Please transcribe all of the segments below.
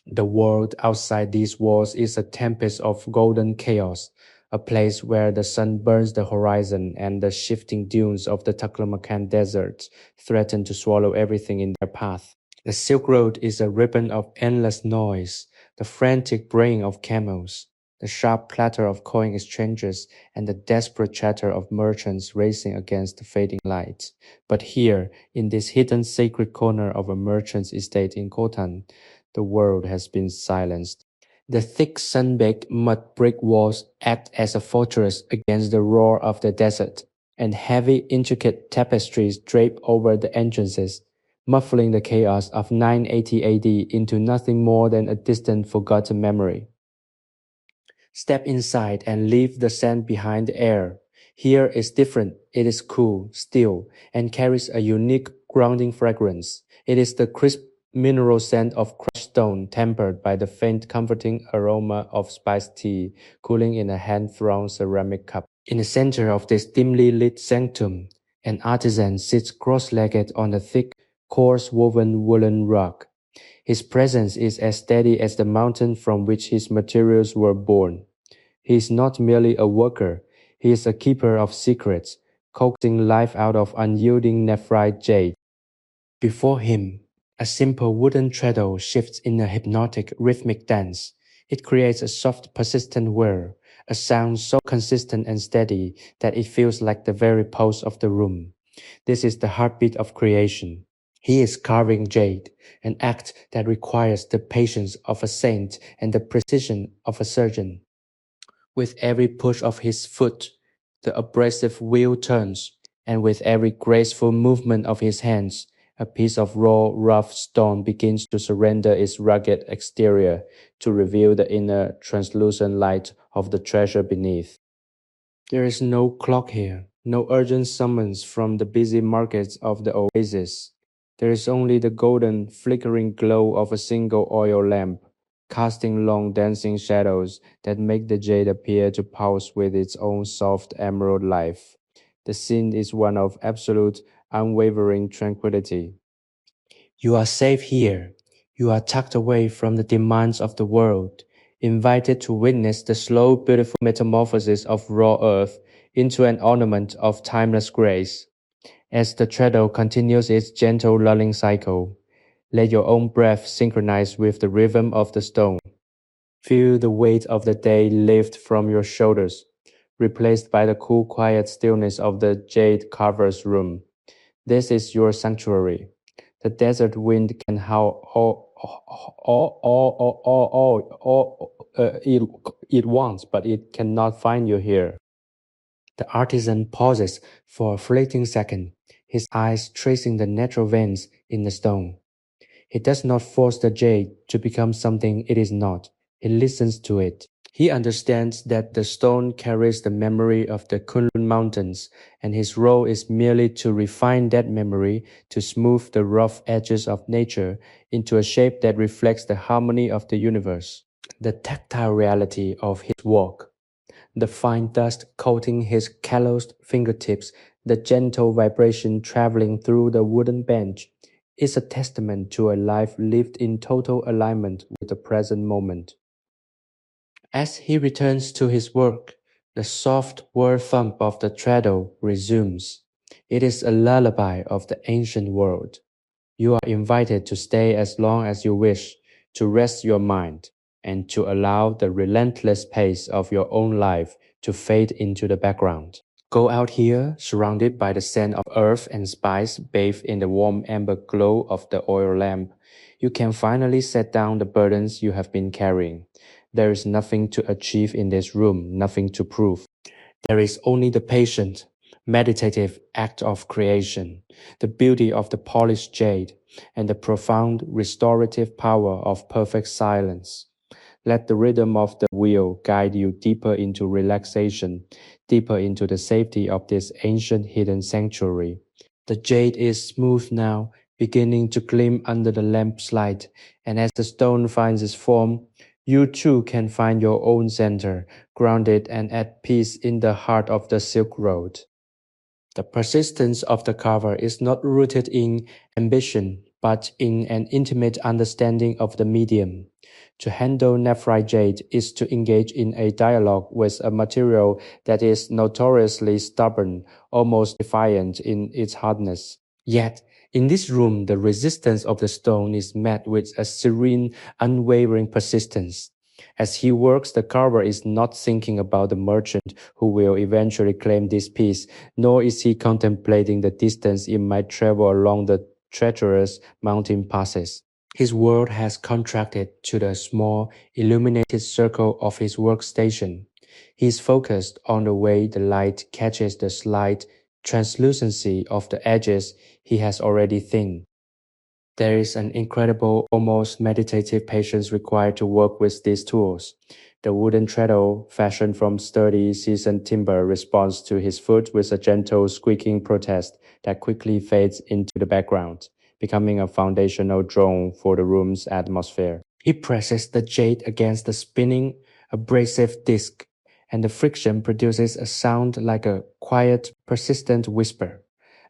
The world outside these walls is a tempest of golden chaos, a place where the sun burns the horizon and the shifting dunes of the Taklamakan Desert threaten to swallow everything in their path. The Silk Road is a ribbon of endless noise, the frantic braying of camels, the sharp clatter of coin exchanges, and the desperate chatter of merchants racing against the fading light. But here, in this hidden sacred corner of a merchant's estate in Khotan, the world has been silenced. The thick sun-baked mud brick walls act as a fortress against the roar of the desert, and heavy, intricate tapestries drape over the entrances, muffling the chaos of 980 AD into nothing more than a distant, forgotten memory. Step inside and leave the sand behind the air. Here is different. It is cool, still, and carries a unique grounding fragrance. It is the crisp mineral scent of crushed stone tempered by the faint comforting aroma of spiced tea cooling in a hand-thrown ceramic cup. In the center of this dimly lit sanctum, an artisan sits cross-legged on a thick, coarse-woven woolen rug. His presence is as steady as the mountain from which his materials were born. He is not merely a worker, he is a keeper of secrets, coaxing life out of unyielding nephrite jade. Before him, a simple wooden treadle shifts in a hypnotic rhythmic dance. It creates a soft, persistent whir, a sound so consistent and steady that it feels like the very pulse of the room. This is the heartbeat of creation. He is carving jade, an act that requires the patience of a saint and the precision of a surgeon. With every push of his foot, the abrasive wheel turns, and with every graceful movement of his hands, a piece of raw, rough stone begins to surrender its rugged exterior to reveal the inner, translucent light of the treasure beneath. There is no clock here, no urgent summons from the busy markets of the oasis. There is only the golden, flickering glow of a single oil lamp, casting long dancing shadows that make the jade appear to pulse with its own soft emerald life. The scene is one of absolute, unwavering tranquility. You are safe here. You are tucked away from the demands of the world, invited to witness the slow, beautiful metamorphosis of raw earth into an ornament of timeless grace. As the treadle continues its gentle lulling cycle, let your own breath synchronize with the rhythm of the stone. Feel the weight of the day lift from your shoulders, replaced by the cool, quiet stillness of the jade carver's room. This is your sanctuary. The desert wind can howl it wants, but it cannot find you here. The artisan pauses for a fleeting second, his eyes tracing the natural veins in the stone. He does not force the jade to become something it is not. He listens to it. He understands that the stone carries the memory of the Kunlun Mountains, and his role is merely to refine that memory, to smooth the rough edges of nature into a shape that reflects the harmony of the universe. The tactile reality of his work, the fine dust coating his calloused fingertips, the gentle vibration traveling through the wooden bench, is a testament to a life lived in total alignment with the present moment. As he returns to his work, the soft whir thump of the treadle resumes. It is a lullaby of the ancient world. You are invited to stay as long as you wish, to rest your mind, and to allow the relentless pace of your own life to fade into the background. Go out here, surrounded by the scent of earth and spice, bathed in the warm amber glow of the oil lamp. You can finally set down the burdens you have been carrying. There is nothing to achieve in this room, nothing to prove. There is only the patient, meditative act of creation, the beauty of the polished jade, and the profound restorative power of perfect silence. Let the rhythm of the wheel guide you deeper into relaxation, deeper into the safety of this ancient hidden sanctuary. The jade is smooth now, beginning to gleam under the lamp's light, and as the stone finds its form, you too can find your own center, grounded and at peace in the heart of the Silk Road. The persistence of the carver is not rooted in ambition, but in an intimate understanding of the medium. To handle nephrite jade is to engage in a dialogue with a material that is notoriously stubborn, almost defiant in its hardness. Yet, in this room, the resistance of the stone is met with a serene, unwavering persistence. As he works, the carver is not thinking about the merchant who will eventually claim this piece, nor is he contemplating the distance it might travel along the treacherous mountain passes. His world has contracted to the small, illuminated circle of his workstation. He is focused on the way the light catches the slight translucency of the edges he has already thinned. There is an incredible, almost meditative patience required to work with these tools. The wooden treadle, fashioned from sturdy, seasoned timber, responds to his foot with a gentle, squeaking protest that quickly fades into the background, becoming a foundational drone for the room's atmosphere. He presses the jade against the spinning, abrasive disc, and the friction produces a sound like a quiet, persistent whisper,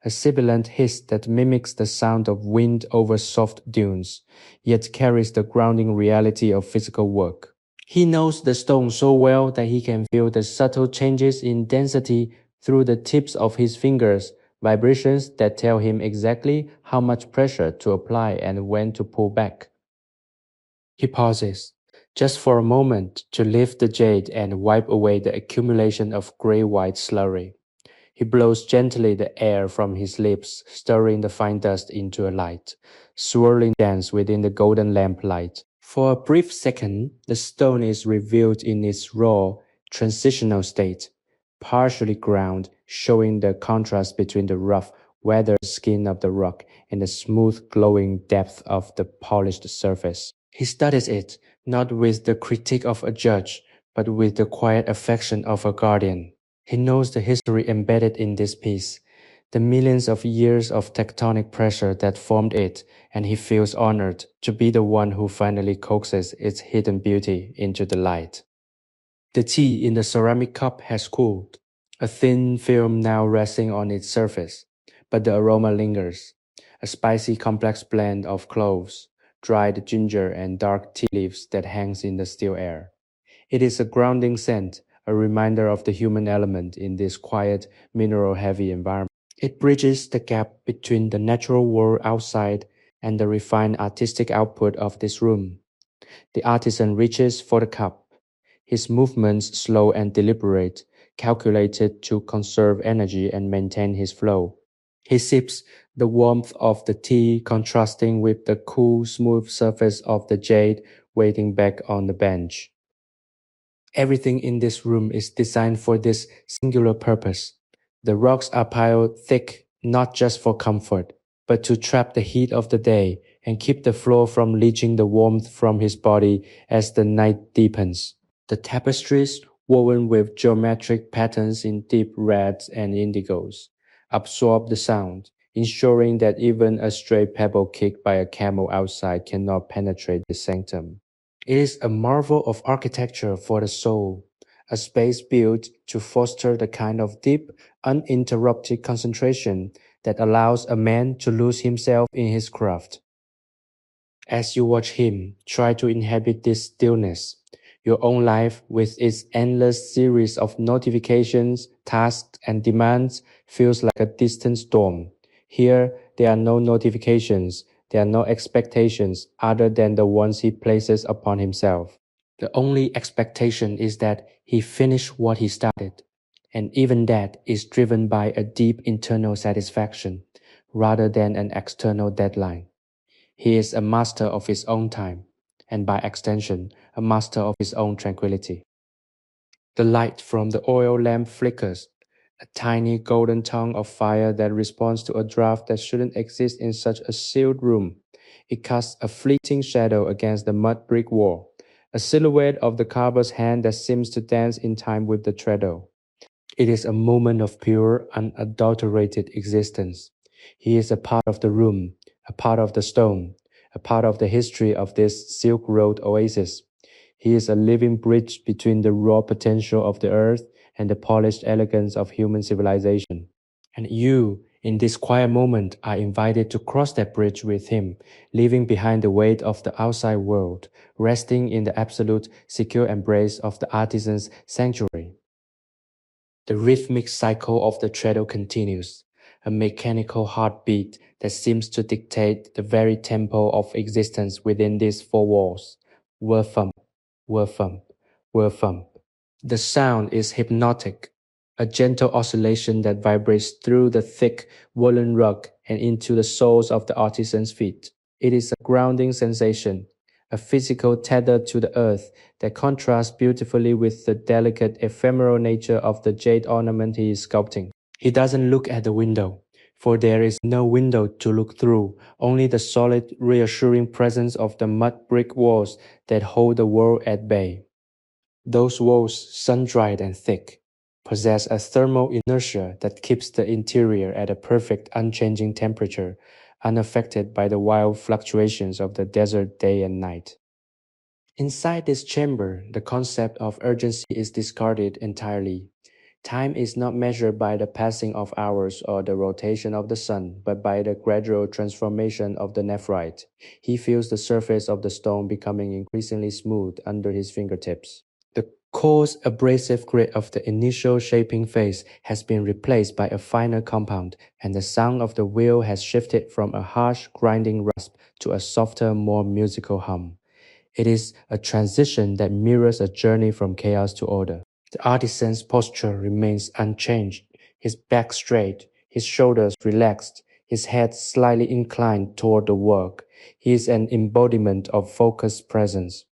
a sibilant hiss that mimics the sound of wind over soft dunes, yet carries the grounding reality of physical work. He knows the stone so well that he can feel the subtle changes in density through the tips of his fingers, vibrations that tell him exactly how much pressure to apply and when to pull back. He pauses, just for a moment, to lift the jade and wipe away the accumulation of gray-white slurry. He blows gently the air from his lips, stirring the fine dust into a light, swirling dance within the golden lamplight. For a brief second, the stone is revealed in its raw, transitional state, partially ground, showing the contrast between the rough, weathered skin of the rock and the smooth, glowing depth of the polished surface. He studies it, not with the critique of a judge, but with the quiet affection of a guardian. He knows the history embedded in this piece, the millions of years of tectonic pressure that formed it, and he feels honored to be the one who finally coaxes its hidden beauty into the light. The tea in the ceramic cup has cooled, a thin film now resting on its surface, but the aroma lingers, a spicy complex blend of cloves, dried ginger and dark tea leaves that hangs in the still air. It is a grounding scent, a reminder of the human element in this quiet, mineral-heavy environment. It bridges the gap between the natural world outside and the refined artistic output of this room. The artisan reaches for the cup, his movements slow and deliberate, calculated to conserve energy and maintain his flow. He sips, the warmth of the tea contrasting with the cool, smooth surface of the jade waiting back on the bench. Everything in this room is designed for this singular purpose. The rocks are piled thick, not just for comfort, but to trap the heat of the day and keep the floor from leaching the warmth from his body as the night deepens. The tapestries, woven with geometric patterns in deep reds and indigos, absorb the sound, ensuring that even a stray pebble kicked by a camel outside cannot penetrate the sanctum. It is a marvel of architecture for the soul, a space built to foster the kind of deep, uninterrupted concentration that allows a man to lose himself in his craft. As you watch him try to inhabit this stillness, your own life with its endless series of notifications, tasks, and demands feels like a distant storm. Here, there are no notifications, there are no expectations other than the ones he places upon himself. The only expectation is that he finish what he started, and even that is driven by a deep internal satisfaction rather than an external deadline. He is a master of his own time, and by extension, a master of his own tranquility. The light from the oil lamp flickers, a tiny golden tongue of fire that responds to a draft that shouldn't exist in such a sealed room. It casts a fleeting shadow against the mud brick wall, a silhouette of the carver's hand that seems to dance in time with the treadle. It is a moment of pure, unadulterated existence. He is a part of the room, a part of the stone, a part of the history of this Silk Road oasis. He is a living bridge between the raw potential of the earth and the polished elegance of human civilization. And you, In this quiet moment, I invited to cross that bridge with him, leaving behind the weight of the outside world, resting in the absolute, secure embrace of the artisan's sanctuary. The rhythmic cycle of the treadle continues, a mechanical heartbeat that seems to dictate the very tempo of existence within these four walls. Whir thump, whir thump, whir thump. The sound is hypnotic, a gentle oscillation that vibrates through the thick woolen rug and into the soles of the artisan's feet. It is a grounding sensation, a physical tether to the earth that contrasts beautifully with the delicate ephemeral nature of the jade ornament he is sculpting. He doesn't look at the window, for there is no window to look through, only the solid, reassuring presence of the mud brick walls that hold the world at bay. Those walls, sun-dried and thick, possess a thermal inertia that keeps the interior at a perfect, unchanging temperature, unaffected by the wild fluctuations of the desert day and night. Inside this chamber, the concept of urgency is discarded entirely. Time is not measured by the passing of hours or the rotation of the sun, but by the gradual transformation of the nephrite. He feels the surface of the stone becoming increasingly smooth under his fingertips. The coarse, abrasive grit of the initial shaping phase has been replaced by a finer compound, and the sound of the wheel has shifted from a harsh, grinding rasp to a softer, more musical hum. It is a transition that mirrors a journey from chaos to order. The artisan's posture remains unchanged, his back straight, his shoulders relaxed, his head slightly inclined toward the work. He is an embodiment of focused presence.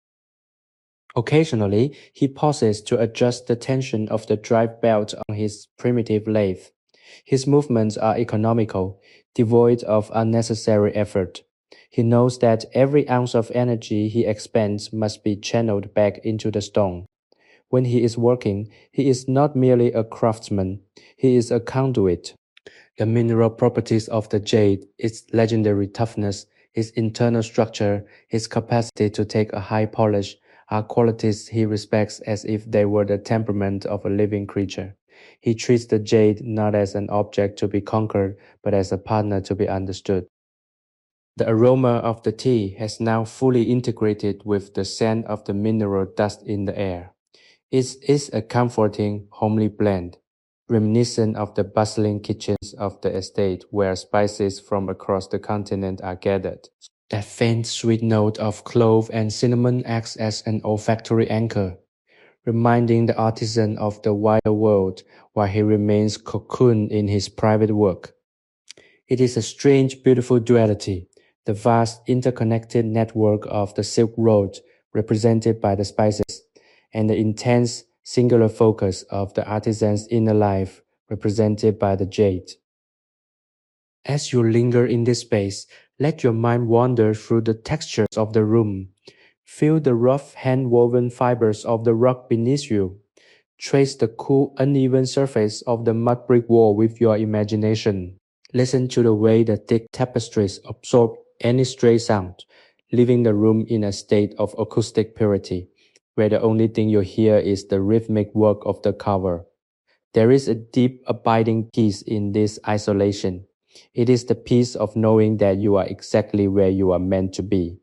Occasionally, he pauses to adjust the tension of the drive belt on his primitive lathe. His movements are economical, devoid of unnecessary effort. He knows that every ounce of energy he expends must be channeled back into the stone. When he is working, he is not merely a craftsman, he is a conduit. The mineral properties of the jade, its legendary toughness, its internal structure, its capacity to take a high polish, are qualities he respects as if they were the temperament of a living creature. He treats the jade not as an object to be conquered, but as a partner to be understood. The aroma of the tea has now fully integrated with the scent of the mineral dust in the air. It is a comforting, homely blend, reminiscent of the bustling kitchens of the estate where spices from across the continent are gathered. That faint sweet note of clove and cinnamon acts as an olfactory anchor, reminding the artisan of the wider world while he remains cocooned in his private work. It is a strange, beautiful duality, the vast interconnected network of the Silk Road represented by the spices, and the intense, singular focus of the artisan's inner life represented by the jade. As you linger in this space, let your mind wander through the textures of the room. Feel the rough hand-woven fibers of the rug beneath you. Trace the cool, uneven surface of the mud brick wall with your imagination. Listen to the way the thick tapestries absorb any stray sound, leaving the room in a state of acoustic purity, where the only thing you hear is the rhythmic work of the carver. There is a deep, abiding peace in this isolation. It is the peace of knowing that you are exactly where you are meant to be.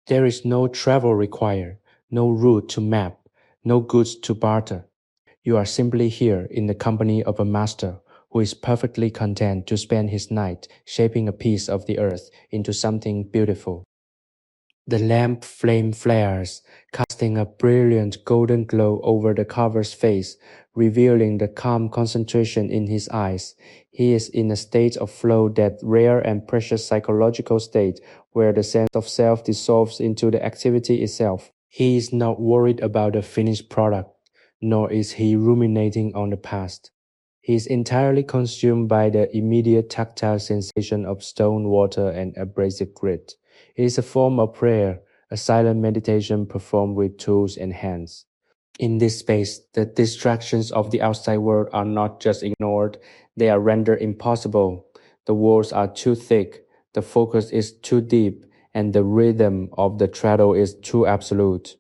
There is no travel required, no route to map, no goods to barter. You are simply here in the company of a master who is perfectly content to spend his night shaping a piece of the earth into something beautiful. The lamp flame flares, casting a brilliant golden glow over the carver's face, revealing the calm concentration in his eyes. He is in a state of flow, that rare and precious psychological state where the sense of self dissolves into the activity itself. He is not worried about the finished product, nor is he ruminating on the past. He is entirely consumed by the immediate tactile sensation of stone, water, and abrasive grit. It is a form of prayer, a silent meditation performed with tools and hands. In this space, the distractions of the outside world are not just ignored, they are rendered impossible. The walls are too thick, the focus is too deep, and the rhythm of the treadle is too absolute.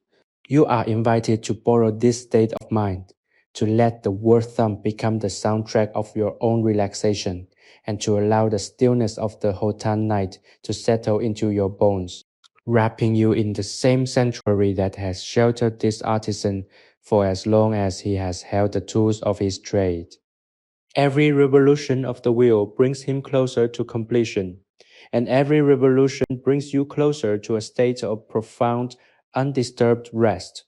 You are invited to borrow this state of mind, to let the word thump become the soundtrack of your own relaxation, and to allow the stillness of the Khotan night to settle into your bones, wrapping you in the same sanctuary that has sheltered this artisan for as long as he has held the tools of his trade. Every revolution of the wheel brings him closer to completion, and every revolution brings you closer to a state of profound, undisturbed rest.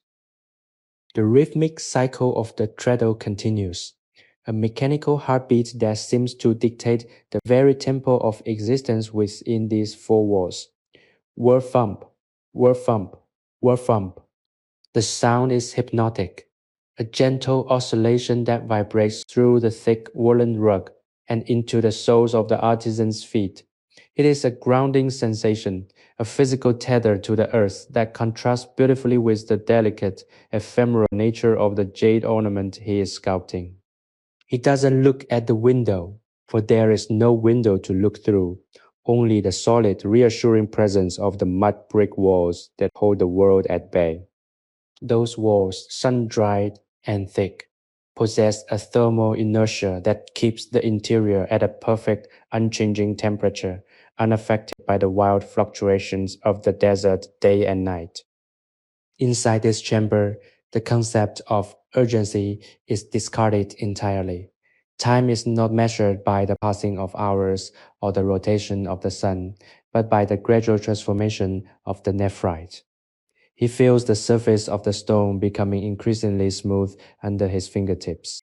The rhythmic cycle of the treadle continues, a mechanical heartbeat that seems to dictate the very tempo of existence within these four walls. Whir thump, whir thump, whir thump. The sound is hypnotic, a gentle oscillation that vibrates through the thick woolen rug and into the soles of the artisan's feet. It is a grounding sensation, a physical tether to the earth that contrasts beautifully with the delicate, ephemeral nature of the jade ornament he is sculpting. He doesn't look at the window, for there is no window to look through, only the solid, reassuring presence of the mud brick walls that hold the world at bay. Those walls, sun-dried and thick, possess a thermal inertia that keeps the interior at a perfect, unchanging temperature, unaffected by the wild fluctuations of the desert day and night. Inside this chamber, the concept of urgency is discarded entirely. Time is not measured by the passing of hours or the rotation of the sun, but by the gradual transformation of the nephrite. He feels the surface of the stone becoming increasingly smooth under his fingertips.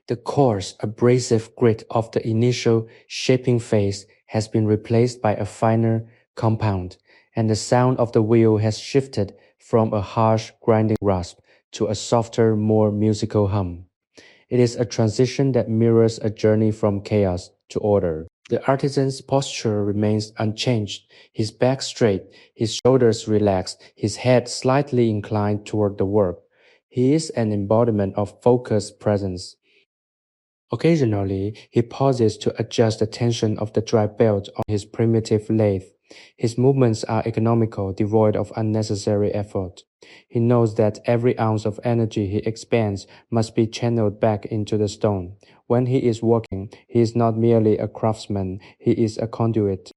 The coarse, abrasive grit of the initial shaping phase has been replaced by a finer compound, and the sound of the wheel has shifted from a harsh, grinding rasp to a softer, more musical hum. It is a transition that mirrors a journey from chaos to order. The artisan's posture remains unchanged, his back straight, his shoulders relaxed, his head slightly inclined toward the work. He is an embodiment of focused presence. Occasionally, he pauses to adjust the tension of the dry belt on his primitive lathe. His movements are economical, devoid of unnecessary effort. He knows that every ounce of energy he expends must be channeled back into the stone. When he is working, he is not merely a craftsman, he is a conduit.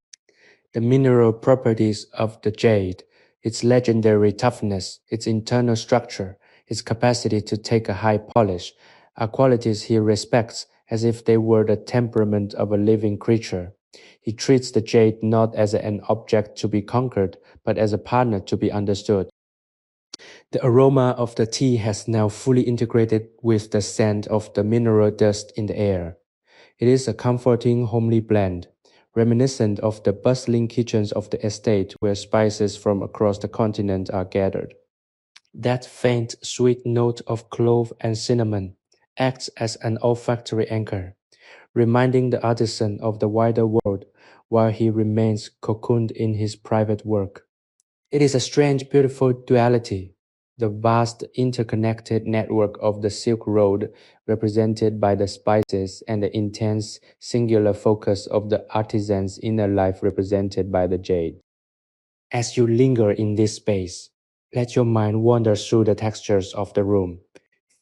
The mineral properties of the jade, its legendary toughness, its internal structure, its capacity to take a high polish, are qualities he respects as if they were the temperament of a living creature. He treats the jade not as an object to be conquered, but as a partner to be understood. The aroma of the tea has now fully integrated with the scent of the mineral dust in the air. It is a comforting, homely blend, reminiscent of the bustling kitchens of the estate where spices from across the continent are gathered. That faint, sweet note of clove and cinnamon acts as an olfactory anchor, reminding the artisan of the wider world while he remains cocooned in his private work. It is a strange, beautiful duality, the vast interconnected network of the Silk Road represented by the spices and the intense, singular focus of the artisan's inner life represented by the jade. As you linger in this space, let your mind wander through the textures of the room.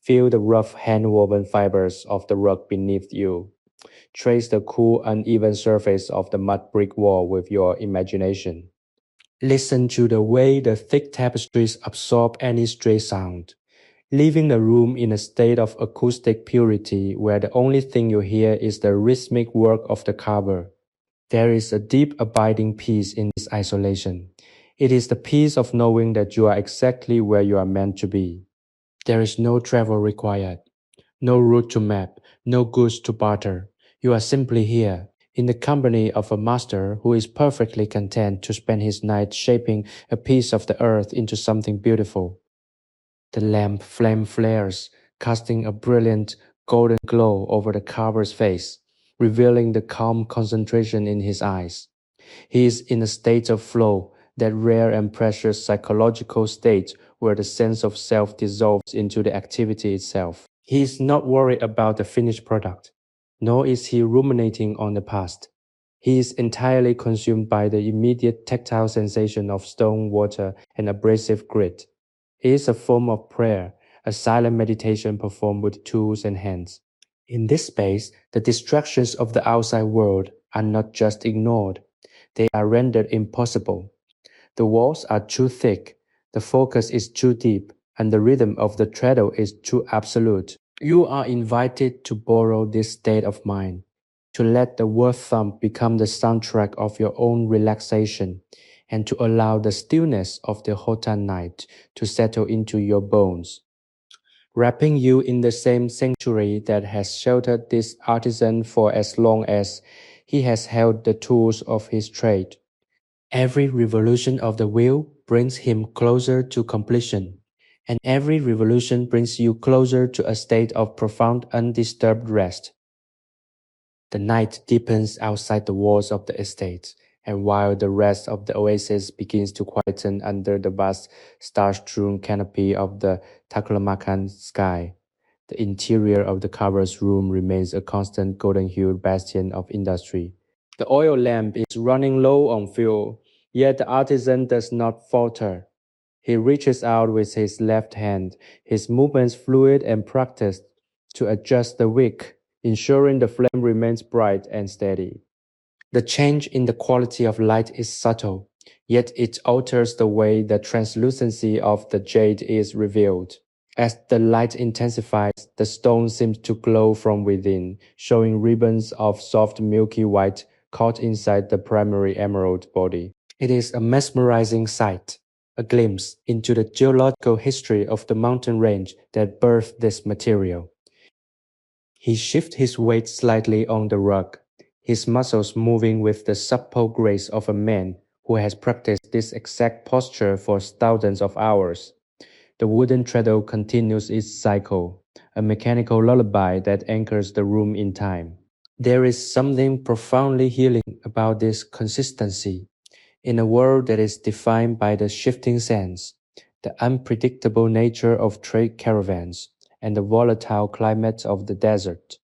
Feel the rough hand-woven fibers of the rug beneath you. Trace the cool, uneven surface of the mud brick wall with your imagination. Listen to the way the thick tapestries absorb any stray sound, leaving the room in a state of acoustic purity where the only thing you hear is the rhythmic work of the carver. There is a deep abiding peace in this isolation. It is the peace of knowing that you are exactly where you are meant to be. There is no travel required, no route to map, no goods to barter. You are simply here, in the company of a master who is perfectly content to spend his night shaping a piece of the earth into something beautiful. The lamp flame flares, casting a brilliant golden glow over the carver's face, revealing the calm concentration in his eyes. He is in a state of flow, that rare and precious psychological state where the sense of self dissolves into the activity itself. He is not worried about the finished product, nor is he ruminating on the past. He is entirely consumed by the immediate tactile sensation of stone, water, and abrasive grit. It is a form of prayer, a silent meditation performed with tools and hands. In this space, the distractions of the outside world are not just ignored, they are rendered impossible. The walls are too thick, the focus is too deep, and the rhythm of the treadle is too absolute. You are invited to borrow this state of mind, to let the word thump become the soundtrack of your own relaxation, and to allow the stillness of the Khotan night to settle into your bones, wrapping you in the same sanctuary that has sheltered this artisan for as long as he has held the tools of his trade. Every revolution of the wheel brings him closer to completion, and every revolution brings you closer to a state of profound undisturbed rest. The night deepens outside the walls of the estate, and while the rest of the oasis begins to quieten under the vast star-strewn canopy of the Taklamakan sky, the interior of the carver's room remains a constant golden-hued bastion of industry. The oil lamp is running low on fuel, yet the artisan does not falter. He reaches out with his left hand, his movements fluid and practiced, to adjust the wick, ensuring the flame remains bright and steady. The change in the quality of light is subtle, yet it alters the way the translucency of the jade is revealed. As the light intensifies, the stone seems to glow from within, showing ribbons of soft milky white caught inside the primary emerald body. It is a mesmerizing sight, a glimpse into the geological history of the mountain range that birthed this material. He shifts his weight slightly on the rug, his muscles moving with the supple grace of a man who has practiced this exact posture for thousands of hours. The wooden treadle continues its cycle, a mechanical lullaby that anchors the room in time. There is something profoundly healing about this consistency. In a world that is defined by the shifting sands, the unpredictable nature of trade caravans, and the volatile climate of the desert,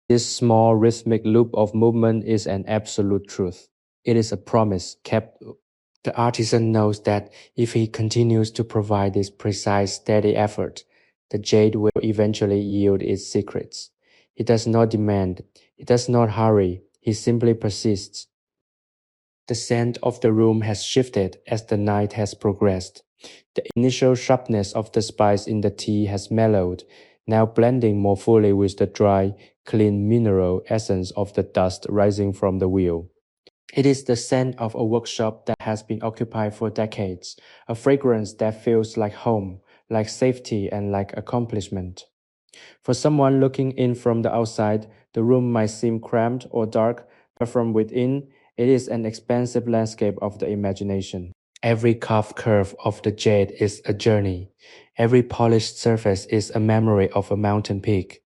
this small rhythmic loop of movement is an absolute truth. It is a promise kept. The artisan knows that if he continues to provide this precise, steady effort, the jade will eventually yield its secrets. He does not demand, he does not hurry, he simply persists. The scent of the room has shifted as the night has progressed. The initial sharpness of the spice in the tea has mellowed, now blending more fully with the dry, clean mineral essence of the dust rising from the wheel. It is the scent of a workshop that has been occupied for decades, a fragrance that feels like home, like safety, and like accomplishment. For someone looking in from the outside, the room might seem cramped or dark, but from within, it is an expansive landscape of the imagination. Every carved curve of the jade is a journey. Every polished surface is a memory of a mountain peak.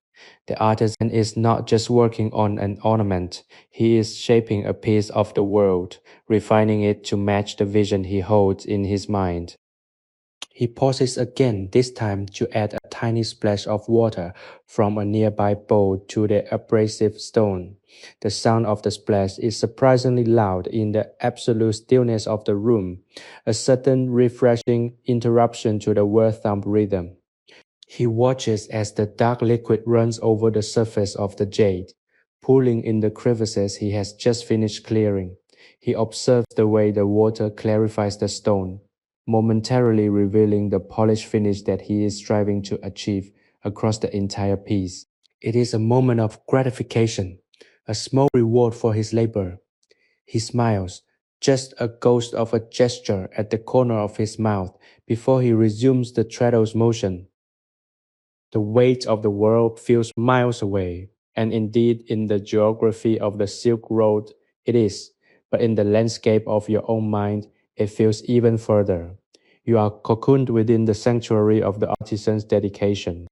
The artisan is not just working on an ornament, he is shaping a piece of the world, refining it to match the vision he holds in his mind. He pauses again, this time to add a tiny splash of water from a nearby bowl to the abrasive stone. The sound of the splash is surprisingly loud in the absolute stillness of the room, a sudden refreshing interruption to the word thump rhythm. He watches as the dark liquid runs over the surface of the jade, pulling in the crevices he has just finished clearing. He observes the way the water clarifies the stone, momentarily revealing the polished finish that he is striving to achieve across the entire piece. It is a moment of gratification, a small reward for his labor. He smiles, just a ghost of a gesture at the corner of his mouth before he resumes the treadle's motion. The weight of the world feels miles away, and indeed in the geography of the Silk Road it is, but in the landscape of your own mind it feels even further. You are cocooned within the sanctuary of the artisan's dedication.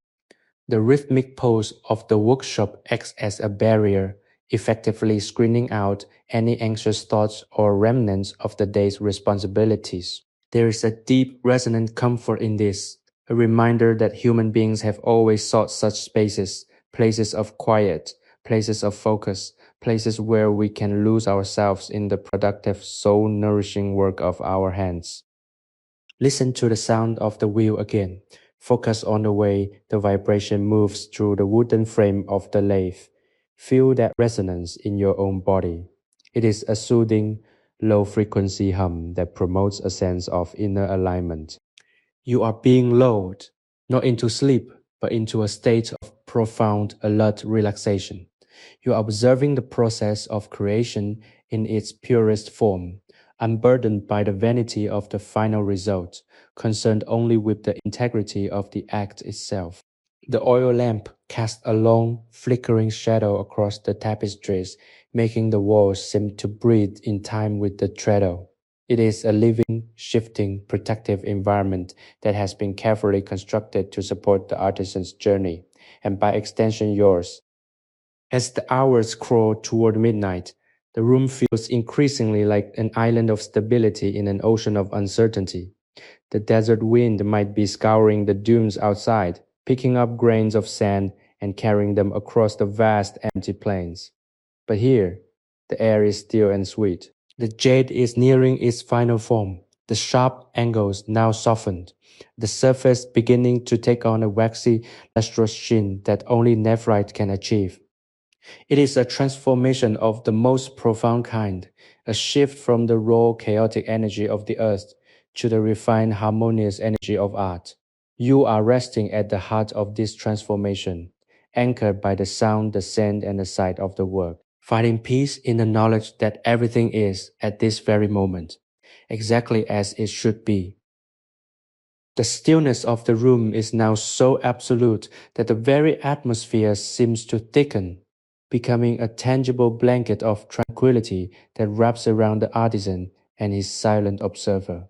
The rhythmic pulse of the workshop acts as a barrier, effectively screening out any anxious thoughts or remnants of the day's responsibilities. There is a deep, resonant comfort in this, a reminder that human beings have always sought such spaces, places of quiet, places of focus, places where we can lose ourselves in the productive, soul-nourishing work of our hands. Listen to the sound of the wheel again. Focus on the way the vibration moves through the wooden frame of the lathe. Feel that resonance in your own body. It is a soothing, low-frequency hum that promotes a sense of inner alignment. You are being lulled, not into sleep, but into a state of profound, alert relaxation. You are observing the process of creation in its purest form, unburdened by the vanity of the final result, concerned only with the integrity of the act itself. The oil lamp cast a long, flickering shadow across the tapestries, making the walls seem to breathe in time with the treadle. It is a living, shifting, protective environment that has been carefully constructed to support the artisan's journey, and by extension yours. As the hours crawl toward midnight, the room feels increasingly like an island of stability in an ocean of uncertainty. The desert wind might be scouring the dunes outside, picking up grains of sand and carrying them across the vast empty plains. But here, the air is still and sweet. The jade is nearing its final form, the sharp angles now softened, the surface beginning to take on a waxy, lustrous sheen that only nephrite can achieve. It is a transformation of the most profound kind, a shift from the raw, chaotic energy of the earth to the refined, harmonious energy of art. You are resting at the heart of this transformation, anchored by the sound, the scent, and the sight of the work, finding peace in the knowledge that everything is, at this very moment, exactly as it should be. The stillness of the room is now so absolute that the very atmosphere seems to thicken, becoming a tangible blanket of tranquility that wraps around the artisan and his silent observer.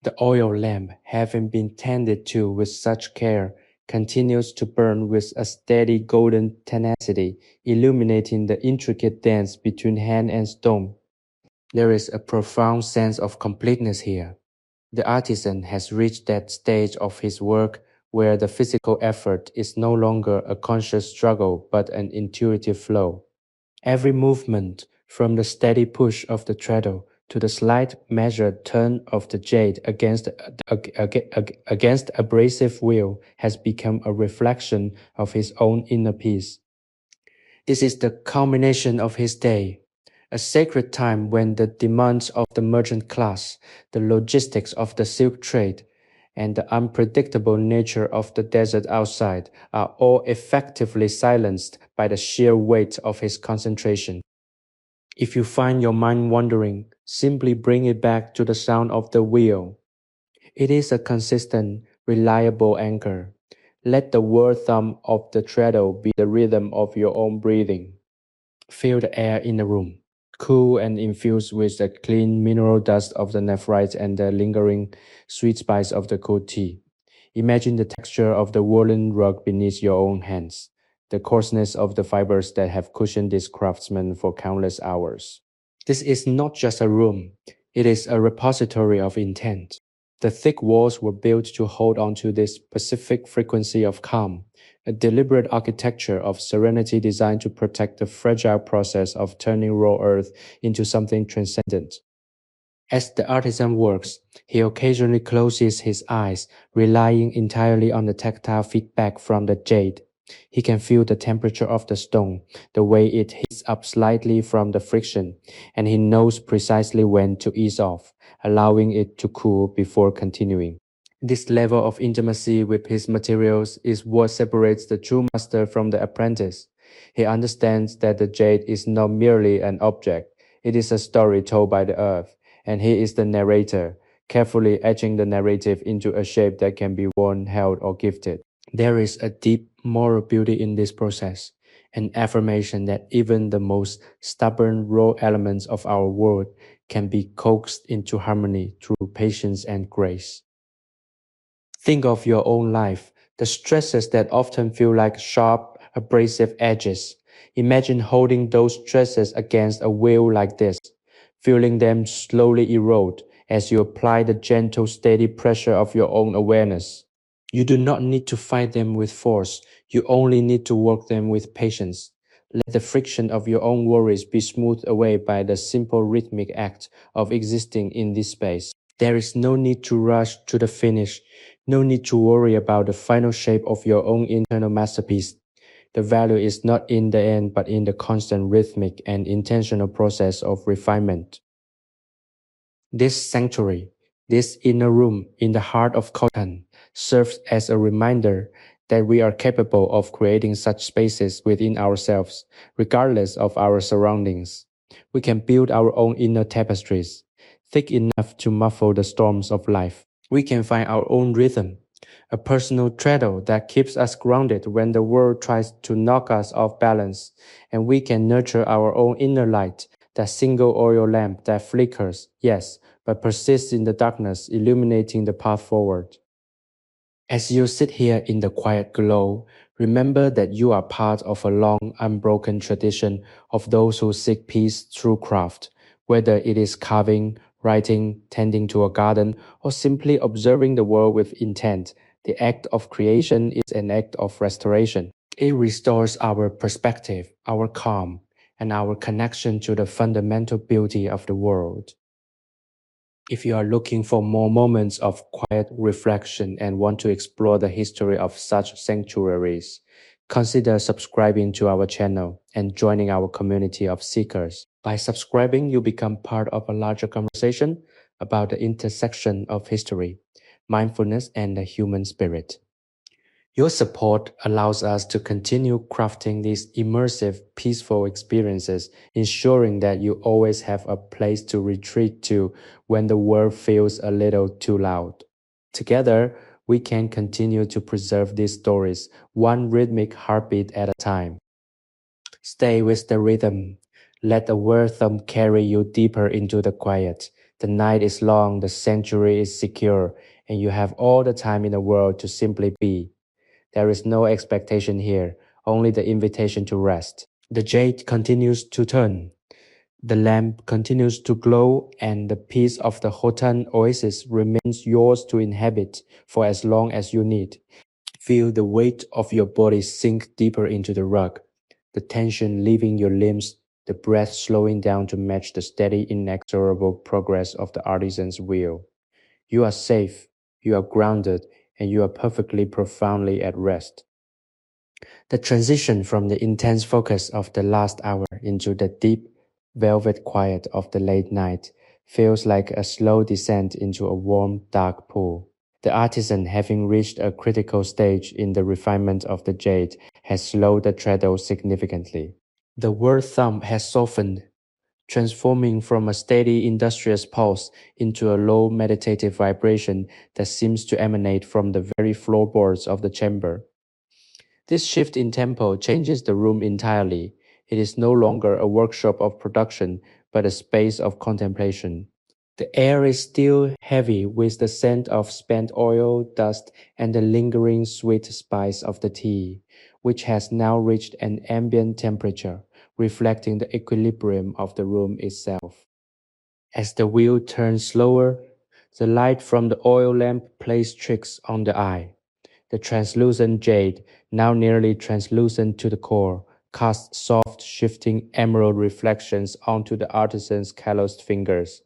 The oil lamp, having been tended to with such care, continues to burn with a steady golden tenacity, illuminating the intricate dance between hand and stone. There is a profound sense of completeness here. The artisan has reached that stage of his work where the physical effort is no longer a conscious struggle but an intuitive flow. Every movement, from the steady push of the treadle to the slight measured turn of the jade against abrasive wheel, has become a reflection of his own inner peace. This is the culmination of his day, a sacred time when the demands of the merchant class, the logistics of the silk trade, and the unpredictable nature of the desert outside are all effectively silenced by the sheer weight of his concentration. If you find your mind wandering, simply bring it back to the sound of the wheel. It is a consistent, reliable anchor. Let the whir thump of the treadle be the rhythm of your own breathing. Feel the air in the room, cool and infused with the clean mineral dust of the nephrite and the lingering sweet spice of the cold tea. Imagine the texture of the woolen rug beneath your own hands, the coarseness of the fibers that have cushioned this craftsman for countless hours. This is not just a room, it is a repository of intent. The thick walls were built to hold on to this specific frequency of calm, a deliberate architecture of serenity designed to protect the fragile process of turning raw earth into something transcendent. As the artisan works, he occasionally closes his eyes, relying entirely on the tactile feedback from the jade. He can feel the temperature of the stone, the way it heats up slightly from the friction, and he knows precisely when to ease off, allowing it to cool before continuing. This level of intimacy with his materials is what separates the true master from the apprentice. He understands that the jade is not merely an object, it is a story told by the earth, and he is the narrator, carefully etching the narrative into a shape that can be worn, held, or gifted. There is a deep moral beauty in this process, an affirmation that even the most stubborn raw elements of our world can be coaxed into harmony through patience and grace. Think of your own life, the stresses that often feel like sharp, abrasive edges. Imagine holding those stresses against a wheel like this, feeling them slowly erode as you apply the gentle, steady pressure of your own awareness. You do not need to fight them with force, you only need to work them with patience. Let the friction of your own worries be smoothed away by the simple rhythmic act of existing in this space. There is no need to rush to the finish. No need to worry about the final shape of your own internal masterpiece. The value is not in the end, but in the constant rhythmic and intentional process of refinement. This sanctuary, this inner room in the heart of Khotan, serves as a reminder that we are capable of creating such spaces within ourselves, regardless of our surroundings. We can build our own inner tapestries, thick enough to muffle the storms of life. We can find our own rhythm, a personal treadle that keeps us grounded when the world tries to knock us off balance, and we can nurture our own inner light, that single oil lamp that flickers, yes, but persists in the darkness, illuminating the path forward. As you sit here in the quiet glow, remember that you are part of a long, unbroken tradition of those who seek peace through craft, whether it is carving, writing, tending to a garden, or simply observing the world with intent. The act of creation is an act of restoration. It restores our perspective, our calm, and our connection to the fundamental beauty of the world. If you are looking for more moments of quiet reflection and want to explore the history of such sanctuaries, consider subscribing to our channel and joining our community of seekers. By subscribing, you become part of a larger conversation about the intersection of history, mindfulness, and the human spirit. Your support allows us to continue crafting these immersive, peaceful experiences, ensuring that you always have a place to retreat to when the world feels a little too loud. Together, we can continue to preserve these stories, one rhythmic heartbeat at a time. Stay with the rhythm. Let the rhythm carry you deeper into the quiet. The night is long, the sanctuary is secure, and you have all the time in the world to simply be. There is no expectation here, only the invitation to rest. The jade continues to turn. The lamp continues to glow, and the peace of the Khotan oasis remains yours to inhabit for as long as you need. Feel the weight of your body sink deeper into the rug, the tension leaving your limbs, the breath slowing down to match the steady, inexorable progress of the artisan's wheel. You are safe, you are grounded, and you are perfectly profoundly at rest. The transition from the intense focus of the last hour into the deep, velvet quiet of the late night feels like a slow descent into a warm, dark pool. The artisan, having reached a critical stage in the refinement of the jade, has slowed the treadle significantly. The word thumb has softened, transforming from a steady industrious pulse into a low meditative vibration that seems to emanate from the very floorboards of the chamber. This shift in tempo changes the room entirely. It is no longer a workshop of production, but a space of contemplation. The air is still heavy with the scent of spent oil, dust, and the lingering sweet spice of the tea, which has now reached an ambient temperature, reflecting the equilibrium of the room itself. As the wheel turns slower, the light from the oil lamp plays tricks on the eye. The translucent jade, now nearly translucent to the core, casts soft, shifting emerald reflections onto the artisan's calloused fingers.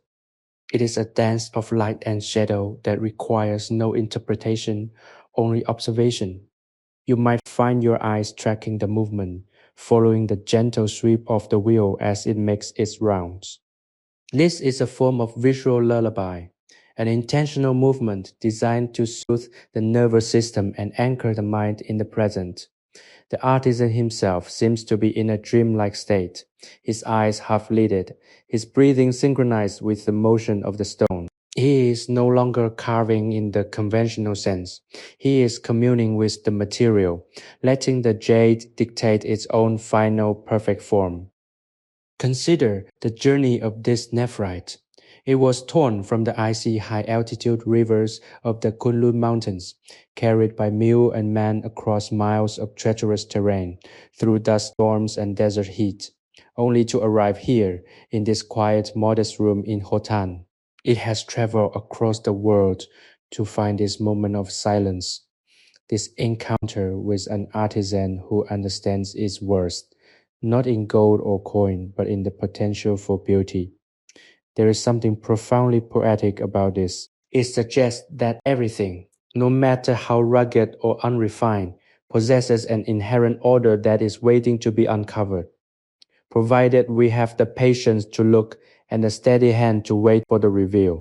It is a dance of light and shadow that requires no interpretation, only observation. You might find your eyes tracking the movement, following the gentle sweep of the wheel as it makes its rounds. This is a form of visual lullaby, an intentional movement designed to soothe the nervous system and anchor the mind in the present. The artisan himself seems to be in a dreamlike state, his eyes half-lidded, his breathing synchronized with the motion of the stone. He is no longer carving in the conventional sense. He is communing with the material, letting the jade dictate its own final perfect form. Consider the journey of this nephrite. It was torn from the icy high-altitude rivers of the Kunlun Mountains, carried by mule and man across miles of treacherous terrain, through dust storms and desert heat, only to arrive here in this quiet, modest room in Khotan. It has traveled across the world to find this moment of silence, this encounter with an artisan who understands its worth, not in gold or coin, but in the potential for beauty. There is something profoundly poetic about this. It suggests that everything, no matter how rugged or unrefined, possesses an inherent order that is waiting to be uncovered, provided we have the patience to look and the steady hand to wait for the reveal.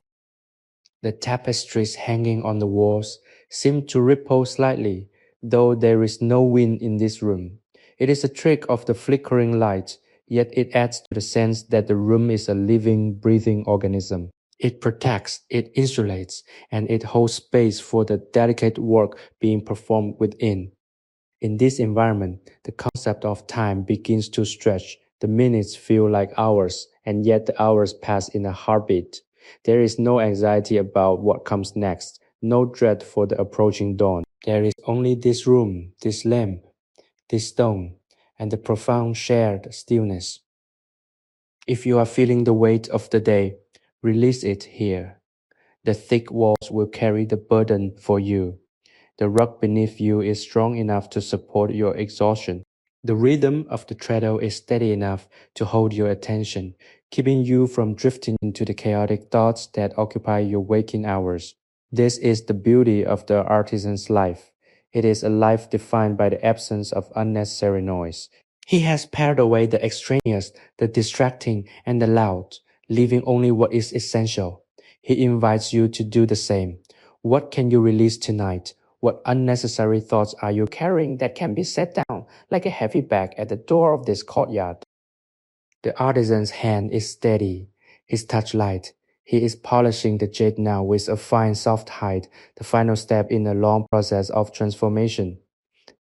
The tapestries hanging on the walls seem to ripple slightly, though there is no wind in this room. It is a trick of the flickering light, yet it adds to the sense that the room is a living, breathing organism. It protects, it insulates, and it holds space for the delicate work being performed within. In this environment, the concept of time begins to stretch. The minutes feel like hours, and yet the hours pass in a heartbeat. There is no anxiety about what comes next, no dread for the approaching dawn. There is only this room, this lamp, this stone, and the profound shared stillness. If you are feeling the weight of the day, release it here. The thick walls will carry the burden for you. The rug beneath you is strong enough to support your exhaustion. The rhythm of the treadle is steady enough to hold your attention, keeping you from drifting into the chaotic thoughts that occupy your waking hours. This is the beauty of the artisan's life. It is a life defined by the absence of unnecessary noise. He has pared away the extraneous, the distracting, and the loud, leaving only what is essential. He invites you to do the same. What can you release tonight? What unnecessary thoughts are you carrying that can be set down like a heavy bag at the door of this courtyard? The artisan's hand is steady, his touch light. He is polishing the jade now with a fine, soft hide, the final step in a long process of transformation.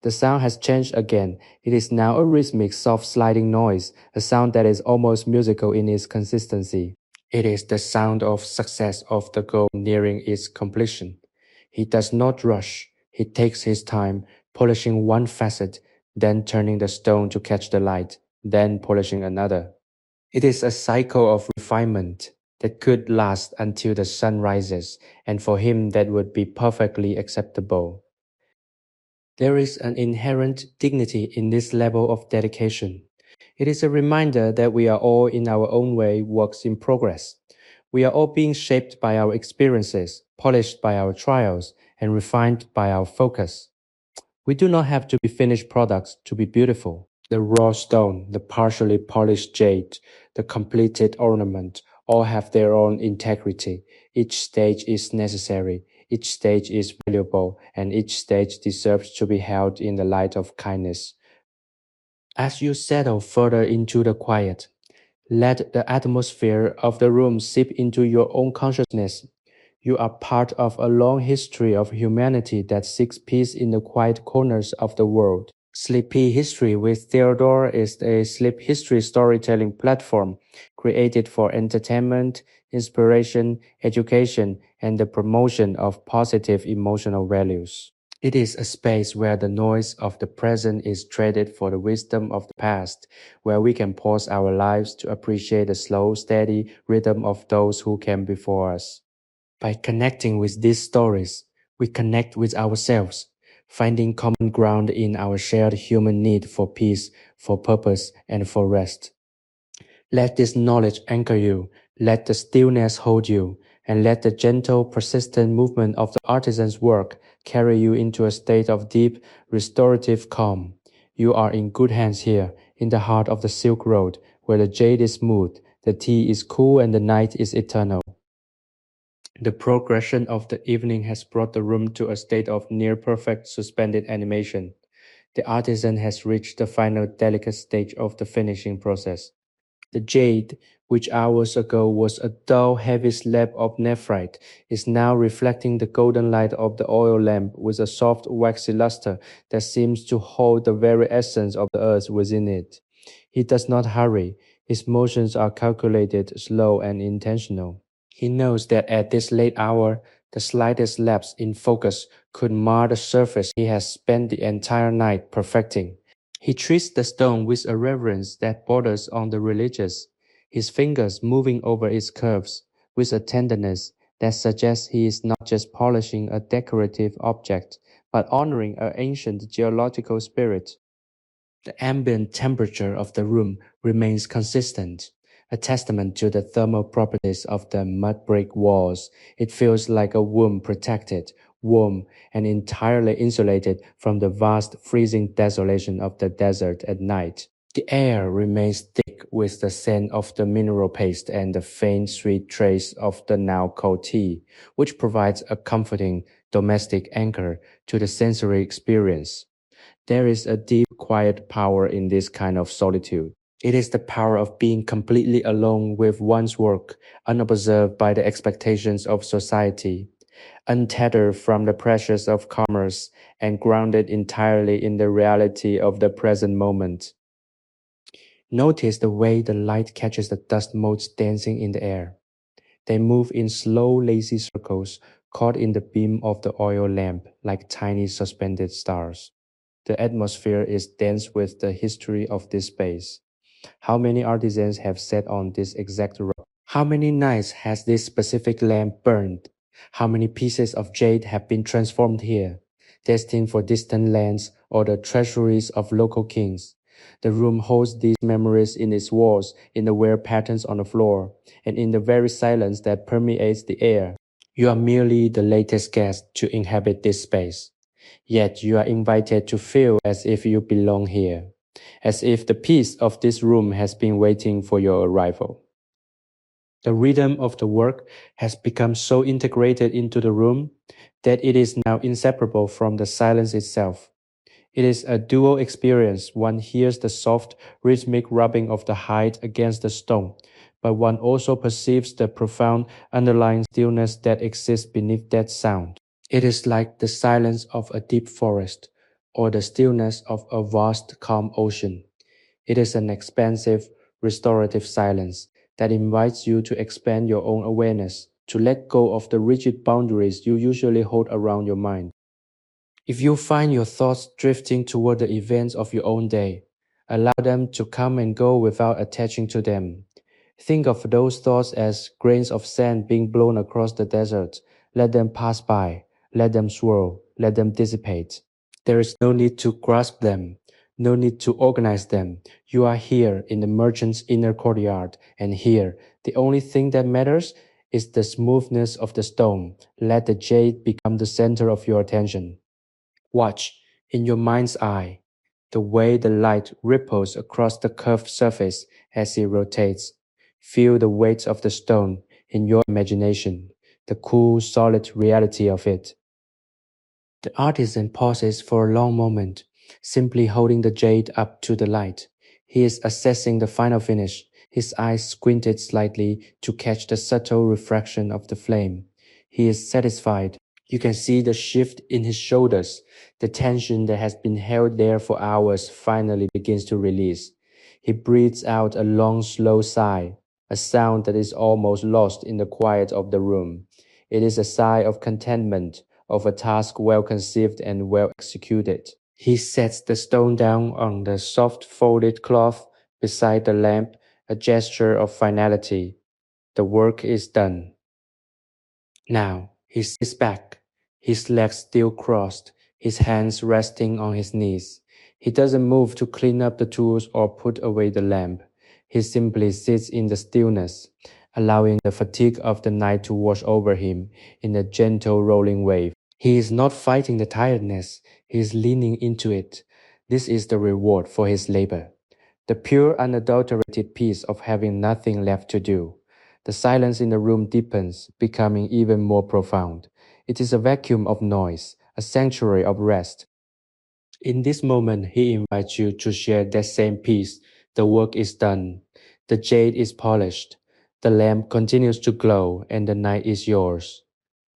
The sound has changed again. It is now a rhythmic, soft sliding noise, a sound that is almost musical in its consistency. It is the sound of success of the goal nearing its completion. He does not rush. He takes his time, polishing one facet, then turning the stone to catch the light, then polishing another. It is a cycle of refinement that could last until the sun rises, and for him that would be perfectly acceptable. There is an inherent dignity in this level of dedication. It is a reminder that we are all in our own way works in progress. We are all being shaped by our experiences, polished by our trials, and refined by our focus. We do not have to be finished products to be beautiful. The raw stone, the partially polished jade, the completed ornament all have their own integrity. Each stage is necessary, each stage is valuable, and each stage deserves to be held in the light of kindness. As you settle further into the quiet, let the atmosphere of the room seep into your own consciousness. You are part of a long history of humanity that seeks peace in the quiet corners of the world. Sleepy History with Theodore is a sleep history storytelling platform created for entertainment, inspiration, education, and the promotion of positive emotional values. It is a space where the noise of the present is traded for the wisdom of the past, where we can pause our lives to appreciate the slow, steady rhythm of those who came before us. By connecting with these stories, we connect with ourselves, finding common ground in our shared human need for peace, for purpose, and for rest. Let this knowledge anchor you, let the stillness hold you, and let the gentle, persistent movement of the artisan's work carry you into a state of deep, restorative calm. You are in good hands here, in the heart of the Silk Road, where the jade is smooth, the tea is cool, and the night is eternal. The progression of the evening has brought the room to a state of near-perfect suspended animation. The artisan has reached the final delicate stage of the finishing process. The jade, which hours ago was a dull, heavy slab of nephrite, is now reflecting the golden light of the oil lamp with a soft, waxy luster that seems to hold the very essence of the earth within it. He does not hurry. His motions are calculated, slow, and intentional. He knows that at this late hour, the slightest lapse in focus could mar the surface he has spent the entire night perfecting. He treats the stone with a reverence that borders on the religious, his fingers moving over its curves with a tenderness that suggests he is not just polishing a decorative object, but honoring an ancient geological spirit. The ambient temperature of the room remains consistent, a testament to the thermal properties of the mud brick walls. It feels like a womb protected, warm, and entirely insulated from the vast freezing desolation of the desert at night. The air remains thick with the scent of the mineral paste and the faint sweet trace of the now cold tea, which provides a comforting domestic anchor to the sensory experience. There is a deep, quiet power in this kind of solitude. It is the power of being completely alone with one's work, unobserved by the expectations of society, untethered from the pressures of commerce, and grounded entirely in the reality of the present moment. Notice the way the light catches the dust motes dancing in the air. They move in slow, lazy circles, caught in the beam of the oil lamp like tiny suspended stars. The atmosphere is dense with the history of this space. How many artisans have sat on this exact rock? How many nights has this specific lamp burned? How many pieces of jade have been transformed here, destined for distant lands or the treasuries of local kings? The room holds these memories in its walls, in the weird patterns on the floor, and in the very silence that permeates the air. You are merely the latest guest to inhabit this space. Yet you are invited to feel as if you belong here, as if the peace of this room has been waiting for your arrival. The rhythm of the work has become so integrated into the room that it is now inseparable from the silence itself. It is a dual experience. One hears the soft, rhythmic rubbing of the hide against the stone, but one also perceives the profound underlying stillness that exists beneath that sound. It is like the silence of a deep forest or the stillness of a vast, calm ocean. It is an expansive, restorative silence that invites you to expand your own awareness, to let go of the rigid boundaries you usually hold around your mind. If you find your thoughts drifting toward the events of your own day, allow them to come and go without attaching to them. Think of those thoughts as grains of sand being blown across the desert. Let them pass by, let them swirl, let them dissipate. There is no need to grasp them, no need to organize them. You are here in the merchant's inner courtyard, and here, the only thing that matters is the smoothness of the stone. Let the jade become the center of your attention. Watch, in your mind's eye, the way the light ripples across the curved surface as it rotates. Feel the weight of the stone in your imagination, the cool, solid reality of it. The artisan pauses for a long moment, simply holding the jade up to the light. He is assessing the final finish, his eyes squinted slightly to catch the subtle refraction of the flame. He is satisfied. You can see the shift in his shoulders. The tension that has been held there for hours finally begins to release. He breathes out a long, slow sigh, a sound that is almost lost in the quiet of the room. It is a sigh of contentment, of a task well conceived and well executed. He sets the stone down on the soft folded cloth beside the lamp, a gesture of finality. The work is done. Now he sits back, his legs still crossed, his hands resting on his knees. He doesn't move to clean up the tools or put away the lamp. He simply sits in the stillness, allowing the fatigue of the night to wash over him in a gentle rolling wave. He is not fighting the tiredness, he is leaning into it. This is the reward for his labor. The pure, unadulterated peace of having nothing left to do. The silence in the room deepens, becoming even more profound. It is a vacuum of noise, a sanctuary of rest. In this moment, he invites you to share that same peace. The work is done. The jade is polished. The lamp continues to glow, and the night is yours.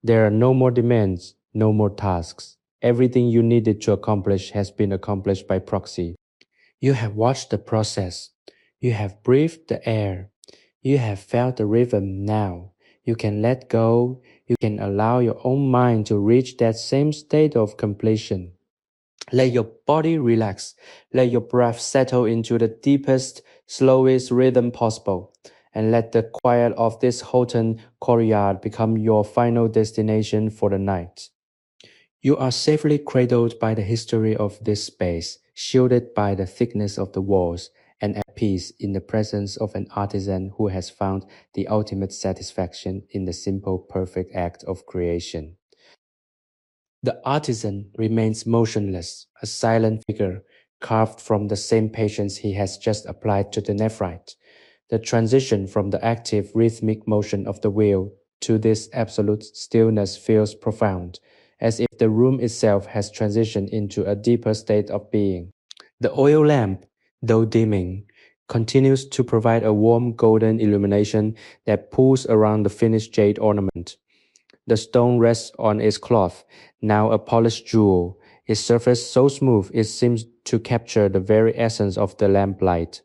There are no more demands, no more tasks. Everything you needed to accomplish has been accomplished by proxy. You have watched the process. You have breathed the air. You have felt the rhythm now. You can let go. You can allow your own mind to reach that same state of completion. Let your body relax. Let your breath settle into the deepest, slowest rhythm possible. And let the quiet of this Khotan courtyard become your final destination for the night. You are safely cradled by the history of this space, shielded by the thickness of the walls, and at peace in the presence of an artisan who has found the ultimate satisfaction in the simple, perfect act of creation. The artisan remains motionless, a silent figure carved from the same patience he has just applied to the nephrite. The transition from the active rhythmic motion of the wheel to this absolute stillness feels profound, as if the room itself has transitioned into a deeper state of being. The oil lamp, though dimming, continues to provide a warm golden illumination that pulls around the finished jade ornament. The stone rests on its cloth, now a polished jewel, its surface so smooth it seems to capture the very essence of the lamplight.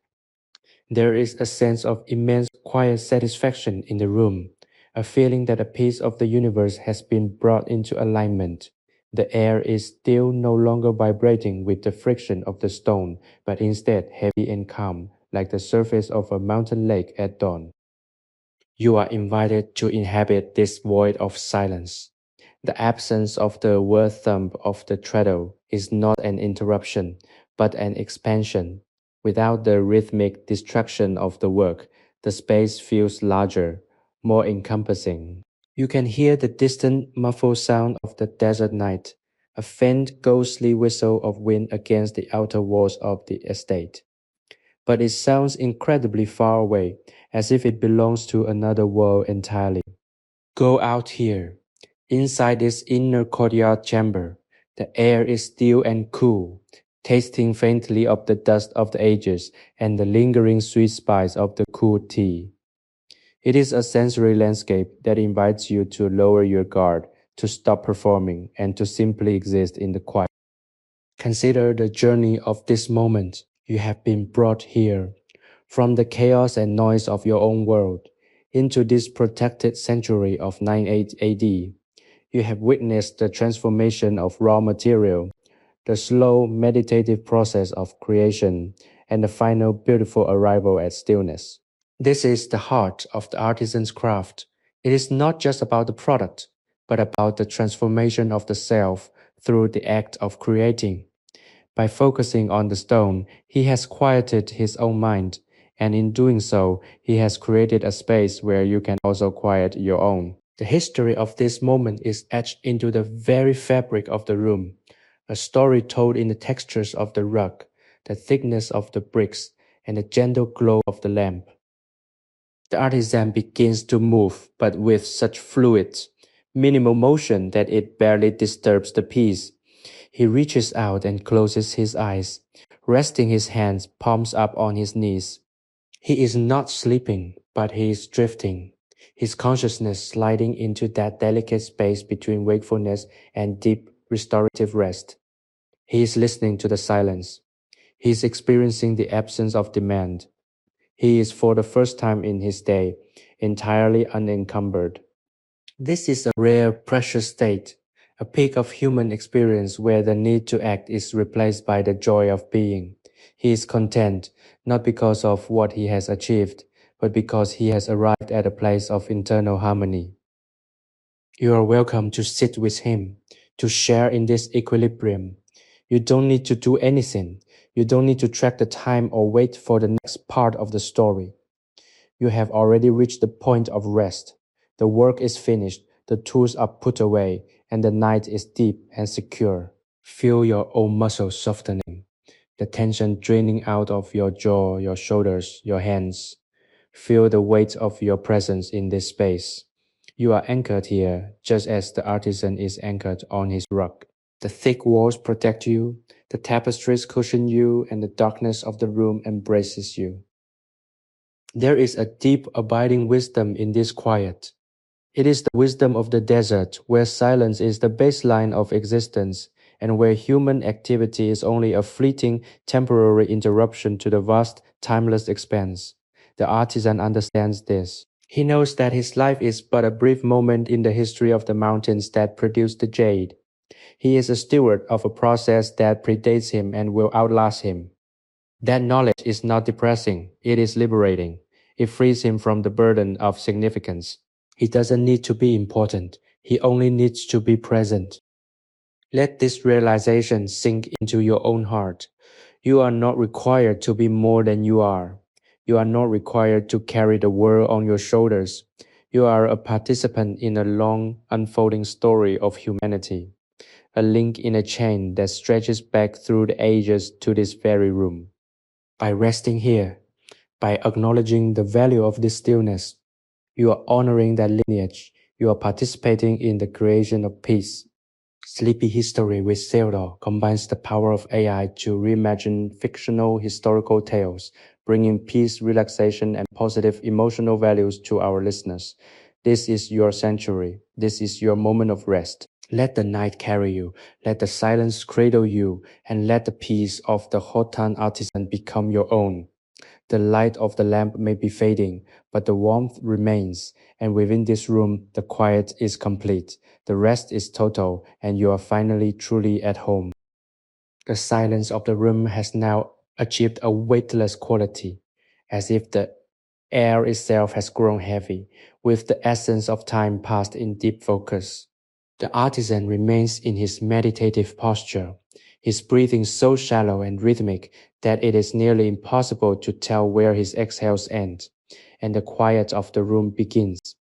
There is a sense of immense quiet satisfaction in the room, a feeling that a piece of the universe has been brought into alignment. The air is still no longer vibrating with the friction of the stone, but instead heavy and calm, like the surface of a mountain lake at dawn. You are invited to inhabit this void of silence. The absence of the word thump of the treadle is not an interruption, but an expansion. Without the rhythmic distraction of the work, the space feels larger, more encompassing. You can hear the distant muffled sound of the desert night, a faint ghostly whistle of wind against the outer walls of the estate. But it sounds incredibly far away, as if it belongs to another world entirely. Go out here. Inside this inner courtyard chamber, the air is still and cool, tasting faintly of the dust of the ages and the lingering sweet spice of the cool tea. It is a sensory landscape that invites you to lower your guard, to stop performing, and to simply exist in the quiet. Consider the journey of this moment. You have been brought here, from the chaos and noise of your own world, into this protected sanctuary of 98 AD. You have witnessed the transformation of raw material, the slow meditative process of creation, and the final beautiful arrival at stillness. This is the heart of the artisan's craft. It is not just about the product, but about the transformation of the self through the act of creating. By focusing on the stone, he has quieted his own mind, and in doing so, he has created a space where you can also quiet your own. The history of this moment is etched into the very fabric of the room, a story told in the textures of the rug, the thickness of the bricks, and the gentle glow of the lamp. The artisan begins to move, but with such fluid, minimal motion that it barely disturbs the piece. He reaches out and closes his eyes, resting his hands palms up on his knees. He is not sleeping, but he is drifting, his consciousness sliding into that delicate space between wakefulness and deep restorative rest. He is listening to the silence. He is experiencing the absence of demand. He is, for the first time in his day, entirely unencumbered. This is a rare, precious state, a peak of human experience where the need to act is replaced by the joy of being. He is content, not because of what he has achieved, but because he has arrived at a place of internal harmony. You are welcome to sit with him, to share in this equilibrium. You don't need to do anything. You don't need to track the time or wait for the next part of the story. You have already reached the point of rest. The work is finished, the tools are put away, and the night is deep and secure. Feel your own muscles softening, the tension draining out of your jaw, your shoulders, your hands. Feel the weight of your presence in this space. You are anchored here, just as the artisan is anchored on his rug. The thick walls protect you, the tapestries cushion you, and the darkness of the room embraces you. There is a deep, abiding wisdom in this quiet. It is the wisdom of the desert, where silence is the baseline of existence, and where human activity is only a fleeting, temporary interruption to the vast, timeless expanse. The artisan understands this. He knows that his life is but a brief moment in the history of the mountains that produced the jade. He is a steward of a process that predates him and will outlast him. That knowledge is not depressing, it is liberating. It frees him from the burden of significance. He doesn't need to be important, he only needs to be present. Let this realization sink into your own heart. You are not required to be more than you are. You are not required to carry the world on your shoulders. You are a participant in a long, unfolding story of humanity. a link in a chain that stretches back through the ages to this very room. By resting here, by acknowledging the value of this stillness, you are honoring that lineage. You are participating in the creation of peace. Sleepy History with Theodore combines the power of AI to reimagine fictional historical tales, bringing peace, relaxation, and positive emotional values to our listeners. This is your sanctuary. This is your moment of rest. Let the night carry you. Let the silence cradle you, and let the peace of the Khotan artisan become your own. The light of the lamp may be fading, but the warmth remains, and within this room the quiet is complete, the rest is total, and you are finally truly at home. The silence of the room has now achieved a weightless quality, as if the air itself has grown heavy, with the essence of time passed in deep focus. The artisan remains in his meditative posture, his breathing so shallow and rhythmic that it is nearly impossible to tell where his exhales end, and the quiet of the room begins.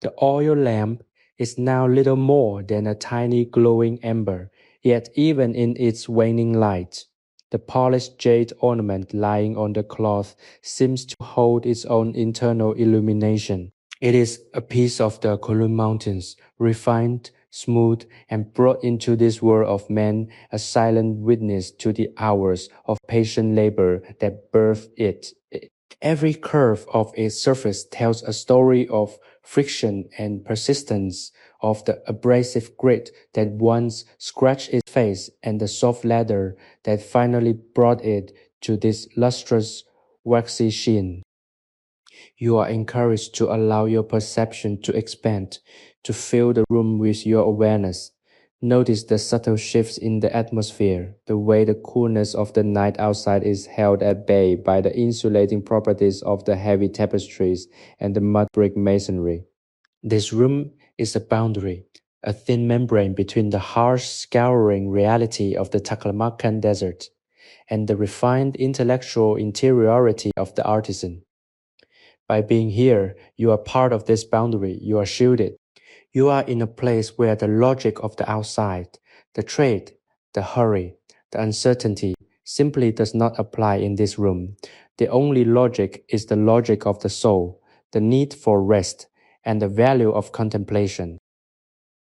The oil lamp is now little more than a tiny glowing ember, yet even in its waning light, the polished jade ornament lying on the cloth seems to hold its own internal illumination. It is a piece of the Kowloon Mountains, refined, smooth, and brought into this world of man, a silent witness to the hours of patient labor that birthed it. Every curve of its surface tells a story of friction and persistence, of the abrasive grit that once scratched its face and the soft leather that finally brought it to this lustrous, waxy sheen. You are encouraged to allow your perception to expand, to fill the room with your awareness. Notice the subtle shifts in the atmosphere, the way the coolness of the night outside is held at bay by the insulating properties of the heavy tapestries and the mud brick masonry. This room is a boundary, a thin membrane between the harsh, scouring reality of the Taklamakan desert and the refined intellectual interiority of the artisan. By being here, you are part of this boundary, you are shielded. You are in a place where the logic of the outside, the trade, the hurry, the uncertainty simply does not apply in this room. The only logic is the logic of the soul, the need for rest, and the value of contemplation.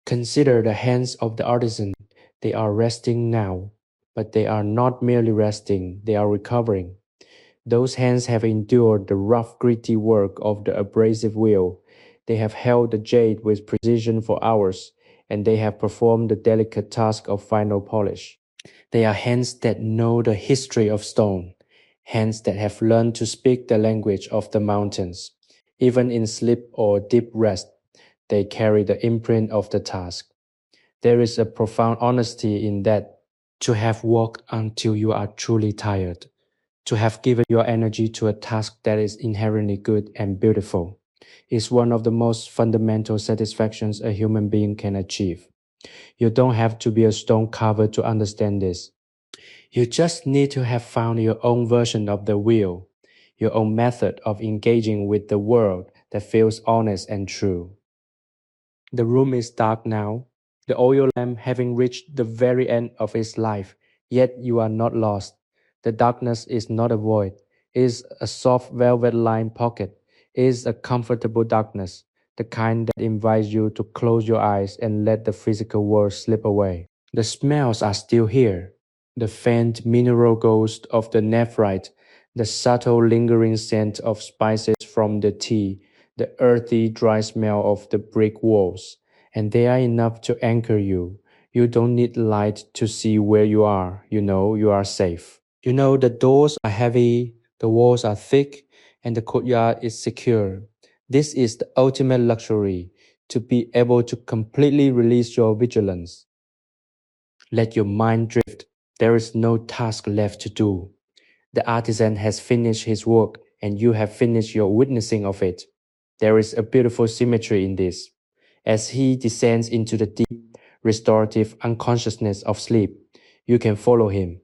Consider the hands of the artisan. They are resting now, but they are not merely resting, they are recovering. Those hands have endured the rough, gritty work of the abrasive wheel. They have held the jade with precision for hours, and they have performed the delicate task of final polish. They are hands that know the history of stone, hands that have learned to speak the language of the mountains. Even in sleep or deep rest, they carry the imprint of the task. There is a profound honesty in that, to have walked until you are truly tired, to have given your energy to a task that is inherently good and beautiful, is one of the most fundamental satisfactions a human being can achieve. You don't have to be a stone carver to understand this. You just need to have found your own version of the wheel, your own method of engaging with the world that feels honest and true. The room is dark now, the oil lamp having reached the very end of its life, yet you are not lost. The darkness is not a void, it is a soft velvet-lined pocket, it is a comfortable darkness, the kind that invites you to close your eyes and let the physical world slip away. The smells are still here, the faint mineral ghost of the nephrite, the subtle lingering scent of spices from the tea, the earthy dry smell of the brick walls, and they are enough to anchor you. You don't need light to see where you are. You know you are safe. You know the doors are heavy, the walls are thick, and the courtyard is secure. This is the ultimate luxury, to be able to completely release your vigilance. Let your mind drift. There is no task left to do. The artisan has finished his work, and you have finished your witnessing of it. There is a beautiful symmetry in this. As he descends into the deep, restorative unconsciousness of sleep, you can follow him.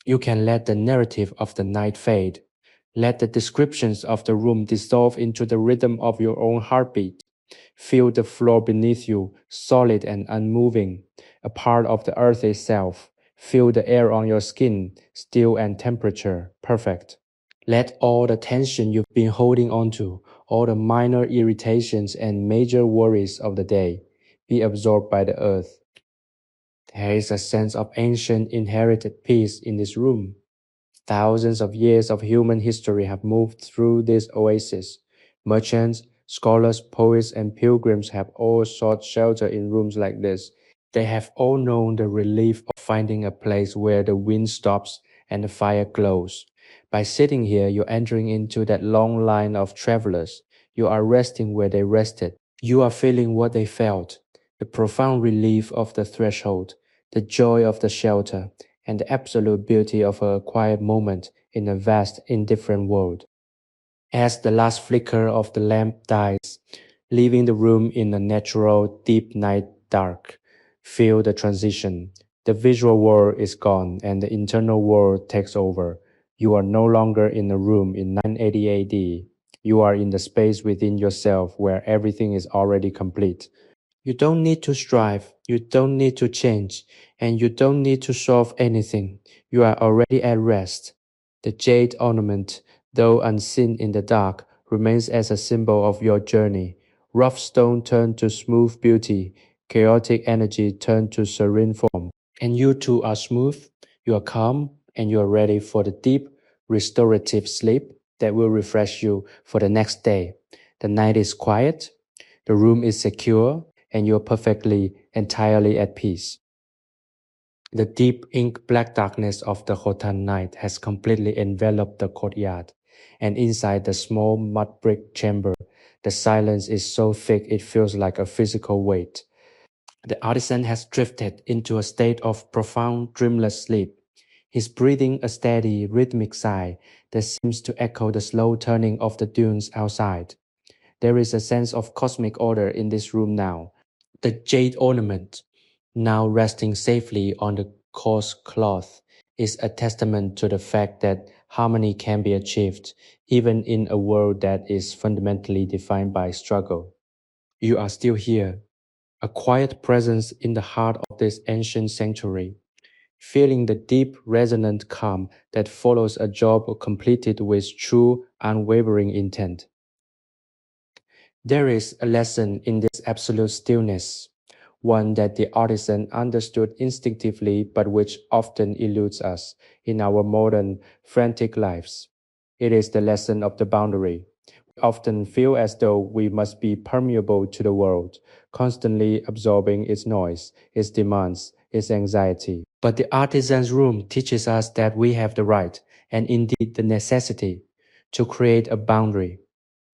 You can let the narrative of the night fade. Let the descriptions of the room dissolve into the rhythm of your own heartbeat. Feel the floor beneath you, solid and unmoving, a part of the earth itself. Feel the air on your skin, still and temperature, perfect. Let all the tension you've been holding onto, all the minor irritations and major worries of the day, be absorbed by the earth. There is a sense of ancient inherited peace in this room. Thousands of years of human history have moved through this oasis. Merchants, scholars, poets, and pilgrims have all sought shelter in rooms like this. They have all known the relief of finding a place where the wind stops and the fire glows. By sitting here, you're entering into that long line of travelers. You are resting where they rested. You are feeling what they felt, the profound relief of the threshold, the joy of the shelter, and the absolute beauty of a quiet moment in a vast, indifferent world. As the last flicker of the lamp dies, leaving the room in a natural, deep night dark, feel the transition. The visual world is gone and the internal world takes over. You are no longer in a room in 980 AD. You are in the space within yourself where everything is already complete. You don't need to strive, you don't need to change, and you don't need to solve anything. You are already at rest. The jade ornament, though unseen in the dark, remains as a symbol of your journey. Rough stone turned to smooth beauty, chaotic energy turned to serene form. And you too are smooth, you are calm, and you are ready for the deep, restorative sleep that will refresh you for the next day. The night is quiet, the room is secure, and you're perfectly, entirely at peace. The deep ink black darkness of the Khotan night has completely enveloped the courtyard, and inside the small mud brick chamber, the silence is so thick it feels like a physical weight. The artisan has drifted into a state of profound, dreamless sleep, his breathing a steady, rhythmic sigh that seems to echo the slow turning of the dunes outside. There is a sense of cosmic order in this room now. The jade ornament, now resting safely on the coarse cloth, is a testament to the fact that harmony can be achieved, even in a world that is fundamentally defined by struggle. You are still here, a quiet presence in the heart of this ancient sanctuary, feeling the deep, resonant calm that follows a job completed with true, unwavering intent. There is a lesson in this absolute stillness, one that the artisan understood instinctively but which often eludes us in our modern, frantic lives. It is the lesson of the boundary. We often feel as though we must be permeable to the world, constantly absorbing its noise, its demands, its anxiety. But the artisan's room teaches us that we have the right, and indeed the necessity, to create a boundary.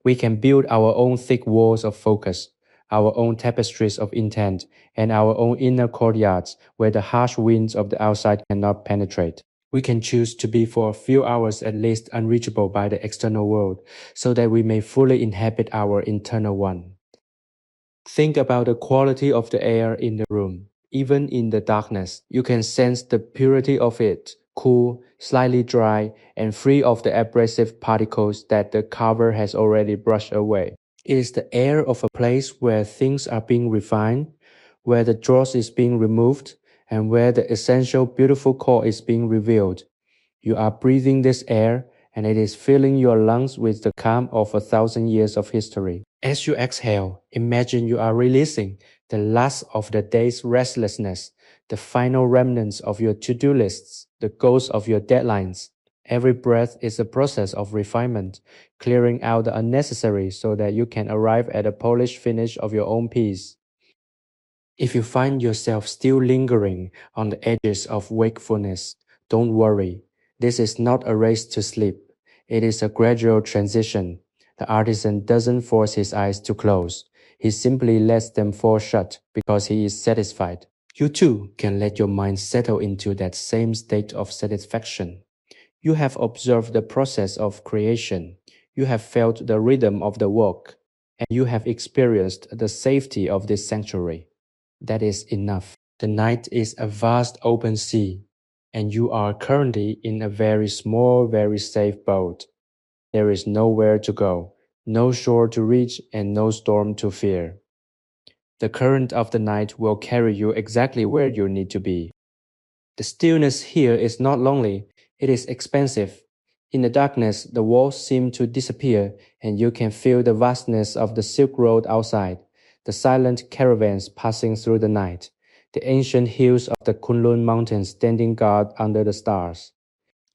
We can build our own thick walls of focus, our own tapestries of intent, and our own inner courtyards where the harsh winds of the outside cannot penetrate. We can choose to be for a few hours at least unreachable by the external world, so that we may fully inhabit our internal one. Think about the quality of the air in the room. Even in the darkness, you can sense the purity of it, cool, slightly dry, and free of the abrasive particles that the carver has already brushed away. It is the air of a place where things are being refined, where the dross is being removed, and where the essential beautiful core is being revealed. You are breathing this air, and it is filling your lungs with the calm of 1,000 years of history. As you exhale, imagine you are releasing the last of the day's restlessness, the final remnants of your to-do lists, the ghosts of your deadlines. Every breath is a process of refinement, clearing out the unnecessary so that you can arrive at a polished finish of your own peace. If you find yourself still lingering on the edges of wakefulness, don't worry. This is not a race to sleep. It is a gradual transition. The artisan doesn't force his eyes to close. He simply lets them fall shut because he is satisfied. You too can let your mind settle into that same state of satisfaction. You have observed the process of creation. You have felt the rhythm of the work, and you have experienced the safety of this sanctuary. That is enough. The night is a vast open sea, and you are currently in a very small, very safe boat. There is nowhere to go, no shore to reach, and no storm to fear. The current of the night will carry you exactly where you need to be. The stillness here is not lonely, it is expansive. In the darkness, the walls seem to disappear, and you can feel the vastness of the Silk Road outside, the silent caravans passing through the night, the ancient hills of the Kunlun Mountains standing guard under the stars.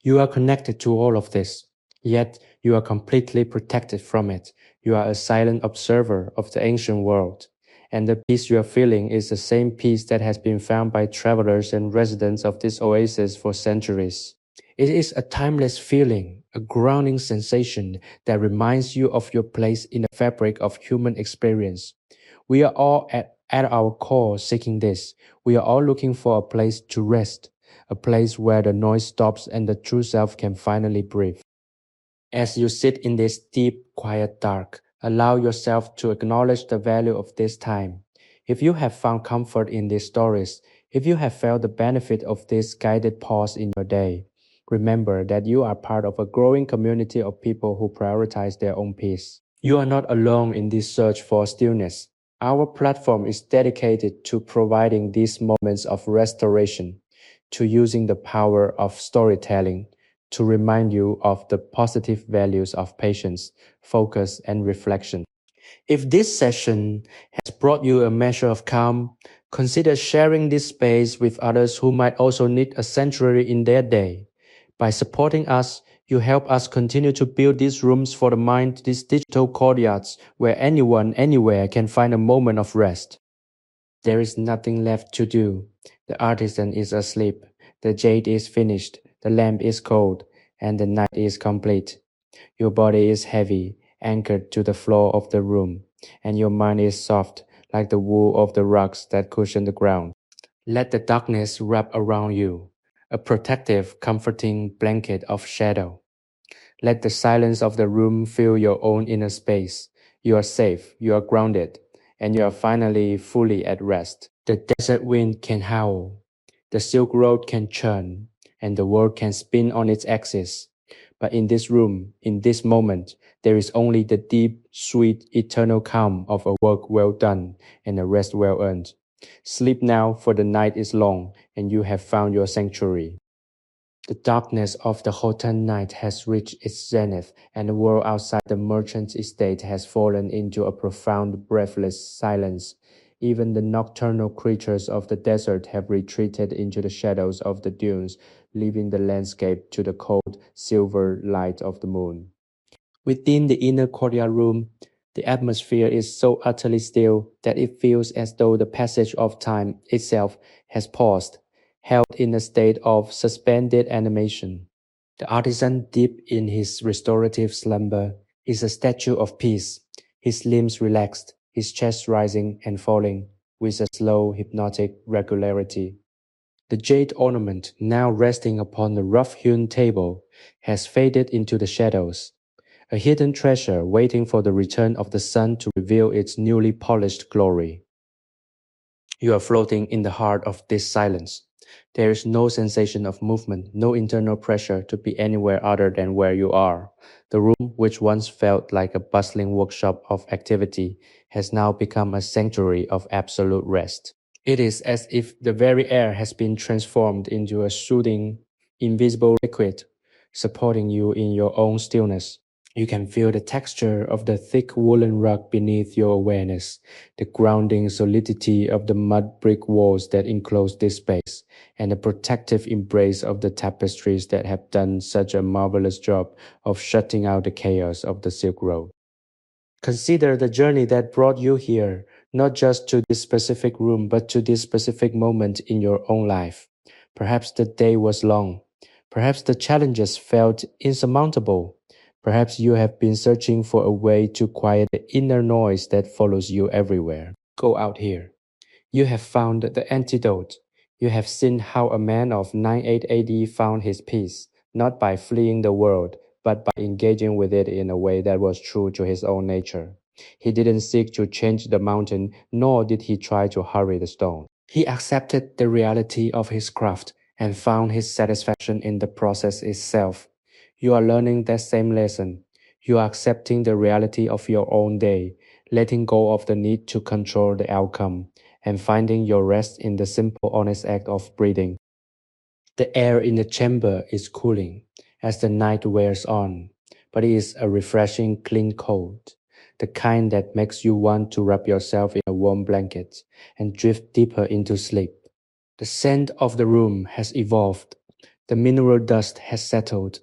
You are connected to all of this, yet you are completely protected from it. You are a silent observer of the ancient world, and the peace you are feeling is the same peace that has been found by travelers and residents of this oasis for centuries. It is a timeless feeling, a grounding sensation that reminds you of your place in the fabric of human experience. We are all at our core seeking this. We are all looking for a place to rest, a place where the noise stops and the true self can finally breathe. As you sit in this deep, quiet dark, allow yourself to acknowledge the value of this time. If you have found comfort in these stories, if you have felt the benefit of this guided pause in your day, remember that you are part of a growing community of people who prioritize their own peace. You are not alone in this search for stillness. Our platform is dedicated to providing these moments of restoration, to using the power of storytelling to remind you of the positive values of patience, focus, and reflection. If this session has brought you a measure of calm, consider sharing this space with others who might also need a sanctuary in their day. By supporting us, you help us continue to build these rooms for the mind, these digital courtyards where anyone, anywhere can find a moment of rest. There is nothing left to do. The artisan is asleep. The jade is finished. The lamp is cold. And the night is complete. Your body is heavy, anchored to the floor of the room. And your mind is soft, like the wool of the rugs that cushion the ground. Let the darkness wrap around you, a protective, comforting blanket of shadow. Let the silence of the room fill your own inner space. You are safe, you are grounded, and you are finally fully at rest. The desert wind can howl, the Silk Road can churn, and the world can spin on its axis. But in this room, in this moment, there is only the deep, sweet, eternal calm of a work well done and a rest well earned. Sleep now, for the night is long, and you have found your sanctuary. The darkness of the Khotan night has reached its zenith, and the world outside the merchant's estate has fallen into a profound, breathless silence. Even the nocturnal creatures of the desert have retreated into the shadows of the dunes, leaving the landscape to the cold, silver light of the moon. Within the inner courtyard room, the atmosphere is so utterly still that it feels as though the passage of time itself has paused, held in a state of suspended animation. The artisan, deep in his restorative slumber, is a statue of peace, his limbs relaxed, his chest rising and falling with a slow, hypnotic regularity. The jade ornament, now resting upon the rough-hewn table, has faded into the shadows, a hidden treasure waiting for the return of the sun to reveal its newly polished glory. You are floating in the heart of this silence. There is no sensation of movement, no internal pressure to be anywhere other than where you are. The room, which once felt like a bustling workshop of activity, has now become a sanctuary of absolute rest. It is as if the very air has been transformed into a soothing, invisible liquid, supporting you in your own stillness. You can feel the texture of the thick woolen rug beneath your awareness, the grounding solidity of the mud brick walls that enclose this space, and the protective embrace of the tapestries that have done such a marvelous job of shutting out the chaos of the Silk Road. Consider the journey that brought you here, not just to this specific room, but to this specific moment in your own life. Perhaps the day was long. Perhaps the challenges felt insurmountable. Perhaps you have been searching for a way to quiet the inner noise that follows you everywhere. Go out here. You have found the antidote. You have seen how a man of 98 AD found his peace, not by fleeing the world, but by engaging with it in a way that was true to his own nature. He didn't seek to change the mountain, nor did he try to hurry the stone. He accepted the reality of his craft and found his satisfaction in the process itself. You are learning that same lesson. You are accepting the reality of your own day, letting go of the need to control the outcome, and finding your rest in the simple, honest act of breathing. The air in the chamber is cooling as the night wears on, but it is a refreshing, clean cold, the kind that makes you want to wrap yourself in a warm blanket and drift deeper into sleep. The scent of the room has evolved. The mineral dust has settled.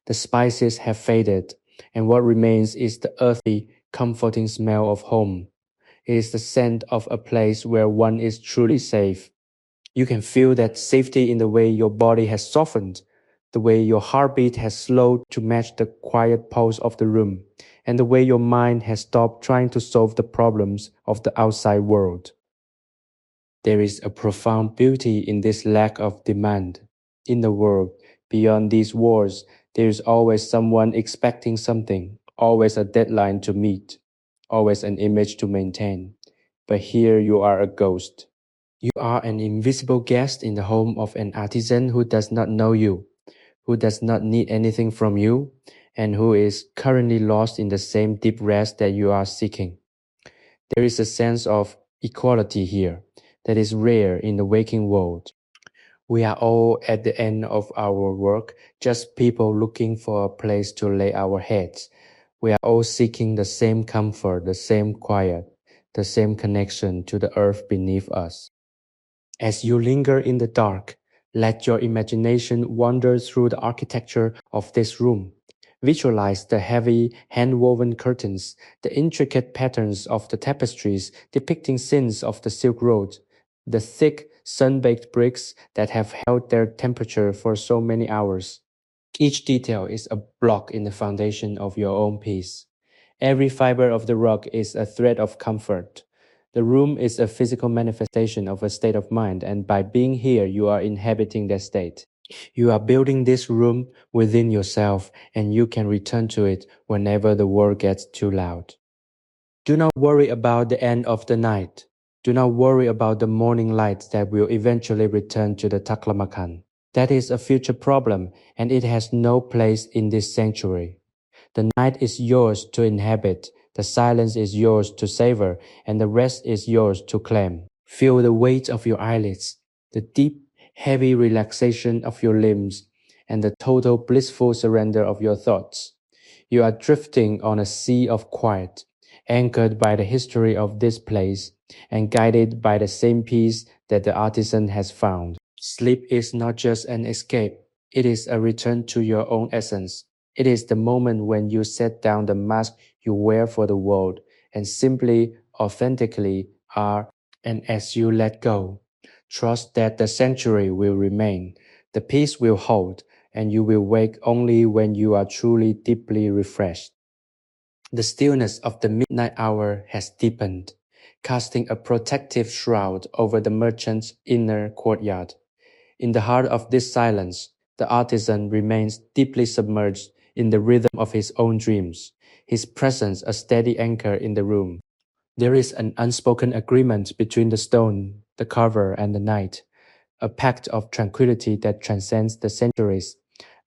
The spices have faded, and what remains is the earthy, comforting smell of home. It is the scent of a place where one is truly safe. You can feel that safety in the way your body has softened, the way your heartbeat has slowed to match the quiet pulse of the room, and the way your mind has stopped trying to solve the problems of the outside world. There is a profound beauty in this lack of demand. In the world, beyond these walls, there is always someone expecting something, always a deadline to meet, always an image to maintain. But here you are a ghost. You are an invisible guest in the home of an artisan who does not know you, who does not need anything from you, and who is currently lost in the same deep rest that you are seeking. There is a sense of equality here that is rare in the waking world. We are all at the end of our work, just people looking for a place to lay our heads. We are all seeking the same comfort, the same quiet, the same connection to the earth beneath us. As you linger in the dark, let your imagination wander through the architecture of this room. Visualize the heavy, hand-woven curtains, the intricate patterns of the tapestries depicting scenes of the Silk Road, the thick, sun-baked bricks that have held their temperature for so many hours. Each detail is a block in the foundation of your own peace. Every fiber of the rock is a thread of comfort. The room is a physical manifestation of a state of mind, and by being here, you are inhabiting that state. You are building this room within yourself, and you can return to it whenever the world gets too loud. Do not worry about the end of the night. Do not worry about the morning light that will eventually return to the Taklamakan. That is a future problem, and it has no place in this sanctuary. The night is yours to inhabit, the silence is yours to savor, and the rest is yours to claim. Feel the weight of your eyelids, the deep, heavy relaxation of your limbs, and the total blissful surrender of your thoughts. You are drifting on a sea of quiet, anchored by the history of this place, and guided by the same peace that the artisan has found. Sleep is not just an escape, it is a return to your own essence. It is the moment when you set down the mask you wear for the world and simply, authentically are, and as you let go, trust that the sanctuary will remain, the peace will hold, and you will wake only when you are truly deeply refreshed. The stillness of the midnight hour has deepened, casting a protective shroud over the merchant's inner courtyard. In the heart of this silence, the artisan remains deeply submerged in the rhythm of his own dreams, his presence a steady anchor in the room. There is an unspoken agreement between the stone, the carver, and the night, a pact of tranquility that transcends the centuries.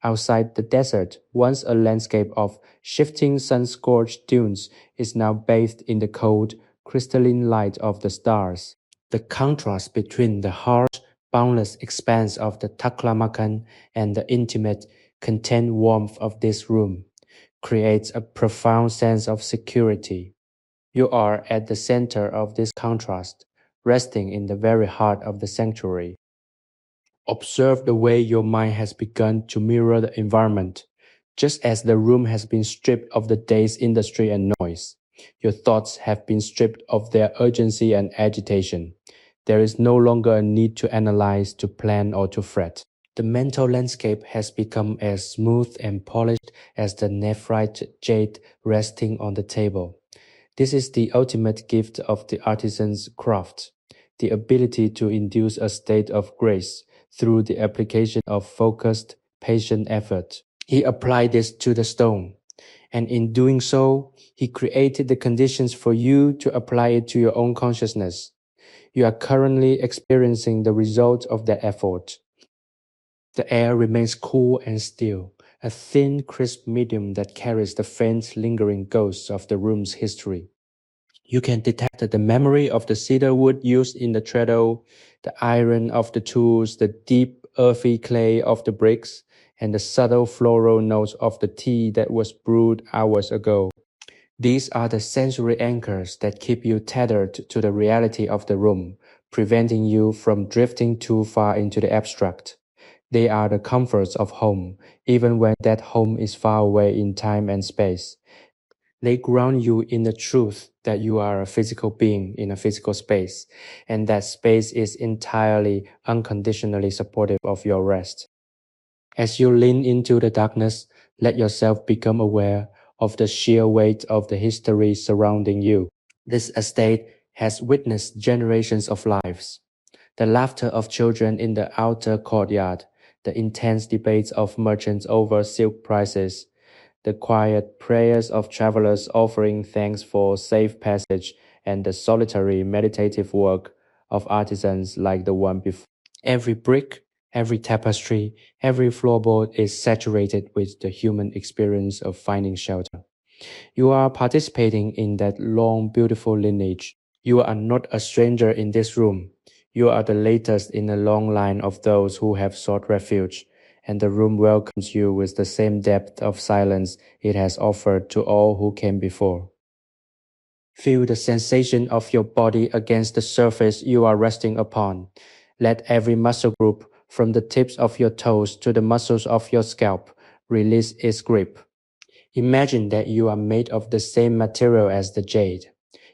Outside the desert, once a landscape of shifting sun-scorched dunes, is now bathed in the cold, crystalline light of the stars. The contrast between the harsh, boundless expanse of the Taklamakan and the intimate, content warmth of this room creates a profound sense of security. You are at the center of this contrast, resting in the very heart of the sanctuary. Observe the way your mind has begun to mirror the environment. Just as the room has been stripped of the day's industry and noise, your thoughts have been stripped of their urgency and agitation. There is no longer a need to analyze, to plan, or to fret. The mental landscape has become as smooth and polished as the nephrite jade resting on the table. This is the ultimate gift of the artisan's craft, the ability to induce a state of grace through the application of focused, patient effort. He applied this to the stone, and in doing so, he created the conditions for you to apply it to your own consciousness. You are currently experiencing the result of that effort. The air remains cool and still, a thin, crisp medium that carries the faint, lingering ghosts of the room's history. You can detect the memory of the cedar wood used in the treadle, the iron of the tools, the deep earthy clay of the bricks, and the subtle floral notes of the tea that was brewed hours ago. These are the sensory anchors that keep you tethered to the reality of the room, preventing you from drifting too far into the abstract. They are the comforts of home, even when that home is far away in time and space. They ground you in the truth that you are a physical being in a physical space, and that space is entirely, unconditionally supportive of your rest. As you lean into the darkness, let yourself become aware of the sheer weight of the history surrounding you. This estate has witnessed generations of lives. The laughter of children in the outer courtyard, the intense debates of merchants over silk prices, the quiet prayers of travelers offering thanks for safe passage, and the solitary meditative work of artisans like the one before. Every brick, every tapestry, every floorboard is saturated with the human experience of finding shelter. You are participating in that long, beautiful lineage. You are not a stranger in this room. You are the latest in a long line of those who have sought refuge, and the room welcomes you with the same depth of silence it has offered to all who came before. Feel the sensation of your body against the surface you are resting upon. Let every muscle group, from the tips of your toes to the muscles of your scalp, release its grip. Imagine that you are made of the same material as the jade,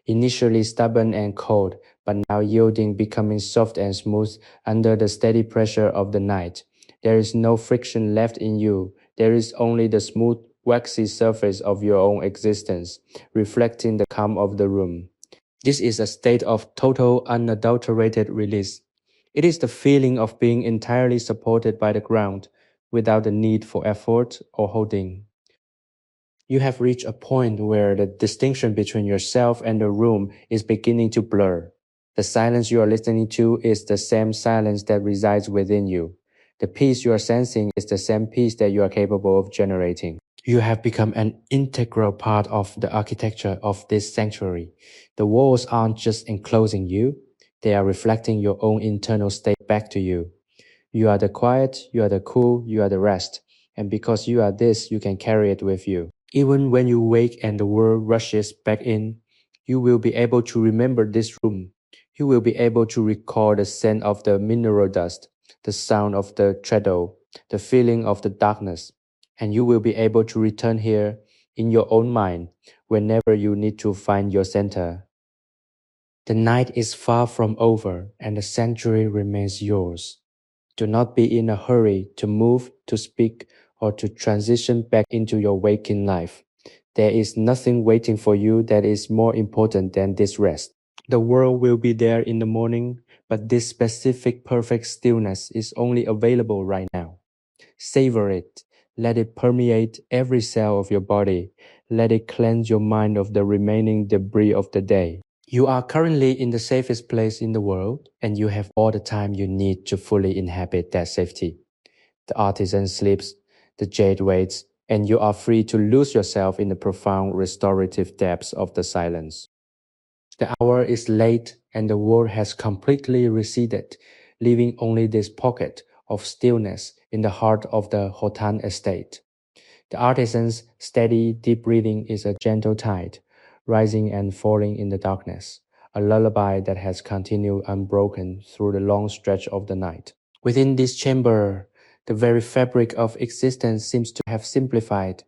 initially stubborn and cold, but now yielding, becoming soft and smooth under the steady pressure of the night. There is no friction left in you. There is only the smooth, waxy surface of your own existence, reflecting the calm of the room. This is a state of total, unadulterated release. It is the feeling of being entirely supported by the ground, without the need for effort or holding. You have reached a point where the distinction between yourself and the room is beginning to blur. The silence you are listening to is the same silence that resides within you. The peace you are sensing is the same peace that you are capable of generating. You have become an integral part of the architecture of this sanctuary. The walls aren't just enclosing you, they are reflecting your own internal state back to you. You are the quiet, you are the cool, you are the rest. And because you are this, you can carry it with you. Even when you wake and the world rushes back in, you will be able to remember this room. You will be able to recall the scent of the mineral dust, the sound of the treadle, the feeling of the darkness. And you will be able to return here in your own mind whenever you need to find your center. The night is far from over and the sanctuary remains yours. Do not be in a hurry to move, to speak, or to transition back into your waking life. There is nothing waiting for you that is more important than this rest. The world will be there in the morning, but this specific perfect stillness is only available right now. Savor it. Let it permeate every cell of your body. Let it cleanse your mind of the remaining debris of the day. You are currently in the safest place in the world, and you have all the time you need to fully inhabit that safety. The artisan sleeps, the jade waits, and you are free to lose yourself in the profound restorative depths of the silence. The hour is late, and the world has completely receded, leaving only this pocket of stillness in the heart of the Khotan estate. The artisan's steady, deep breathing is a gentle tide, rising and falling in the darkness, a lullaby that has continued unbroken through the long stretch of the night. Within this chamber, the very fabric of existence seems to have simplified.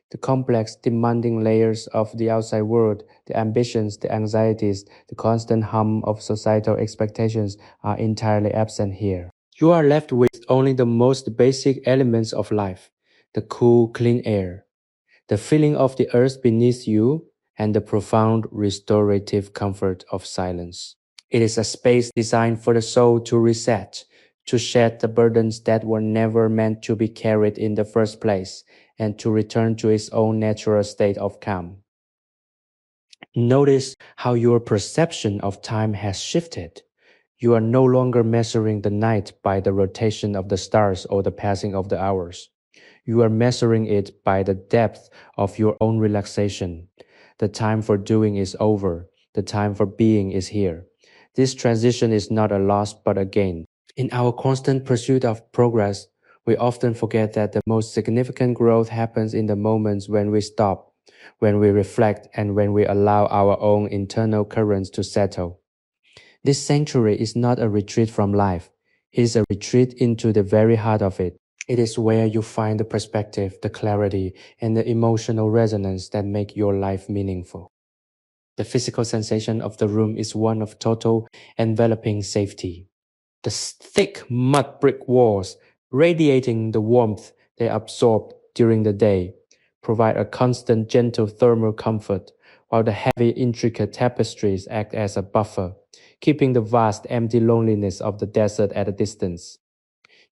The complex, demanding layers of the outside world, the ambitions, the anxieties, the constant hum of societal expectations are entirely absent here. You are left with only the most basic elements of life: the cool, clean air, the feeling of the earth beneath you, and the profound restorative comfort of silence. It is a space designed for the soul to reset, to shed the burdens that were never meant to be carried in the first place, and to return to its own natural state of calm. Notice how your perception of time has shifted. You are no longer measuring the night by the rotation of the stars or the passing of the hours. You are measuring it by the depth of your own relaxation. The time for doing is over. The time for being is here. This transition is not a loss but a gain. In our constant pursuit of progress, we often forget that the most significant growth happens in the moments when we stop, when we reflect, and when we allow our own internal currents to settle. This sanctuary is not a retreat from life. It is a retreat into the very heart of it. It is where you find the perspective, the clarity, and the emotional resonance that make your life meaningful. The physical sensation of the room is one of total, enveloping safety. The thick mud brick walls, radiating the warmth they absorb during the day, provide a constant gentle thermal comfort, while the heavy intricate tapestries act as a buffer, keeping the vast empty loneliness of the desert at a distance.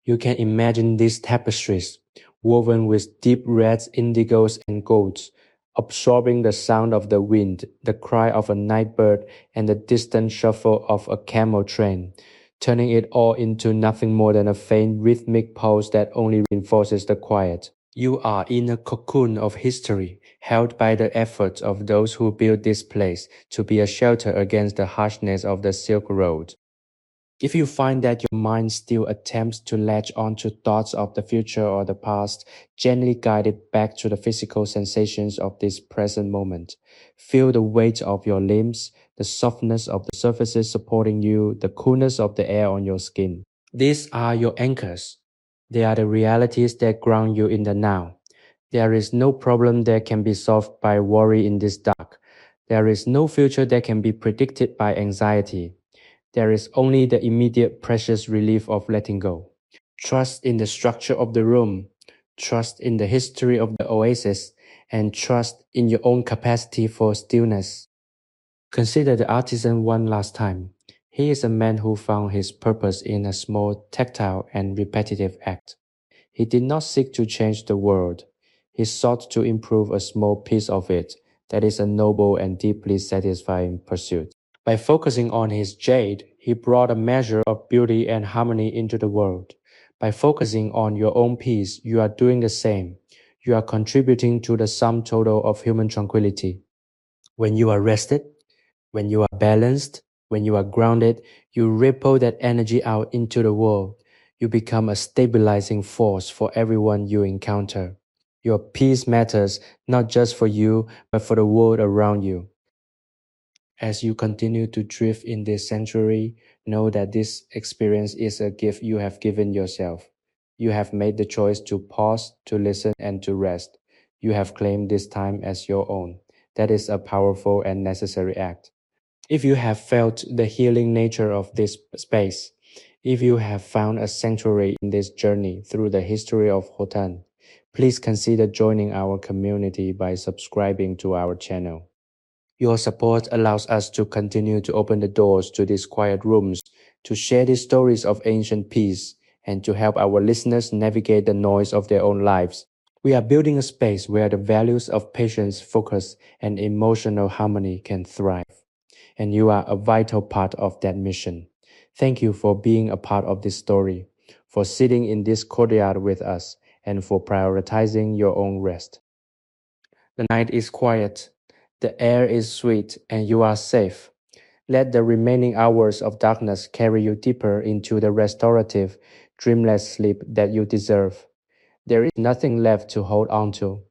You can imagine these tapestries, woven with deep reds, indigos, and golds, absorbing the sound of the wind, the cry of a night bird, and the distant shuffle of a camel train, turning it all into nothing more than a faint rhythmic pulse that only reinforces the quiet. You are in a cocoon of history, held by the efforts of those who built this place to be a shelter against the harshness of the Silk Road. If you find that your mind still attempts to latch onto thoughts of the future or the past, gently guide it back to the physical sensations of this present moment. Feel the weight of your limbs, the softness of the surfaces supporting you, the coolness of the air on your skin. These are your anchors. They are the realities that ground you in the now. There is no problem that can be solved by worry in this dark. There is no future that can be predicted by anxiety. There is only the immediate precious relief of letting go. Trust in the structure of the room, trust in the history of the oasis, and trust in your own capacity for stillness. Consider the artisan one last time. He is a man who found his purpose in a small, tactile, and repetitive act. He did not seek to change the world. He sought to improve a small piece of it. That is a noble and deeply satisfying pursuit. By focusing on his jade, he brought a measure of beauty and harmony into the world. By focusing on your own peace, you are doing the same. You are contributing to the sum total of human tranquility. When you are rested, when you are balanced, when you are grounded, you ripple that energy out into the world. You become a stabilizing force for everyone you encounter. Your peace matters not just for you, but for the world around you. As you continue to drift in this sanctuary, know that this experience is a gift you have given yourself. You have made the choice to pause, to listen, and to rest. You have claimed this time as your own. That is a powerful and necessary act. If you have felt the healing nature of this space, if you have found a sanctuary in this journey through the history of Khotan, please consider joining our community by subscribing to our channel. Your support allows us to continue to open the doors to these quiet rooms, to share these stories of ancient peace, and to help our listeners navigate the noise of their own lives. We are building a space where the values of patience, focus, and emotional harmony can thrive. And you are a vital part of that mission. Thank you for being a part of this story, for sitting in this courtyard with us, and for prioritizing your own rest. The night is quiet, the air is sweet, and you are safe. Let the remaining hours of darkness carry you deeper into the restorative, dreamless sleep that you deserve. There is nothing left to hold on to.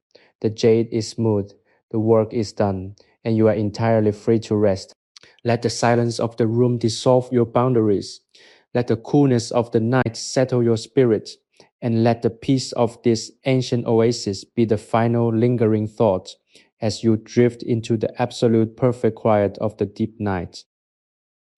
The jade is smooth, the work is done, and you are entirely free to rest. Let the silence of the room dissolve your boundaries. Let the coolness of the night settle your spirit. And let the peace of this ancient oasis be the final lingering thought as you drift into the absolute perfect quiet of the deep night.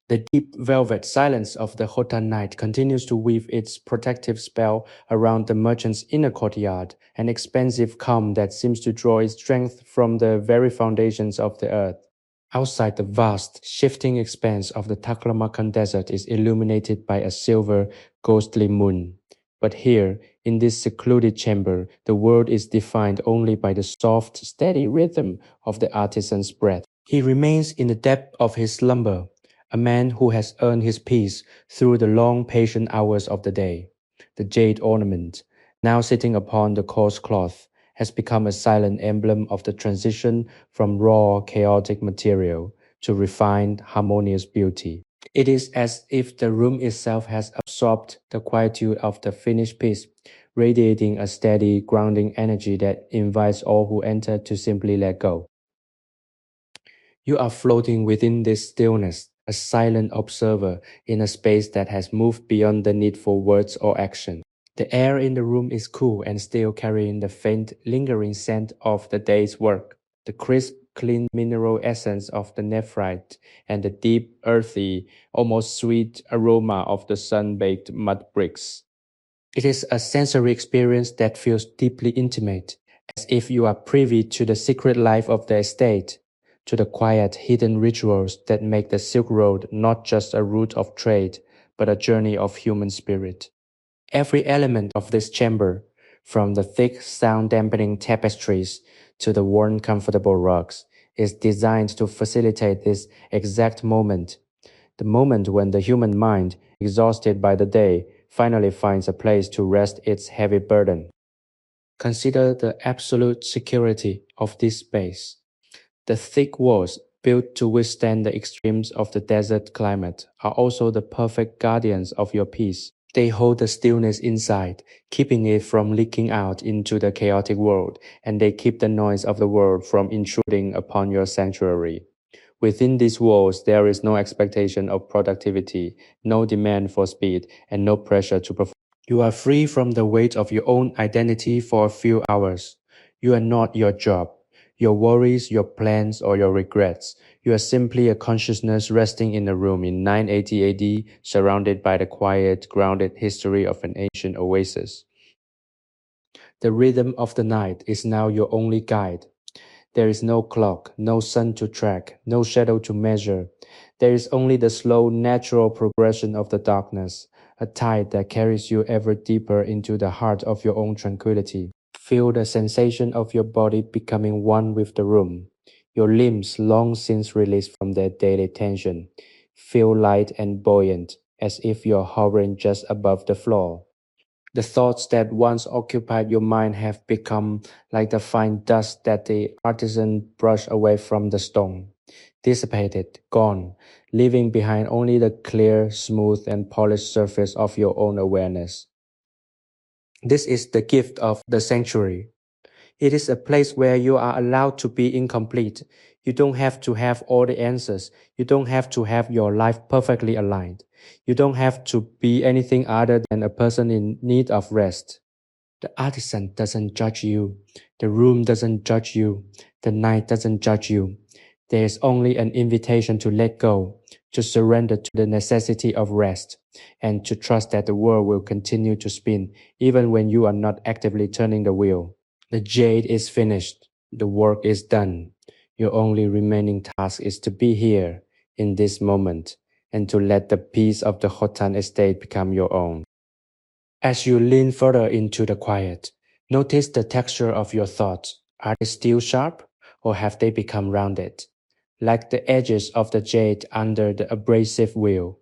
The deep velvet silence of the Khotan night continues to weave its protective spell around the merchant's inner courtyard, an expansive calm that seems to draw its strength from the very foundations of the earth. Outside, the vast, shifting expanse of the Taklamakan Desert is illuminated by a silver, ghostly moon. But here, in this secluded chamber, the world is defined only by the soft, steady rhythm of the artisan's breath. He remains in the depth of his slumber, a man who has earned his peace through the long, patient hours of the day. The jade ornament, now sitting upon the coarse cloth, has become a silent emblem of the transition from raw, chaotic material to refined, harmonious beauty. It is as if the room itself has absorbed the quietude of the finished piece, radiating a steady, grounding energy that invites all who enter to simply let go. You are floating within this stillness, a silent observer in a space that has moved beyond the need for words or action. The air in the room is cool and still carrying the faint, lingering scent of the day's work, the crisp, clean mineral essence of the nephrite, and the deep, earthy, almost sweet aroma of the sun-baked mud bricks. It is a sensory experience that feels deeply intimate, as if you are privy to the secret life of the estate, to the quiet, hidden rituals that make the Silk Road not just a route of trade, but a journey of human spirit. Every element of this chamber, from the thick sound-dampening tapestries to the worn comfortable rugs, is designed to facilitate this exact moment, the moment when the human mind, exhausted by the day, finally finds a place to rest its heavy burden. Consider the absolute security of this space. The thick walls, built to withstand the extremes of the desert climate, are also the perfect guardians of your peace. They hold the stillness inside, keeping it from leaking out into the chaotic world, and they keep the noise of the world from intruding upon your sanctuary. Within these walls, there is no expectation of productivity, no demand for speed, and no pressure to perform. You are free from the weight of your own identity for a few hours. You are not your job, your worries, your plans, or your regrets. You are simply a consciousness resting in a room in 980 AD, surrounded by the quiet, grounded history of an ancient oasis. The rhythm of the night is now your only guide. There is no clock, no sun to track, no shadow to measure. There is only the slow, natural progression of the darkness, a tide that carries you ever deeper into the heart of your own tranquility. Feel the sensation of your body becoming one with the room. Your limbs, long since released from their daily tension, feel light and buoyant, as if you're hovering just above the floor. The thoughts that once occupied your mind have become like the fine dust that the artisan brushed away from the stone, dissipated, gone, leaving behind only the clear, smooth, and polished surface of your own awareness. This is the gift of the sanctuary. It is a place where you are allowed to be incomplete. You don't have to have all the answers. You don't have to have your life perfectly aligned. You don't have to be anything other than a person in need of rest. The artisan doesn't judge you. The room doesn't judge you. The night doesn't judge you. There is only an invitation to let go, to surrender to the necessity of rest, and to trust that the world will continue to spin even when you are not actively turning the wheel. The jade is finished. The work is done. Your only remaining task is to be here, in this moment, and to let the peace of the Khotan estate become your own. As you lean further into the quiet, notice the texture of your thoughts. Are they still sharp, or have they become rounded, like the edges of the jade under the abrasive wheel?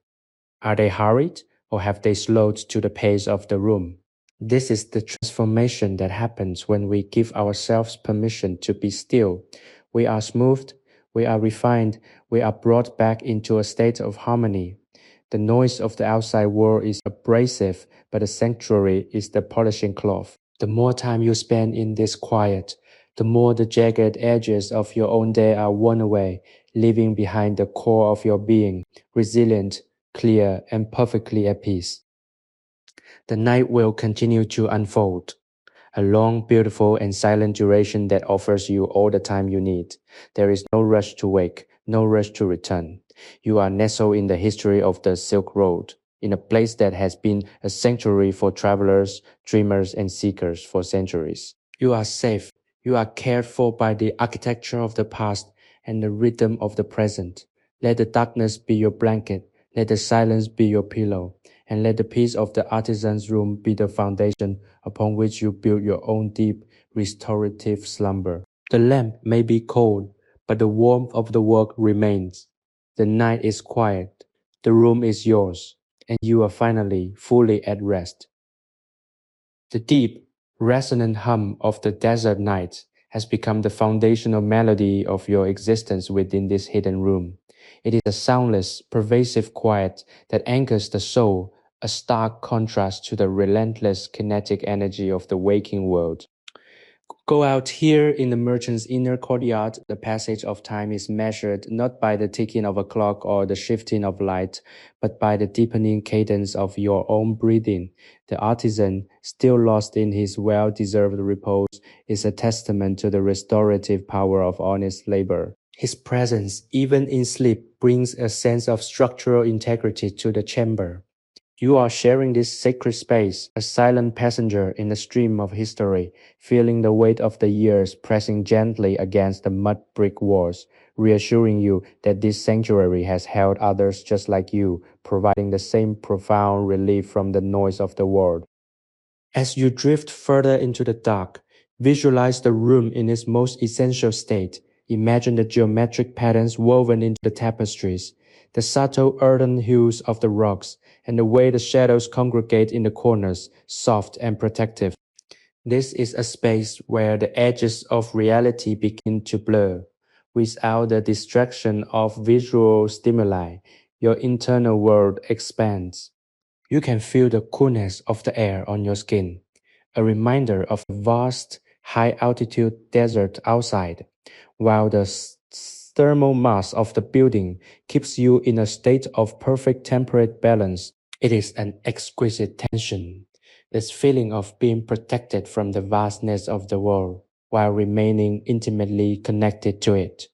Are they hurried, or have they slowed to the pace of the room? This is the transformation that happens when we give ourselves permission to be still. We are smoothed, we are refined, we are brought back into a state of harmony. The noise of the outside world is abrasive, but the sanctuary is the polishing cloth. The more time you spend in this quiet, the more the jagged edges of your own day are worn away, leaving behind the core of your being, resilient, clear, and perfectly at peace. The night will continue to unfold, a long, beautiful, and silent duration that offers you all the time you need. There is no rush to wake, no rush to return. You are nestled in the history of the Silk Road, in a place that has been a sanctuary for travelers, dreamers, and seekers for centuries. You are safe. You are cared for by the architecture of the past and the rhythm of the present. Let the darkness be your blanket. Let the silence be your pillow. And let the peace of the artisan's room be the foundation upon which you build your own deep, restorative slumber. The lamp may be cold, but the warmth of the work remains. The night is quiet. The room is yours, and you are finally fully at rest. The deep, resonant hum of the desert night has become the foundational melody of your existence within this hidden room. It is a soundless, pervasive quiet that anchors the soul, a stark contrast to the relentless kinetic energy of the waking world. Go out here in the merchant's inner courtyard. The passage of time is measured not by the ticking of a clock or the shifting of light, but by the deepening cadence of your own breathing. The artisan, still lost in his well-deserved repose, is a testament to the restorative power of honest labor. His presence, even in sleep, brings a sense of structural integrity to the chamber. You are sharing this sacred space, a silent passenger in the stream of history, feeling the weight of the years pressing gently against the mud brick walls, reassuring you that this sanctuary has held others just like you, providing the same profound relief from the noise of the world. As you drift further into the dark, visualize the room in its most essential state. Imagine the geometric patterns woven into the tapestries, the subtle earthen hues of the rocks, and the way the shadows congregate in the corners, soft and protective. This is a space where the edges of reality begin to blur. Without the distraction of visual stimuli, your internal world expands. You can feel the coolness of the air on your skin, a reminder of the vast, high-altitude desert outside, while the thermal mass of the building keeps you in a state of perfect temperate balance. It is an exquisite tension, this feeling of being protected from the vastness of the world while remaining intimately connected to it.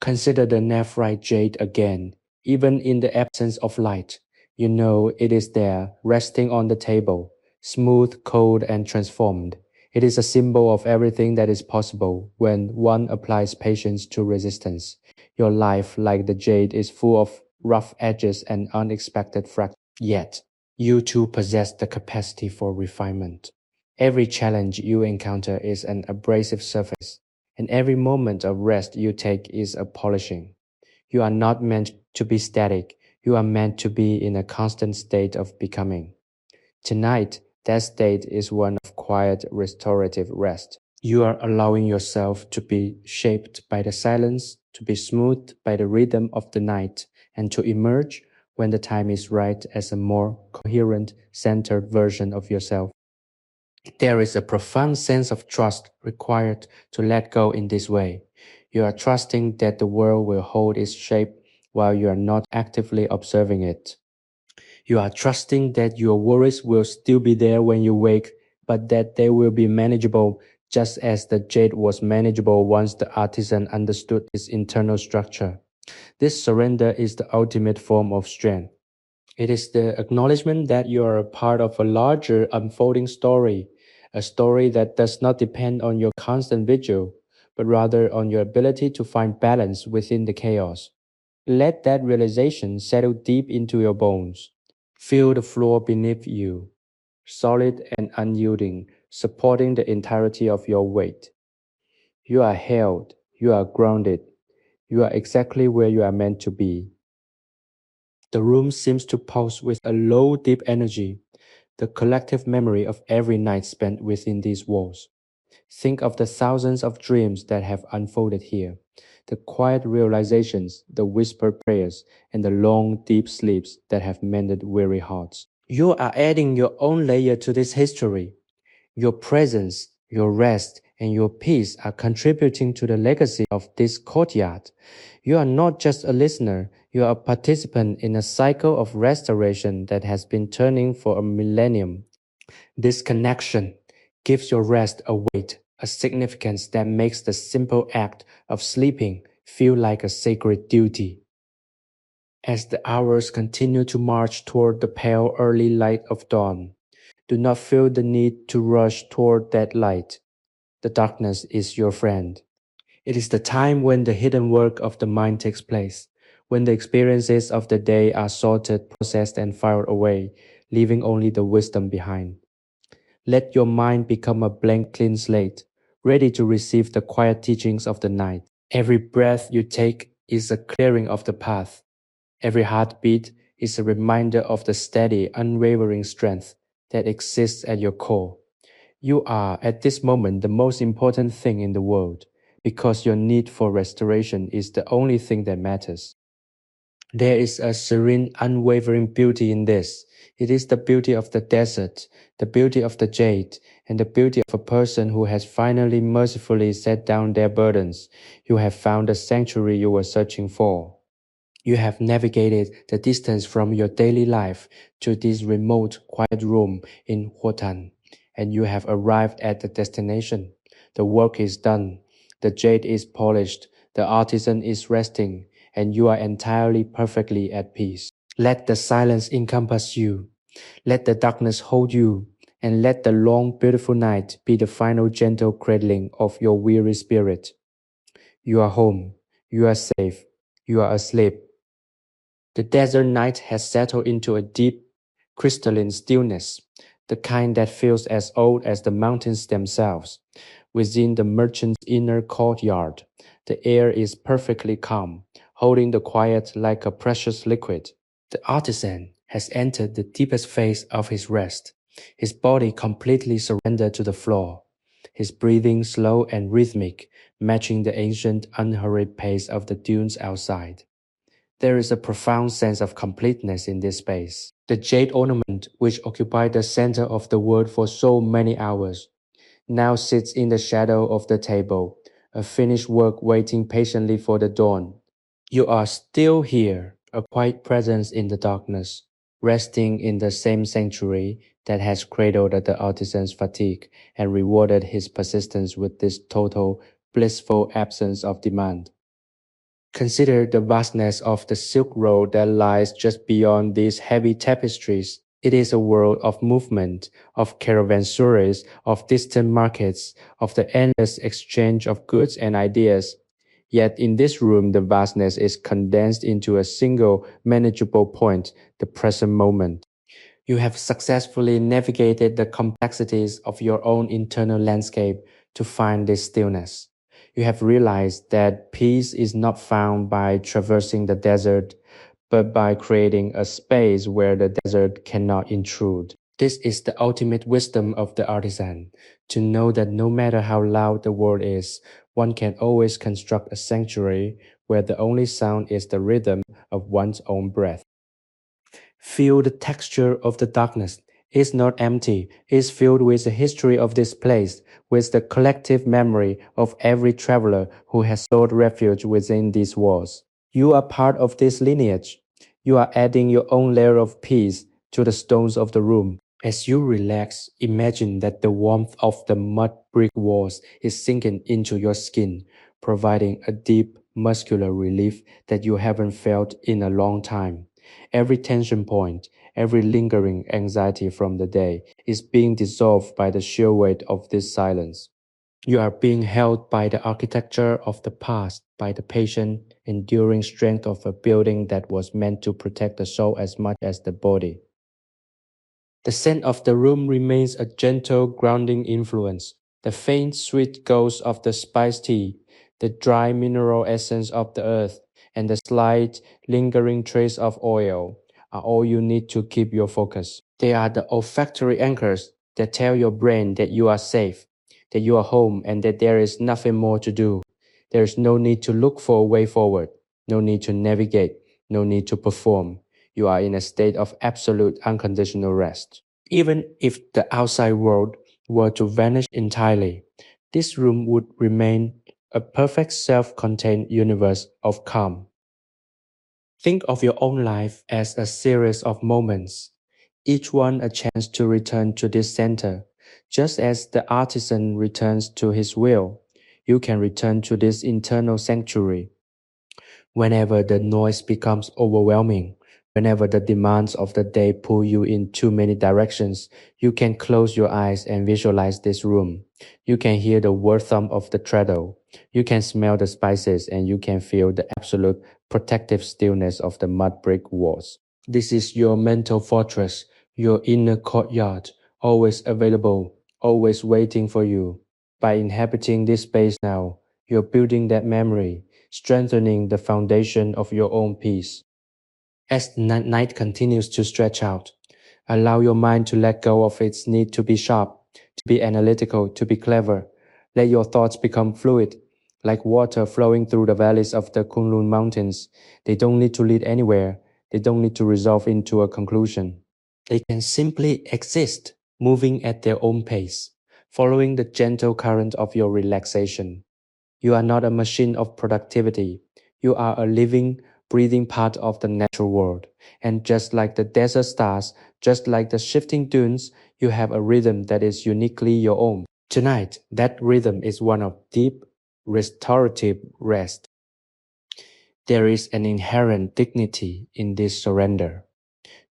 Consider the nephrite jade again. Even in the absence of light, you know it is there, resting on the table, smooth, cold, and transformed. It is a symbol of everything that is possible when one applies patience to resistance. Your life, like the jade, is full of rough edges and unexpected fractures. Yet, you too possess the capacity for refinement. Every challenge you encounter is an abrasive surface, and every moment of rest you take is a polishing. You are not meant to be static, you are meant to be in a constant state of becoming. Tonight, that state is one of quiet, restorative rest. You are allowing yourself to be shaped by the silence, to be smoothed by the rhythm of the night, and to emerge when the time is right as a more coherent, centered version of yourself. There is a profound sense of trust required to let go in this way. You are trusting that the world will hold its shape while you are not actively observing it. You are trusting that your worries will still be there when you wake, but that they will be manageable just as the jade was manageable once the artisan understood its internal structure. This surrender is the ultimate form of strength. It is the acknowledgement that you are a part of a larger unfolding story, a story that does not depend on your constant vigil, but rather on your ability to find balance within the chaos. Let that realization settle deep into your bones. Feel the floor beneath you, solid and unyielding, supporting the entirety of your weight. You are held, you are grounded, you are exactly where you are meant to be. The room seems to pulse with a low, deep energy, the collective memory of every night spent within these walls. Think of the thousands of dreams that have unfolded here, the quiet realizations, the whispered prayers, and the long, deep sleeps that have mended weary hearts. You are adding your own layer to this history. Your presence, your rest, and your peace are contributing to the legacy of this courtyard. You are not just a listener, you are a participant in a cycle of restoration that has been turning for a millennium. This connection gives your rest a weight, a significance that makes the simple act of sleeping feel like a sacred duty. As the hours continue to march toward the pale early light of dawn, do not feel the need to rush toward that light. The darkness is your friend. It is the time when the hidden work of the mind takes place, when the experiences of the day are sorted, processed, and filed away, leaving only the wisdom behind. Let your mind become a blank, clean slate, ready to receive the quiet teachings of the night. Every breath you take is a clearing of the path. Every heartbeat is a reminder of the steady, unwavering strength that exists at your core. You are, at this moment, the most important thing in the world, because your need for restoration is the only thing that matters. There is a serene, unwavering beauty in this. It is the beauty of the desert, the beauty of the jade, and the beauty of a person who has finally mercifully set down their burdens. You have found the sanctuary you were searching for. You have navigated the distance from your daily life to this remote, quiet room in Khotan, and you have arrived at the destination. The work is done, the jade is polished, the artisan is resting, and you are entirely perfectly at peace. Let the silence encompass you, let the darkness hold you, and let the long, beautiful night be the final gentle cradling of your weary spirit. You are home, you are safe, you are asleep. The desert night has settled into a deep, crystalline stillness, the kind that feels as old as the mountains themselves. Within the merchant's inner courtyard, the air is perfectly calm, holding the quiet like a precious liquid. The artisan has entered the deepest phase of his rest, his body completely surrendered to the floor, his breathing slow and rhythmic, matching the ancient, unhurried pace of the dunes outside. There is a profound sense of completeness in this space. The jade ornament, which occupied the center of the world for so many hours, now sits in the shadow of the table, a finished work waiting patiently for the dawn. You are still here, a quiet presence in the darkness, resting in the same sanctuary that has cradled the artisan's fatigue and rewarded his persistence with this total, blissful absence of demand. Consider the vastness of the Silk Road that lies just beyond these heavy tapestries. It is a world of movement, of caravanserais, of distant markets, of the endless exchange of goods and ideas. Yet in this room, the vastness is condensed into a single manageable point, the present moment. You have successfully navigated the complexities of your own internal landscape to find this stillness. You have realized that peace is not found by traversing the desert, but by creating a space where the desert cannot intrude. This is the ultimate wisdom of the artisan, to know that no matter how loud the world is, one can always construct a sanctuary where the only sound is the rhythm of one's own breath. Feel the texture of the darkness. It's not empty. It's filled with the history of this place, with the collective memory of every traveler who has sought refuge within these walls. You are part of this lineage. You are adding your own layer of peace to the stones of the room. As you relax, imagine that the warmth of the mud brick walls is sinking into your skin, providing a deep, muscular relief that you haven't felt in a long time. Every tension point, every lingering anxiety from the day is being dissolved by the sheer weight of this silence. You are being held by the architecture of the past, by the patient, enduring strength of a building that was meant to protect the soul as much as the body. The scent of the room remains a gentle, grounding influence. The faint, sweet ghost of the spice tea, the dry mineral essence of the earth, and the slight, lingering trace of oil are all you need to keep your focus. They are the olfactory anchors that tell your brain that you are safe, that you are home, and that there is nothing more to do. There is no need to look for a way forward, no need to navigate, no need to perform. You are in a state of absolute unconditional rest. Even if the outside world were to vanish entirely, this room would remain a perfect self-contained universe of calm. Think of your own life as a series of moments, each one a chance to return to this center. Just as the artisan returns to his wheel, you can return to this internal sanctuary. Whenever the noise becomes overwhelming, whenever the demands of the day pull you in too many directions, you can close your eyes and visualize this room. You can hear the word thump of the treadle. You can smell the spices and you can feel the absolute protective stillness of the mud brick walls. This is your mental fortress, your inner courtyard, always available, always waiting for you. By inhabiting this space now, you're building that memory, strengthening the foundation of your own peace. As the night continues to stretch out, allow your mind to let go of its need to be sharp, to be analytical, to be clever. Let your thoughts become fluid. Like water flowing through the valleys of the Kunlun Mountains. They don't need to lead anywhere. They don't need to resolve into a conclusion. They can simply exist, moving at their own pace, following the gentle current of your relaxation. You are not a machine of productivity. You are a living, breathing part of the natural world. And just like the desert stars, just like the shifting dunes, you have a rhythm that is uniquely your own. Tonight, that rhythm is one of deep, restorative rest. There is an inherent dignity in this surrender.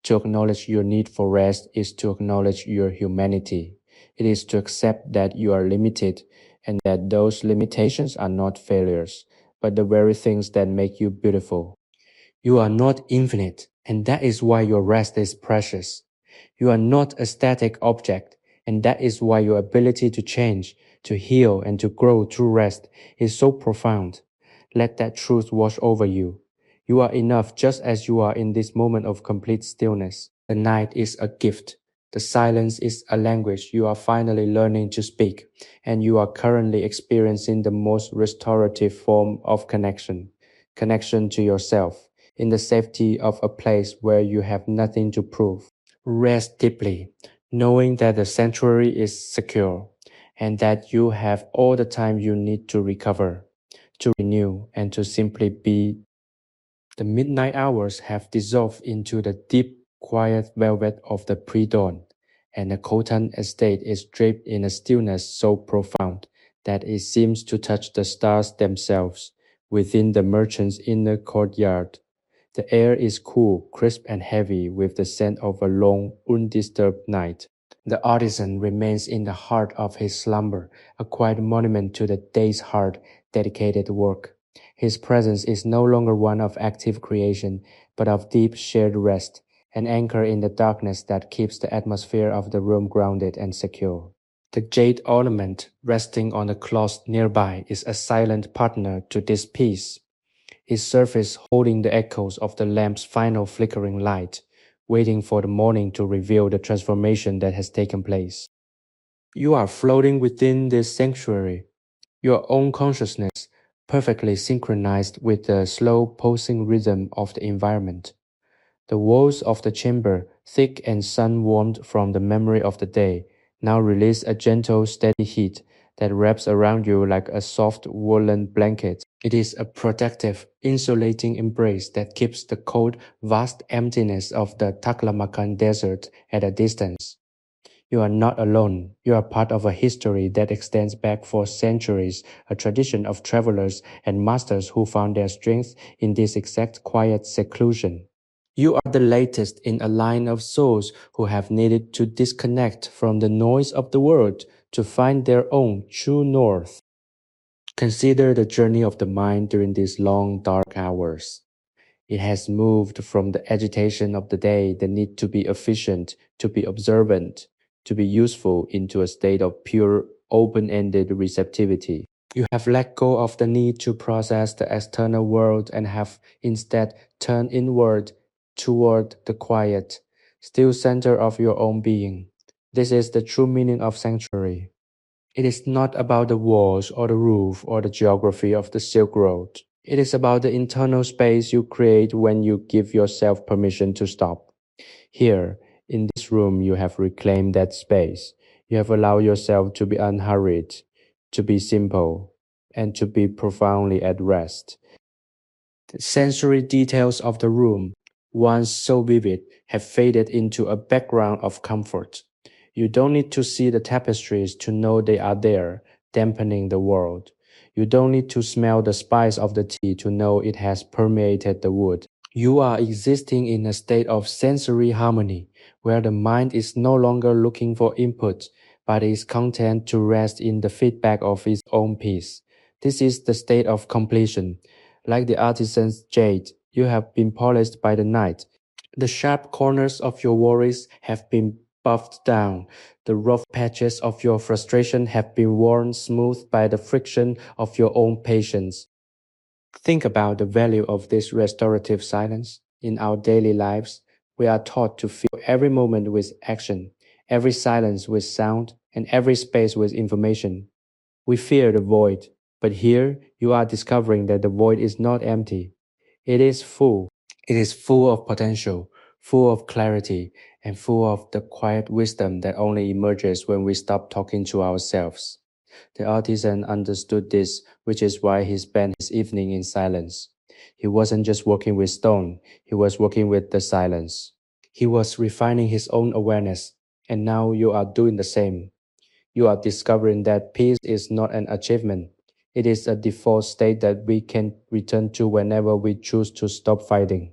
To acknowledge your need for rest is to acknowledge your humanity. It is to accept that you are limited and that those limitations are not failures, but the very things that make you beautiful. You are not infinite, and that is why your rest is precious. You are not a static object, and that is why your ability to change, to heal, and to grow through rest is so profound. Let that truth wash over you. You are enough just as you are in this moment of complete stillness. The night is a gift. The silence is a language you are finally learning to speak, and you are currently experiencing the most restorative form of connection to yourself, in the safety of a place where you have nothing to prove. Rest deeply, knowing that the sanctuary is secure, and that you have all the time you need to recover, to renew, and to simply be. The midnight hours have dissolved into the deep, quiet velvet of the pre-dawn, and the Khotan estate is draped in a stillness so profound that it seems to touch the stars themselves within the merchant's inner courtyard. The air is cool, crisp, and heavy with the scent of a long, undisturbed night. The artisan remains in the heart of his slumber, a quiet monument to the day's hard, dedicated work. His presence is no longer one of active creation, but of deep shared rest, an anchor in the darkness that keeps the atmosphere of the room grounded and secure. The jade ornament resting on the cloth nearby is a silent partner to this peace, its surface holding the echoes of the lamp's final flickering light, waiting for the morning to reveal the transformation that has taken place. You are floating within this sanctuary, your own consciousness perfectly synchronized with the slow pulsing rhythm of the environment. The walls of the chamber, thick and sun-warmed from the memory of the day, now release a gentle, steady heat that wraps around you like a soft woolen blanket. It is a protective, insulating embrace that keeps the cold, vast emptiness of the Taklamakan desert at a distance. You are not alone. You are part of a history that extends back for centuries, a tradition of travelers and masters who found their strength in this exact quiet seclusion. You are the latest in a line of souls who have needed to disconnect from the noise of the world to find their own true north. Consider the journey of the mind during these long, dark hours. It has moved from the agitation of the day, the need to be efficient, to be observant, to be useful, into a state of pure, open-ended receptivity. You have let go of the need to process the external world and have instead turned inward toward the quiet, still center of your own being. This is the true meaning of sanctuary. It is not about the walls or the roof or the geography of the Silk Road. It is about the internal space you create when you give yourself permission to stop. Here, in this room, you have reclaimed that space. You have allowed yourself to be unhurried, to be simple, and to be profoundly at rest. The sensory details of the room, once so vivid, have faded into a background of comfort. You don't need to see the tapestries to know they are there, dampening the world. You don't need to smell the spice of the tea to know it has permeated the wood. You are existing in a state of sensory harmony, where the mind is no longer looking for input, but is content to rest in the feedback of its own peace. This is the state of completion. Like the artisan's jade, you have been polished by the night. The sharp corners of your worries have been buffed down. The rough patches of your frustration have been worn smooth by the friction of your own patience. Think about the value of this restorative silence. In our daily lives, we are taught to fill every moment with action, every silence with sound, and every space with information. We fear the void, But here you are discovering that the void is not empty. It is full. It is full of potential, full of clarity, and full of the quiet wisdom that only emerges when we stop talking to ourselves. The artisan understood this, which is why he spent his evening in silence. He wasn't just working with stone, he was working with the silence. He was refining his own awareness, and now you are doing the same. You are discovering that peace is not an achievement. It is a default state that we can return to whenever we choose to stop fighting.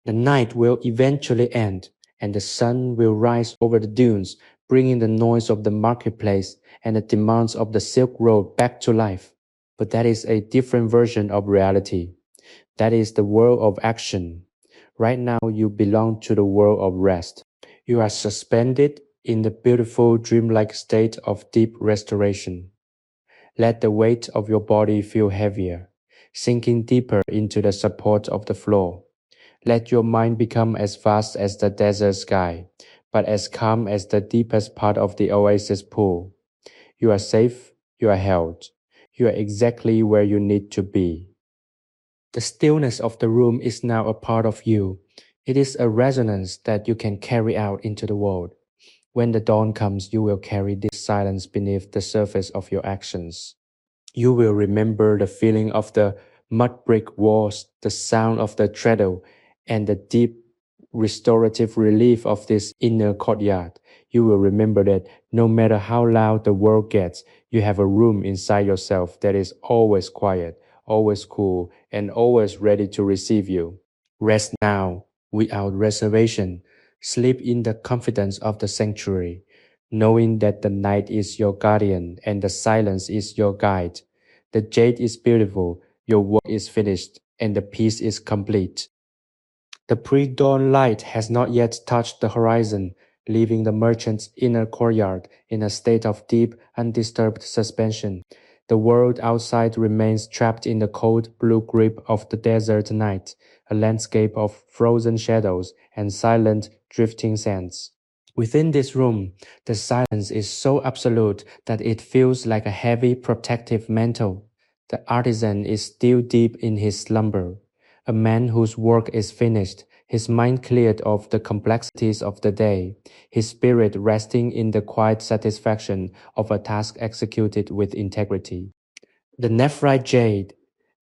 The night will eventually end, and the sun will rise over the dunes, bringing the noise of the marketplace and the demands of the Silk Road back to life. But that is a different version of reality. That is the world of action. Right now, you belong to the world of rest. You are suspended in the beautiful dreamlike state of deep restoration. Let the weight of your body feel heavier, sinking deeper into the support of the floor. Let your mind become as vast as the desert sky, but as calm as the deepest part of the oasis pool. You are safe, you are held. You are exactly where you need to be. The stillness of the room is now a part of you. It is a resonance that you can carry out into the world. When the dawn comes, you will carry this silence beneath the surface of your actions. You will remember the feeling of the mud brick walls, the sound of the treadle, and the deep restorative relief of this inner courtyard. You will remember that no matter how loud the world gets, you have a room inside yourself that is always quiet, always cool, and always ready to receive you. Rest now, without reservation. Sleep in the confidence of the sanctuary, knowing that the night is your guardian and the silence is your guide. The jade is beautiful, your work is finished, and the peace is complete. The pre-dawn light has not yet touched the horizon, leaving the merchant's inner courtyard in a state of deep, undisturbed suspension. The world outside remains trapped in the cold blue grip of the desert night, a landscape of frozen shadows and silent, drifting sands. Within this room, the silence is so absolute that it feels like a heavy protective mantle. The artisan is still deep in his slumber, a man whose work is finished, his mind cleared of the complexities of the day, his spirit resting in the quiet satisfaction of a task executed with integrity. The nephrite jade,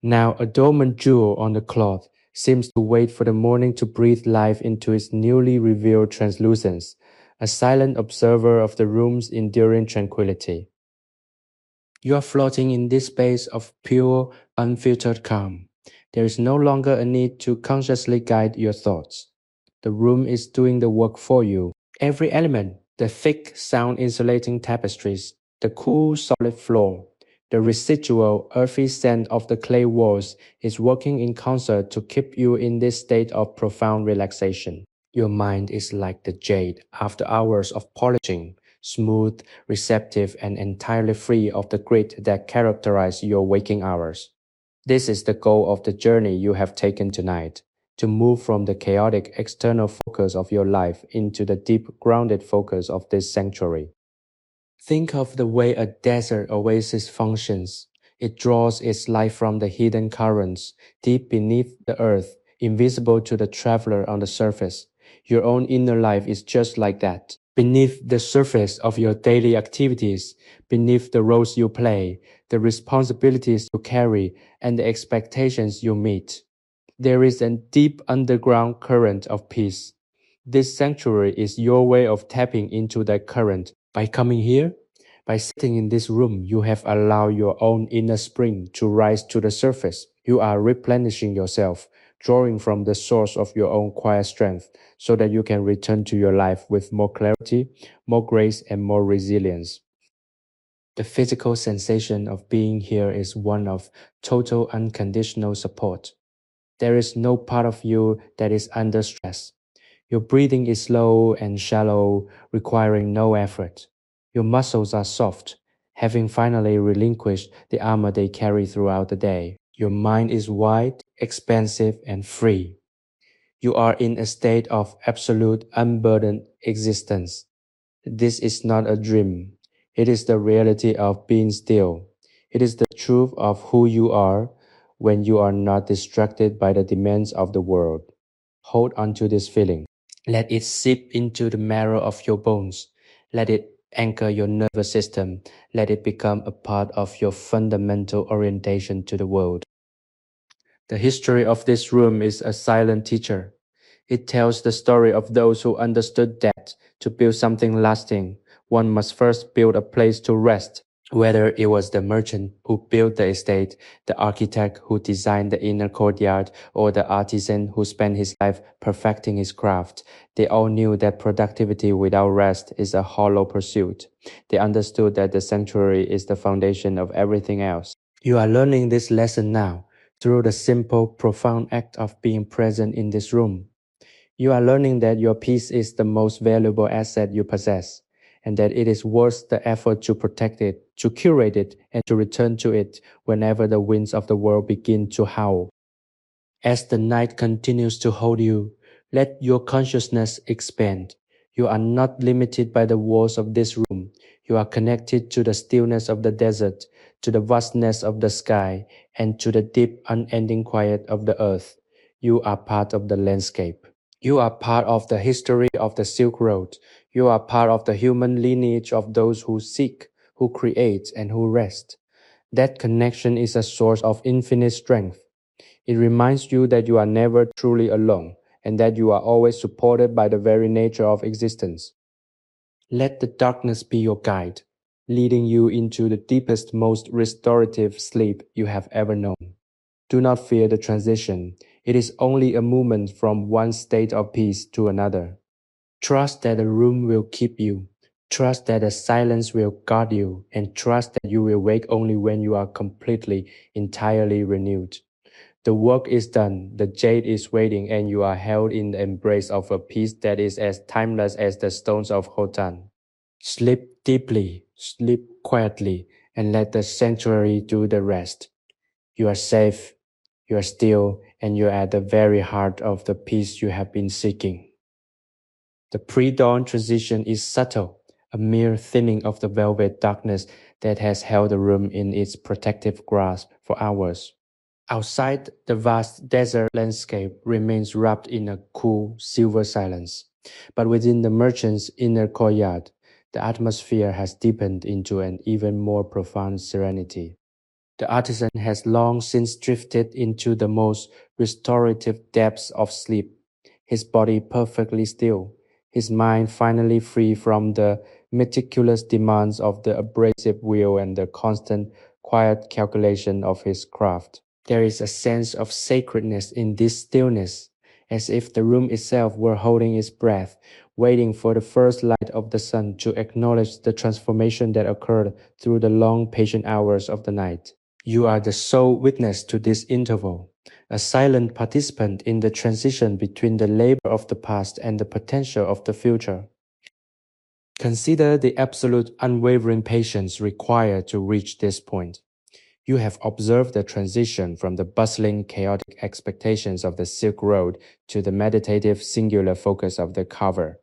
now a dormant jewel on the cloth, seems to wait for the morning to breathe life into its newly revealed translucence, a silent observer of the room's enduring tranquility. You are floating in this space of pure, unfiltered calm. There is no longer a need to consciously guide your thoughts. The room is doing the work for you. Every element, the thick, sound insulating tapestries, the cool, solid floor, the residual, earthy scent of the clay walls is working in concert to keep you in this state of profound relaxation. Your mind is like the jade after hours of polishing, smooth, receptive, and entirely free of the grit that characterize your waking hours. This is the goal of the journey you have taken tonight, to move from the chaotic external focus of your life into the deep, grounded focus of this sanctuary. Think of the way a desert oasis functions. It draws its life from the hidden currents, deep beneath the earth, invisible to the traveler on the surface. Your own inner life is just like that. Beneath the surface of your daily activities, beneath the roles you play, the responsibilities you carry, and the expectations you meet, there is a deep underground current of peace. This sanctuary is your way of tapping into that current. By coming here, by sitting in this room, you have allowed your own inner spring to rise to the surface. You are replenishing yourself, drawing from the source of your own quiet strength, so that you can return to your life with more clarity, more grace, and more resilience. The physical sensation of being here is one of total unconditional support. There is no part of you that is under stress. Your breathing is slow and shallow, requiring no effort. Your muscles are soft, having finally relinquished the armor they carry throughout the day. Your mind is wide, expansive, and free. You are in a state of absolute unburdened existence. This is not a dream. It is the reality of being still. It is the truth of who you are when you are not distracted by the demands of the world. Hold on to this feeling. Let it seep into the marrow of your bones. Let it anchor your nervous system. Let it become a part of your fundamental orientation to the world. The history of this room is a silent teacher. It tells the story of those who understood that to build something lasting, one must first build a place to rest. Whether it was the merchant who built the estate, the architect who designed the inner courtyard, or the artisan who spent his life perfecting his craft, they all knew that productivity without rest is a hollow pursuit. They understood that the sanctuary is the foundation of everything else. You are learning this lesson now through the simple, profound act of being present in this room. You are learning that your peace is the most valuable asset you possess, and that it is worth the effort to protect it, to curate it, and to return to it whenever the winds of the world begin to howl. As the night continues to hold you, let your consciousness expand. You are not limited by the walls of this room. You are connected to the stillness of the desert, to the vastness of the sky, and to the deep, unending quiet of the earth. You are part of the landscape. You are part of the history of the Silk Road. You are part of the human lineage of those who seek, who create, and who rest. That connection is a source of infinite strength. It reminds you that you are never truly alone, and that you are always supported by the very nature of existence. Let the darkness be your guide, leading you into the deepest, most restorative sleep you have ever known. Do not fear the transition. It is only a movement from one state of peace to another. Trust that the room will keep you. Trust that the silence will guard you, and trust that you will wake only when you are completely, entirely renewed. The work is done, the jade is waiting, and you are held in the embrace of a peace that is as timeless as the stones of Khotan. Sleep deeply, sleep quietly, and let the sanctuary do the rest. You are safe, you are still, and you are at the very heart of the peace you have been seeking. The pre-dawn transition is subtle, a mere thinning of the velvet darkness that has held the room in its protective grasp for hours. Outside, the vast desert landscape remains wrapped in a cool, silver silence. But within the merchant's inner courtyard, the atmosphere has deepened into an even more profound serenity. The artisan has long since drifted into the most restorative depths of sleep, his body perfectly still, his mind finally free from the meticulous demands of the abrasive wheel and the constant, quiet calculation of his craft. There is a sense of sacredness in this stillness, as if the room itself were holding its breath, waiting for the first light of the sun to acknowledge the transformation that occurred through the long, patient hours of the night. You are the sole witness to this interval, a silent participant in the transition between the labor of the past and the potential of the future. Consider the absolute unwavering patience required to reach this point. You have observed the transition from the bustling, chaotic expectations of the Silk Road to the meditative, singular focus of the carver.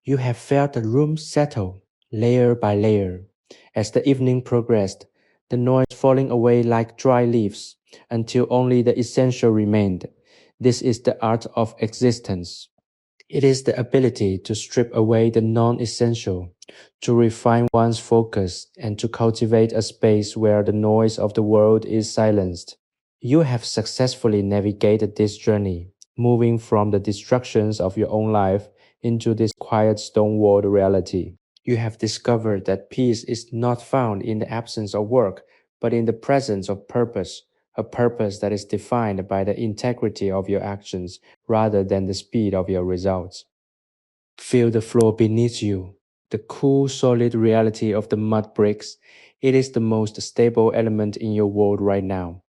You have felt the room settle, layer by layer. As the evening progressed, the noise falling away like dry leaves, until only the essential remained. This is the art of existence. It is the ability to strip away the non-essential, to refine one's focus, and to cultivate a space where the noise of the world is silenced. You have successfully navigated this journey, moving from the distractions of your own life into this quiet stone-walled reality. You have discovered that peace is not found in the absence of work, but in the presence of purpose, a purpose that is defined by the integrity of your actions rather than the speed of your results. Feel the floor beneath you, the cool, solid reality of the mud bricks. It is the most stable element in your world right now,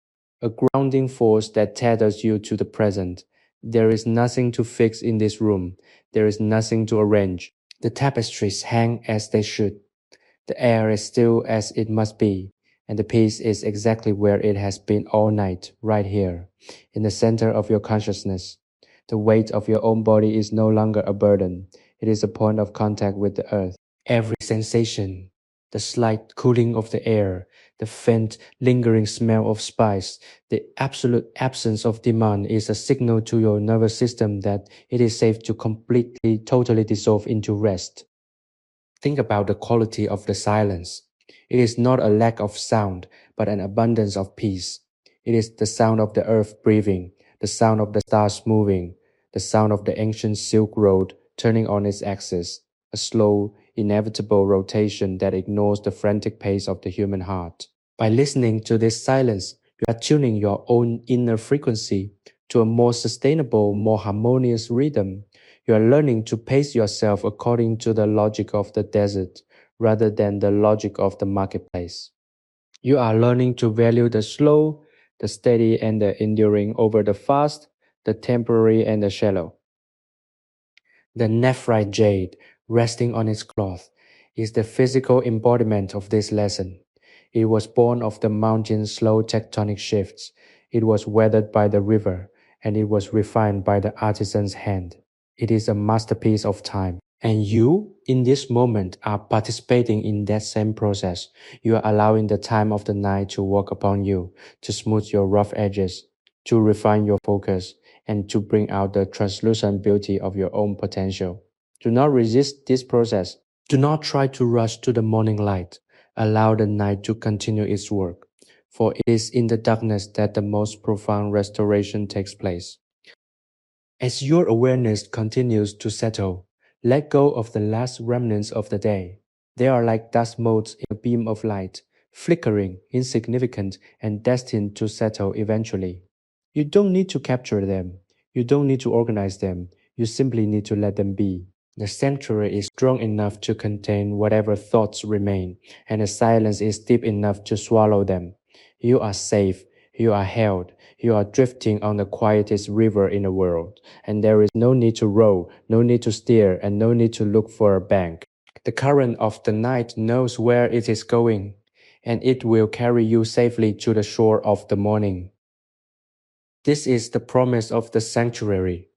a grounding force that tethers you to the present. There is nothing to fix in this room. There is nothing to arrange. The tapestries hang as they should. The air is still as it must be, and the peace is exactly where it has been all night, right here, in the center of your consciousness. The weight of your own body is no longer a burden. It is a point of contact with the earth. Every sensation, the slight cooling of the air, the faint, lingering smell of spice, the absolute absence of demand is a signal to your nervous system that it is safe to completely, totally dissolve into rest. Think about the quality of the silence. It is not a lack of sound, but an abundance of peace. It is the sound of the earth breathing, the sound of the stars moving, the sound of the ancient Silk Road turning on its axis, a slow, inevitable rotation that ignores the frantic pace of the human heart. By listening to this silence, you are tuning your own inner frequency to a more sustainable, more harmonious rhythm. You are learning to pace yourself according to the logic of the desert rather than the logic of the marketplace. You are learning to value the slow, the steady, and the enduring over the fast, the temporary, and the shallow. The nephrite jade, resting on its cloth, is the physical embodiment of this lesson. It was born of the mountain's slow tectonic shifts. It was weathered by the river, and it was refined by the artisan's hand. It is a masterpiece of time. And you, in this moment, are participating in that same process. You are allowing the time of the night to work upon you, to smooth your rough edges, to refine your focus, and to bring out the translucent beauty of your own potential. Do not resist this process. Do not try to rush to the morning light. Allow the night to continue its work, for it is in the darkness that the most profound restoration takes place. As your awareness continues to settle, let go of the last remnants of the day. They are like dust motes in a beam of light, flickering, insignificant, and destined to settle eventually. You don't need to capture them. You don't need to organize them. You simply need to let them be. The sanctuary is strong enough to contain whatever thoughts remain, and the silence is deep enough to swallow them. You are safe. You are held. You are drifting on the quietest river in the world, and there is no need to row, no need to steer, and no need to look for a bank. The current of the night knows where it is going, and it will carry you safely to the shore of the morning. This is the promise of the sanctuary,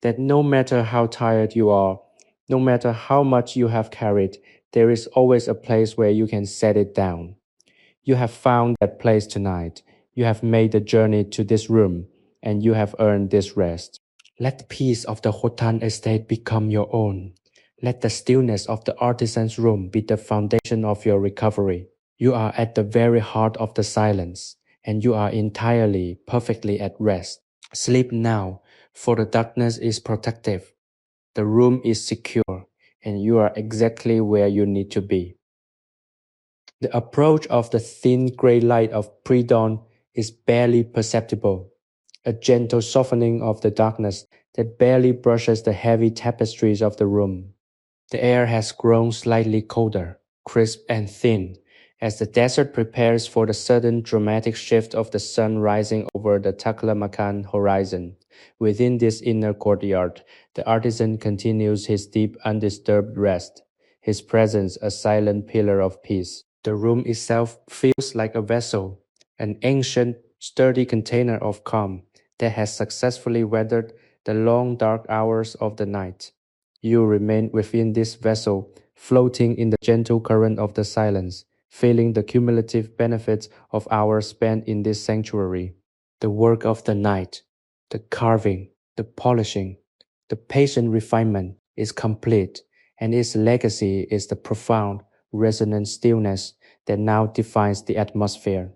that no matter how tired you are, no matter how much you have carried, there is always a place where you can set it down. You have found that place tonight. You have made the journey to this room, and you have earned this rest. Let the peace of the Khotan estate become your own. Let the stillness of the artisan's room be the foundation of your recovery. You are at the very heart of the silence, and you are entirely, perfectly at rest. Sleep now, for the darkness is protective. The room is secure, and you are exactly where you need to be. The approach of the thin gray light of pre-dawn is barely perceptible, a gentle softening of the darkness that barely brushes the heavy tapestries of the room. The air has grown slightly colder, crisp and thin, as the desert prepares for the sudden dramatic shift of the sun rising over the Taklamakan horizon. Within this inner courtyard, the artisan continues his deep, undisturbed rest, his presence a silent pillar of peace. The room itself feels like a vessel, an ancient, sturdy container of calm that has successfully weathered the long dark hours of the night. You remain within this vessel, floating in the gentle current of the silence, feeling the cumulative benefits of hours spent in this sanctuary. The work of the night, the carving, the polishing, the patient refinement is complete, and its legacy is the profound, resonant stillness that now defines the atmosphere.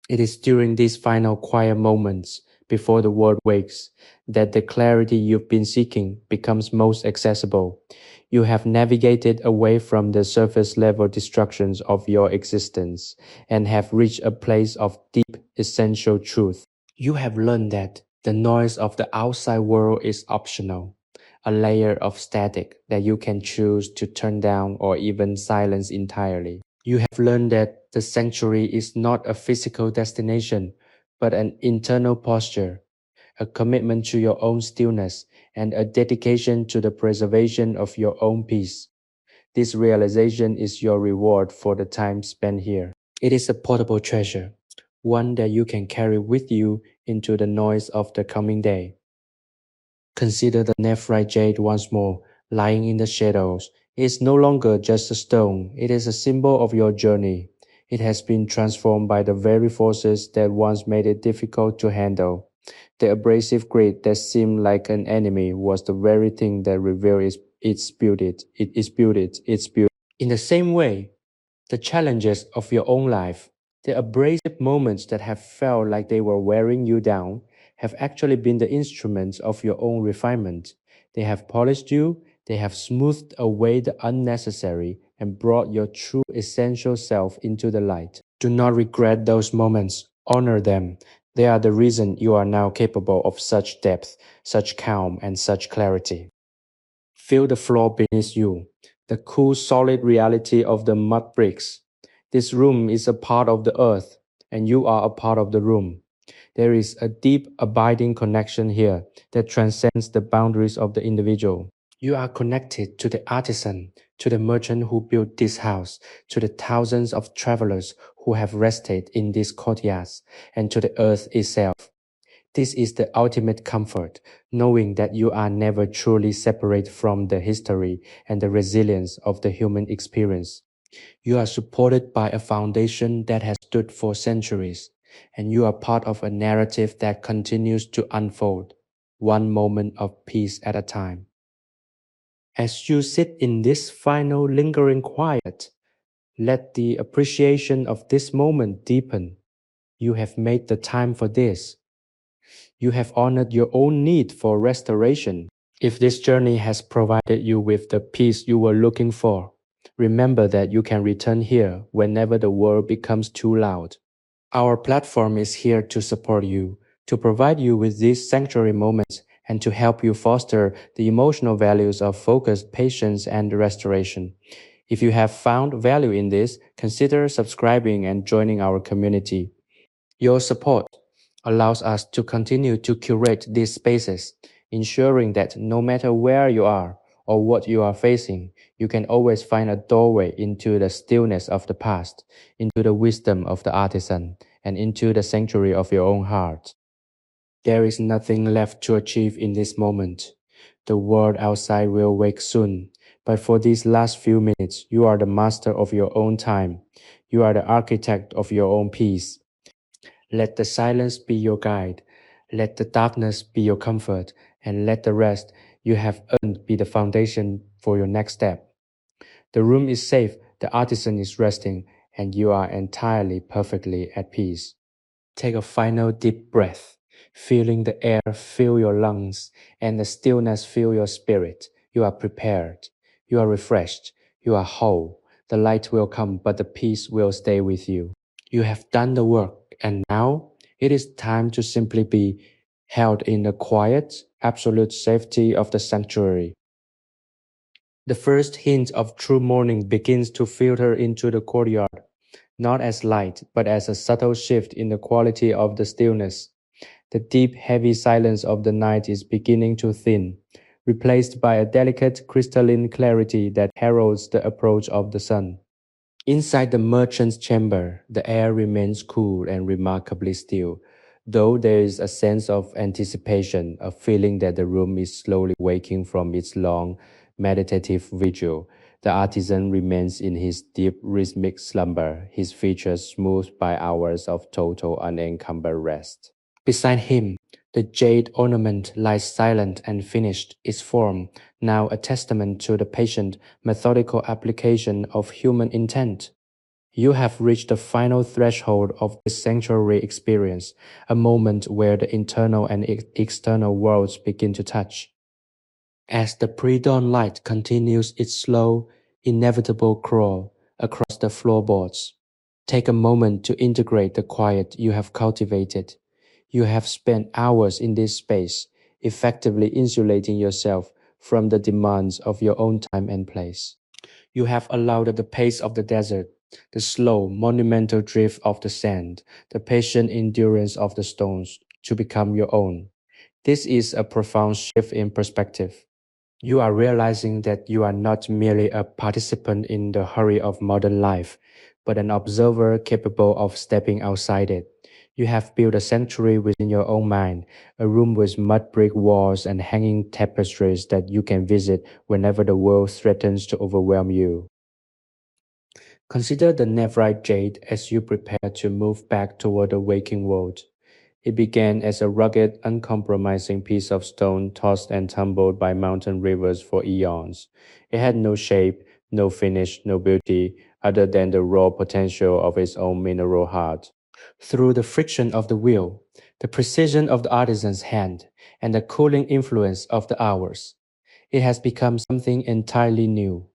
It is during these final quiet moments, before the world wakes, that the clarity you've been seeking becomes most accessible. You have navigated away from the surface level destructions of your existence and have reached a place of deep, essential truth. You have learned that the noise of the outside world is optional, a layer of static that you can choose to turn down or even silence entirely. You have learned that the sanctuary is not a physical destination, but an internal posture, a commitment to your own stillness, and a dedication to the preservation of your own peace. This realization is your reward for the time spent here. It is a portable treasure, one that you can carry with you into the noise of the coming day. Consider the nephrite jade once more, lying in the shadows, It's no longer just a stone, it is a symbol of your journey. It has been transformed by the very forces that once made it difficult to handle. The abrasive grit that seemed like an enemy was the very thing that revealed its beauty. In the same way, the challenges of your own life, the abrasive moments that have felt like they were wearing you down, have actually been the instruments of your own refinement. They have polished you, they have smoothed away the unnecessary, and brought your true essential self into the light. Do not regret those moments, honor them. They are the reason you are now capable of such depth, such calm, and such clarity. Feel the floor beneath you, the cool, solid reality of the mud bricks. This room is a part of the earth, and you are a part of the room. There is a deep, abiding connection here that transcends the boundaries of the individual. You are connected to the artisan, to the merchant who built this house, to the thousands of travelers who have rested in these courtyards, and to the earth itself. This is the ultimate comfort, knowing that you are never truly separate from the history and the resilience of the human experience. You are supported by a foundation that has stood for centuries, and you are part of a narrative that continues to unfold, one moment of peace at a time. As you sit in this final lingering quiet, let the appreciation of this moment deepen. You have made the time for this. You have honored your own need for restoration. If this journey has provided you with the peace you were looking for, remember that you can return here whenever the world becomes too loud. Our platform is here to support you, to provide you with these sanctuary moments, and to help you foster the emotional values of focus, patience, and restoration. If you have found value in this, consider subscribing and joining our community. Your support allows us to continue to curate these spaces, ensuring that no matter where you are or what you are facing, you can always find a doorway into the stillness of the past, into the wisdom of the artisan, and into the sanctuary of your own heart. There is nothing left to achieve in this moment. The world outside will wake soon, but for these last few minutes, you are the master of your own time. You are the architect of your own peace. Let the silence be your guide. Let the darkness be your comfort, and let the rest you have earned be the foundation for your next step. The room is safe, the artisan is resting, and you are entirely perfectly at peace. Take a final deep breath, feeling the air fill your lungs and the stillness fill your spirit. You are prepared. You are refreshed. You are whole. The light will come, but the peace will stay with you. You have done the work, and now it is time to simply be held in the quiet, absolute safety of the sanctuary. The first hint of true morning begins to filter into the courtyard, not as light, but as a subtle shift in the quality of the stillness. The deep, heavy silence of the night is beginning to thin, replaced by a delicate, crystalline clarity that heralds the approach of the sun. Inside the merchant's chamber, the air remains cool and remarkably still, though there is a sense of anticipation, a feeling that the room is slowly waking from its long, meditative vigil. The artisan remains in his deep rhythmic slumber, his features smoothed by hours of total unencumbered rest. Beside him, the jade ornament lies silent and finished, its form now a testament to the patient, methodical application of human intent. You have reached the final threshold of this sanctuary experience, a moment where the internal and external worlds begin to touch. As the pre-dawn light continues its slow, inevitable crawl across the floorboards, take a moment to integrate the quiet you have cultivated. You have spent hours in this space, effectively insulating yourself from the demands of your own time and place. You have allowed the pace of the desert, the slow, monumental drift of the sand, the patient endurance of the stones to become your own. This is a profound shift in perspective. You are realizing that you are not merely a participant in the hurry of modern life, but an observer capable of stepping outside it. You have built a sanctuary within your own mind, a room with mud brick walls and hanging tapestries that you can visit whenever the world threatens to overwhelm you. Consider the nephrite jade as you prepare to move back toward the waking world. It began as a rugged, uncompromising piece of stone tossed and tumbled by mountain rivers for eons. It had no shape, no finish, no beauty, other than the raw potential of its own mineral heart. Through the friction of the wheel, the precision of the artisan's hand, and the cooling influence of the hours, it has become something entirely new.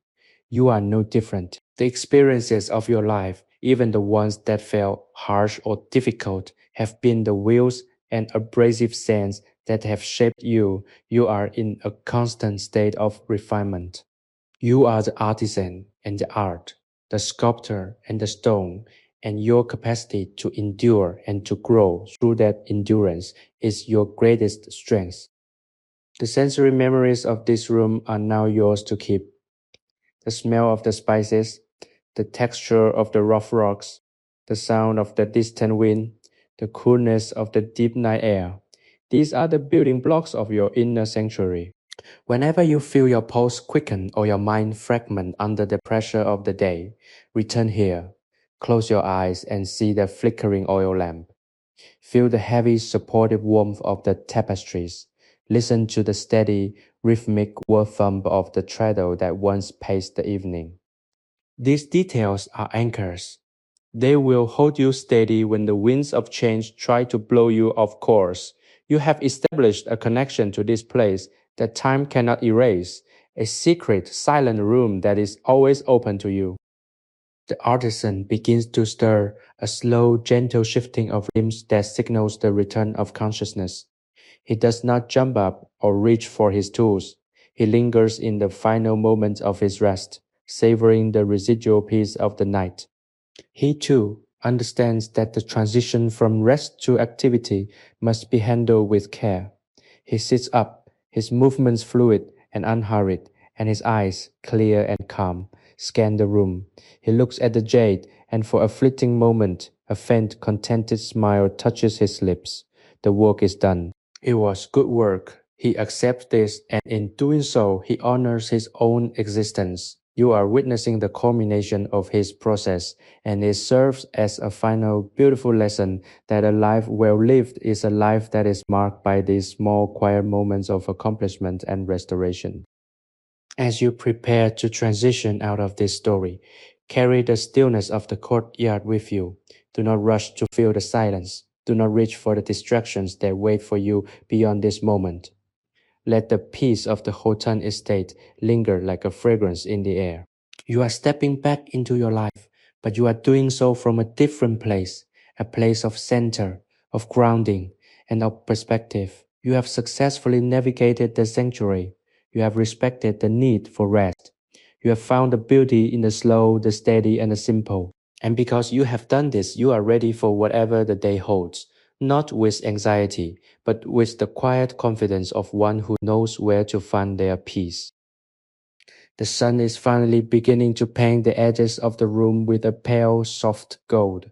You are no different. The experiences of your life, even the ones that felt harsh or difficult, have been the wheels and abrasive sands that have shaped you. You are in a constant state of refinement. You are the artisan and the art, the sculptor and the stone, and your capacity to endure and to grow through that endurance is your greatest strength. The sensory memories of this room are now yours to keep. The smell of the spices, the texture of the rough rocks, the sound of the distant wind, the coolness of the deep night air. These are the building blocks of your inner sanctuary. Whenever you feel your pulse quicken or your mind fragment under the pressure of the day, return here. Close your eyes and see the flickering oil lamp. Feel the heavy, supportive warmth of the tapestries. Listen to the steady, rhythmic word thump of the treadle that once paced the evening. These details are anchors. They will hold you steady when the winds of change try to blow you off course. You have established a connection to this place that time cannot erase, a secret, silent room that is always open to you. The artisan begins to stir, a slow, gentle shifting of limbs that signals the return of consciousness. He does not jump up or reach for his tools. He lingers in the final moments of his rest, savoring the residual peace of the night. He too understands that the transition from rest to activity must be handled with care. He sits up, his movements fluid and unhurried, and his eyes, clear and calm, scan the room. He looks at the jade, and for a fleeting moment, a faint, contented smile touches his lips. The work is done. It was good work. He accepts this, and in doing so, he honors his own existence. You are witnessing the culmination of his process, and it serves as a final beautiful lesson that a life well lived is a life that is marked by these small, quiet moments of accomplishment and restoration. As you prepare to transition out of this story, carry the stillness of the courtyard with you. Do not rush to fill the silence. Do not reach for the distractions that wait for you beyond this moment. Let the peace of the Khotan estate linger like a fragrance in the air. You are stepping back into your life, but you are doing so from a different place, a place of center, of grounding, and of perspective. You have successfully navigated the sanctuary. You have respected the need for rest. You have found the beauty in the slow, the steady, and the simple. And because you have done this, you are ready for whatever the day holds, not with anxiety, but with the quiet confidence of one who knows where to find their peace. The sun is finally beginning to paint the edges of the room with a pale, soft gold.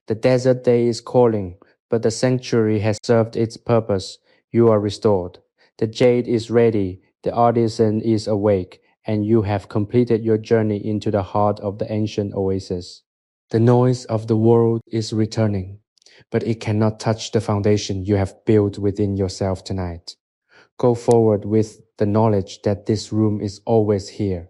The desert day is calling, but the sanctuary has served its purpose. You are restored. The jade is ready, the artisan is awake, and you have completed your journey into the heart of the ancient oasis. The noise of the world is returning, but it cannot touch the foundation you have built within yourself tonight. Go forward with the knowledge that this room is always here,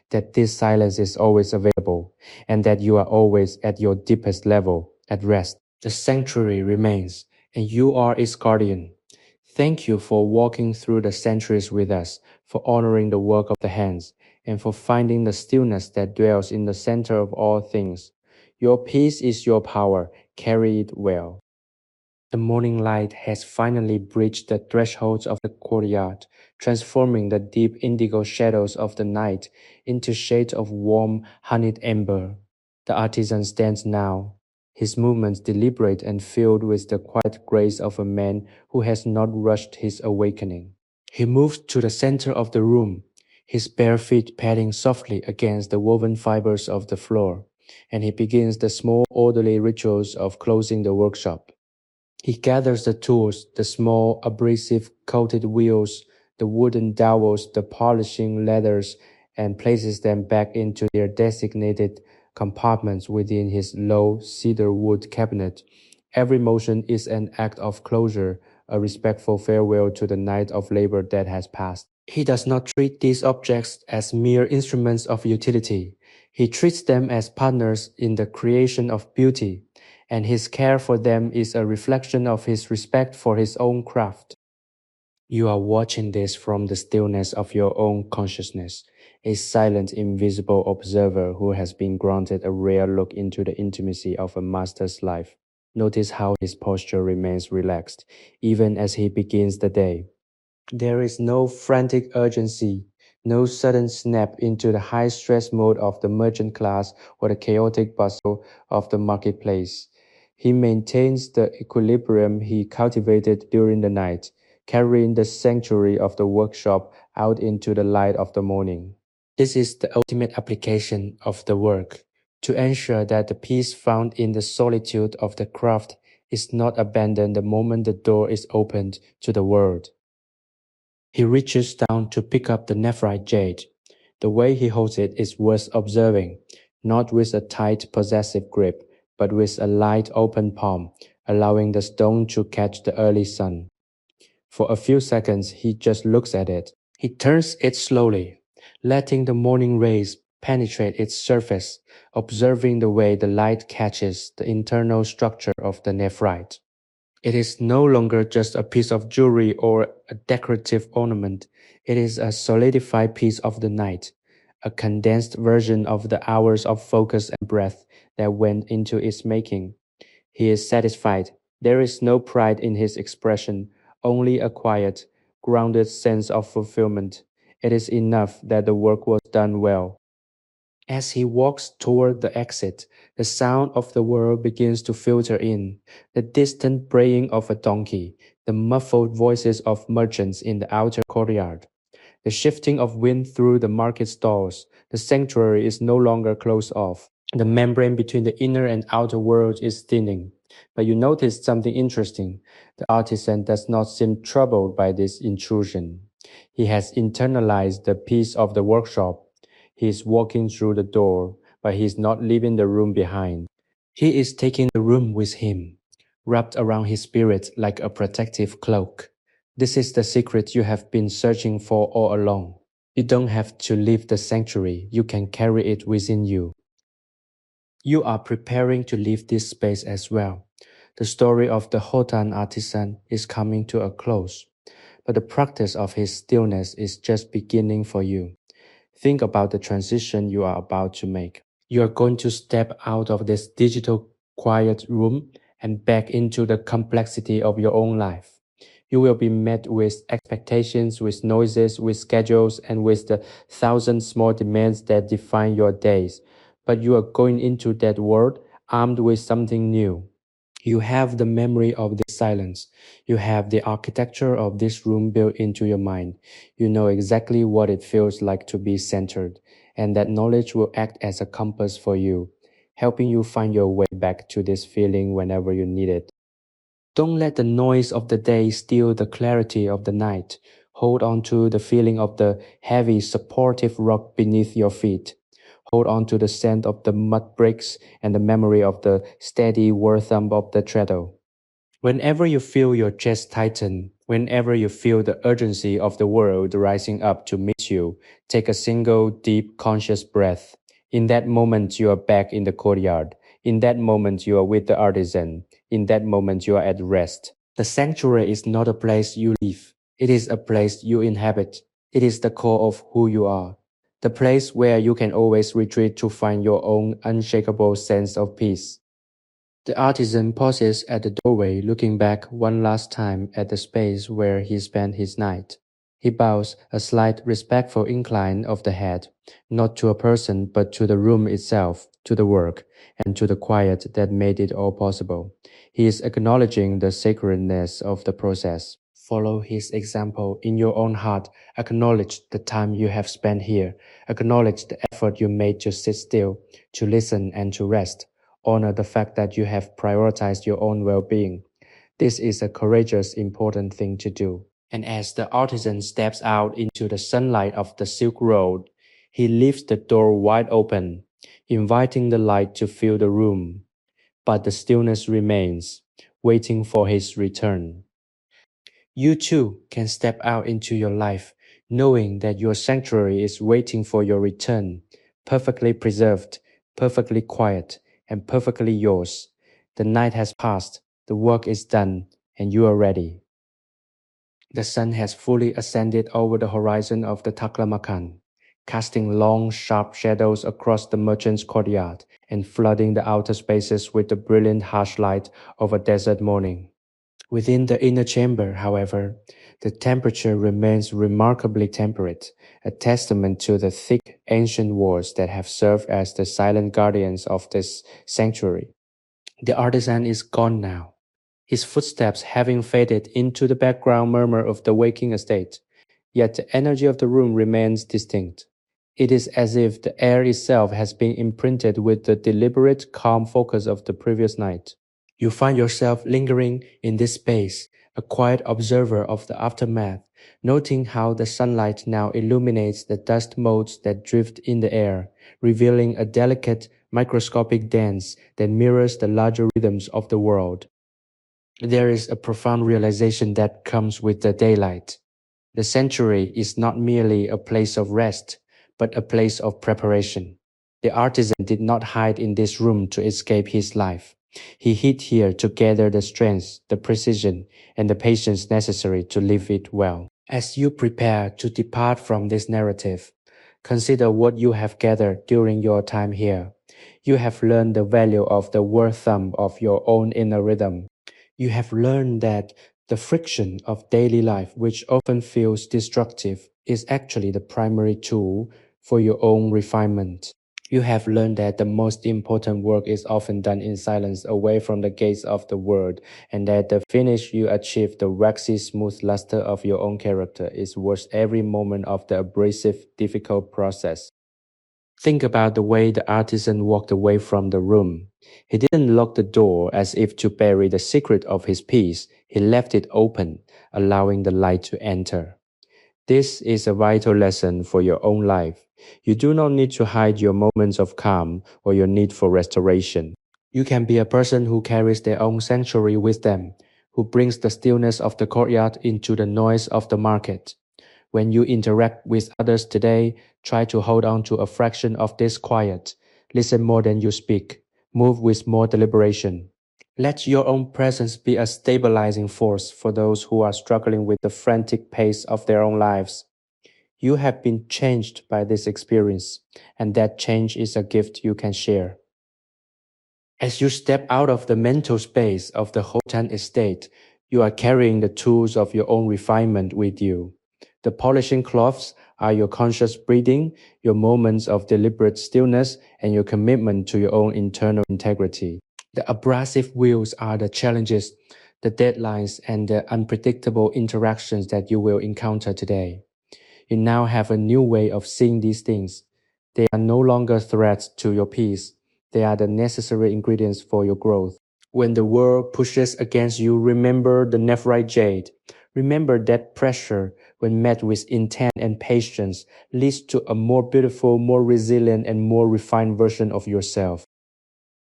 that this silence is always available, and that you are always at your deepest level, at rest. The sanctuary remains, and you are its guardian. Thank you for walking through the centuries with us, for honoring the work of the hands, and for finding the stillness that dwells in the center of all things. Your peace is your power. Carry it well. The morning light has finally breached the thresholds of the courtyard, transforming the deep indigo shadows of the night into shades of warm, honeyed amber. The artisan stands now, his movements deliberate and filled with the quiet grace of a man who has not rushed his awakening. He moves to the center of the room, his bare feet padding softly against the woven fibers of the floor, and he begins the small, orderly rituals of closing the workshop. He gathers the tools, the small abrasive coated wheels, the wooden dowels, the polishing leathers, and places them back into their designated compartments within his low cedar wood cabinet. Every motion is an act of closure, a respectful farewell to the night of labor that has passed. He does not treat these objects as mere instruments of utility. He treats them as partners in the creation of beauty, and his care for them is a reflection of his respect for his own craft. You are watching this from the stillness of your own consciousness, a silent, invisible observer who has been granted a rare look into the intimacy of a master's life. Notice how his posture remains relaxed, even as he begins the day. There is no frantic urgency, no sudden snap into the high stress mode of the merchant class or the chaotic bustle of the marketplace. He maintains the equilibrium he cultivated during the night, carrying the sanctuary of the workshop out into the light of the morning. This is the ultimate application of the work, to ensure that the peace found in the solitude of the craft is not abandoned the moment the door is opened to the world. He reaches down to pick up the nephrite jade. The way he holds it is worth observing, not with a tight, possessive grip, but with a light, open palm, allowing the stone to catch the early sun. For a few seconds, he just looks at it. He turns it slowly, letting the morning rays penetrate its surface, observing the way the light catches the internal structure of the nephrite. It is no longer just a piece of jewelry or a decorative ornament. It is a solidified piece of the night, a condensed version of the hours of focus and breath that went into its making. He is satisfied. There is no pride in his expression, only a quiet, grounded sense of fulfillment. It is enough that the work was done well. As he walks toward the exit, the sound of the world begins to filter in. The distant braying of a donkey, the muffled voices of merchants in the outer courtyard, the shifting of wind through the market stalls. The sanctuary is no longer closed off. The membrane between the inner and outer world is thinning. But you notice something interesting. The artisan does not seem troubled by this intrusion. He has internalized the peace of the workshop. He is walking through the door, but he is not leaving the room behind. He is taking the room with him, wrapped around his spirit like a protective cloak. This is the secret you have been searching for all along. You don't have to leave the sanctuary, you can carry it within you. You are preparing to leave this space as well. The story of the Khotan artisan is coming to a close, but the practice of his stillness is just beginning for you. Think about the transition you are about to make. You are going to step out of this digital quiet room and back into the complexity of your own life. You will be met with expectations, with noises, with schedules, and with the thousand small demands that define your days. But you are going into that world armed with something new. You have the memory of this silence. You have the architecture of this room built into your mind. You know exactly what it feels like to be centered, and that knowledge will act as a compass for you, helping you find your way back to this feeling whenever you need it. Don't let the noise of the day steal the clarity of the night. Hold on to the feeling of the heavy, supportive rock beneath your feet. Hold on to the scent of the mud bricks and the memory of the steady war thump of the treadle. Whenever you feel your chest tighten, whenever you feel the urgency of the world rising up to meet you, take a single deep conscious breath. In that moment, you are back in the courtyard. In that moment, you are with the artisan. In that moment, you are at rest. The sanctuary is not a place you leave. It is a place you inhabit. It is the core of who you are. The place where you can always retreat to find your own unshakable sense of peace. The artisan pauses at the doorway, looking back one last time at the space where he spent his night. He bows a slight respectful incline of the head, not to a person but to the room itself, to the work, and to the quiet that made it all possible. He is acknowledging the sacredness of the process. Follow his example in your own heart. Acknowledge the time you have spent here. Acknowledge the effort you made to sit still, to listen, and to rest. Honor the fact that you have prioritized your own well-being. This is a courageous, important thing to do. And as the artisan steps out into the sunlight of the Silk Road, he leaves the door wide open, inviting the light to fill the room. But the stillness remains, waiting for his return. You too can step out into your life, knowing that your sanctuary is waiting for your return, perfectly preserved, perfectly quiet, and perfectly yours. The night has passed, the work is done, and you are ready. The sun has fully ascended over the horizon of the Taklamakan, casting long, sharp shadows across the merchant's courtyard and flooding the outer spaces with the brilliant harsh light of a desert morning. Within the inner chamber, however, the temperature remains remarkably temperate, a testament to the thick ancient walls that have served as the silent guardians of this sanctuary. The artisan is gone now, his footsteps having faded into the background murmur of the waking estate, yet the energy of the room remains distinct. It is as if the air itself has been imprinted with the deliberate, calm focus of the previous night. You find yourself lingering in this space, a quiet observer of the aftermath, noting how the sunlight now illuminates the dust motes that drift in the air, revealing a delicate, microscopic dance that mirrors the larger rhythms of the world. There is a profound realization that comes with the daylight. The sanctuary is not merely a place of rest, but a place of preparation. The artisan did not hide in this room to escape his life. He hid here to gather the strength, the precision, and the patience necessary to live it well. As you prepare to depart from this narrative, consider what you have gathered during your time here. You have learned the value of the word thumb of your own inner rhythm. You have learned that the friction of daily life, which often feels destructive, is actually the primary tool for your own refinement. You have learned that the most important work is often done in silence away from the gaze of the world, and that the finish you achieve, the waxy smooth luster of your own character, is worth every moment of the abrasive, difficult process. Think about the way the artisan walked away from the room. He didn't lock the door as if to bury the secret of his piece. He left it open, allowing the light to enter. This is a vital lesson for your own life. You do not need to hide your moments of calm or your need for restoration. You can be a person who carries their own sanctuary with them, who brings the stillness of the courtyard into the noise of the market. When you interact with others today, try to hold on to a fraction of this quiet. Listen more than you speak. Move with more deliberation. Let your own presence be a stabilizing force for those who are struggling with the frantic pace of their own lives. You have been changed by this experience, and that change is a gift you can share. As you step out of the mental space of the Khotan estate, you are carrying the tools of your own refinement with you. The polishing cloths are your conscious breathing, your moments of deliberate stillness, and your commitment to your own internal integrity. The abrasive wheels are the challenges, the deadlines, and the unpredictable interactions that you will encounter today. You now have a new way of seeing these things. They are no longer threats to your peace. They are the necessary ingredients for your growth. When the world pushes against you, remember the nephrite jade. Remember that pressure, when met with intent and patience, leads to a more beautiful, more resilient, and more refined version of yourself.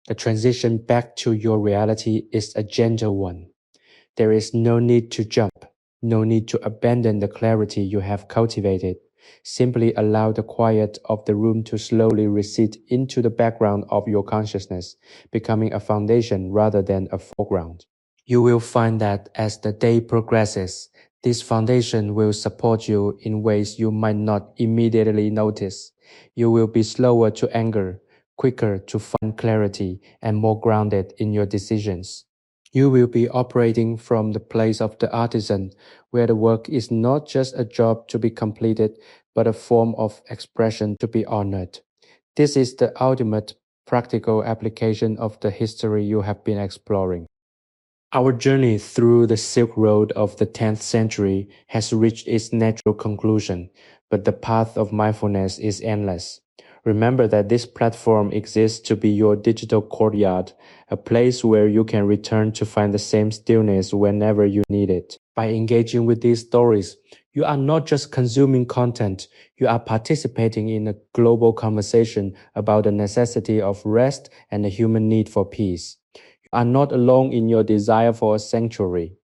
The transition back to your reality is a gentle one. There is no need to jump, no need to abandon the clarity you have cultivated. Simply allow the quiet of the room to slowly recede into the background of your consciousness, becoming a foundation rather than a foreground. You will find that as the day progresses, this foundation will support you in ways you might not immediately notice. You will be slower to anger, quicker to find clarity, and more grounded in your decisions. You will be operating from the place of the artisan, where the work is not just a job to be completed, but a form of expression to be honored. This is the ultimate practical application of the history you have been exploring. Our journey through the Silk Road of the 10th century has reached its natural conclusion, but the path of mindfulness is endless. Remember that this platform exists to be your digital courtyard, a place where you can return to find the same stillness whenever you need it. By engaging with these stories, you are not just consuming content, you are participating in a global conversation about the necessity of rest and the human need for peace. You are not alone in your desire for a sanctuary.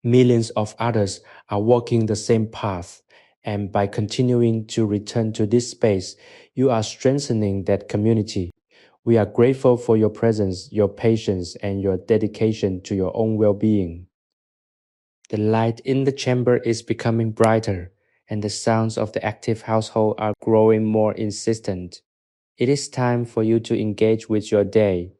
Millions of others are walking the same path, and by continuing to return to this space, you are strengthening that community. We are grateful for your presence, your patience, and your dedication to your own well being. The light in the chamber is becoming brighter, and the sounds of the active household are growing more insistent. It is time for you to engage with your day,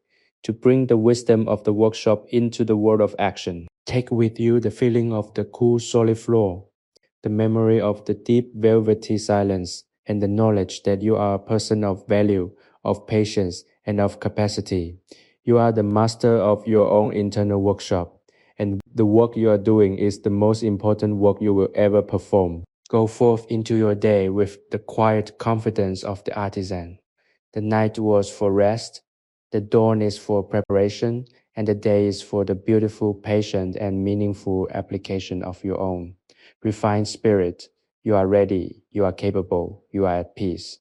to bring the wisdom of the workshop into the world of action. Take with you the feeling of the cool solid floor, the memory of the deep velvety silence, and the knowledge that you are a person of value, of patience, and of capacity. You are the master of your own internal workshop, and the work you are doing is the most important work you will ever perform. Go forth into your day with the quiet confidence of the artisan. The night was for rest, the dawn is for preparation, and the day is for the beautiful, patient, and meaningful application of your own. Refined spirit, you are ready, you are capable, you are at peace.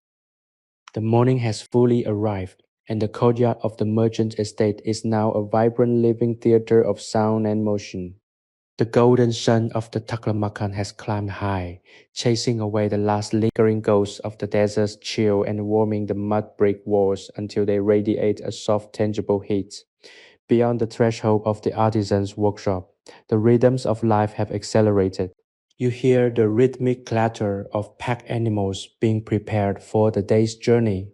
The morning has fully arrived, and the courtyard of the merchant estate is now a vibrant living theater of sound and motion. The golden sun of the Taklamakan has climbed high, chasing away the last lingering ghosts of the desert's chill and warming the mud brick walls until they radiate a soft, tangible heat. Beyond the threshold of the artisan's workshop, the rhythms of life have accelerated. You hear the rhythmic clatter of pack animals being prepared for the day's journey,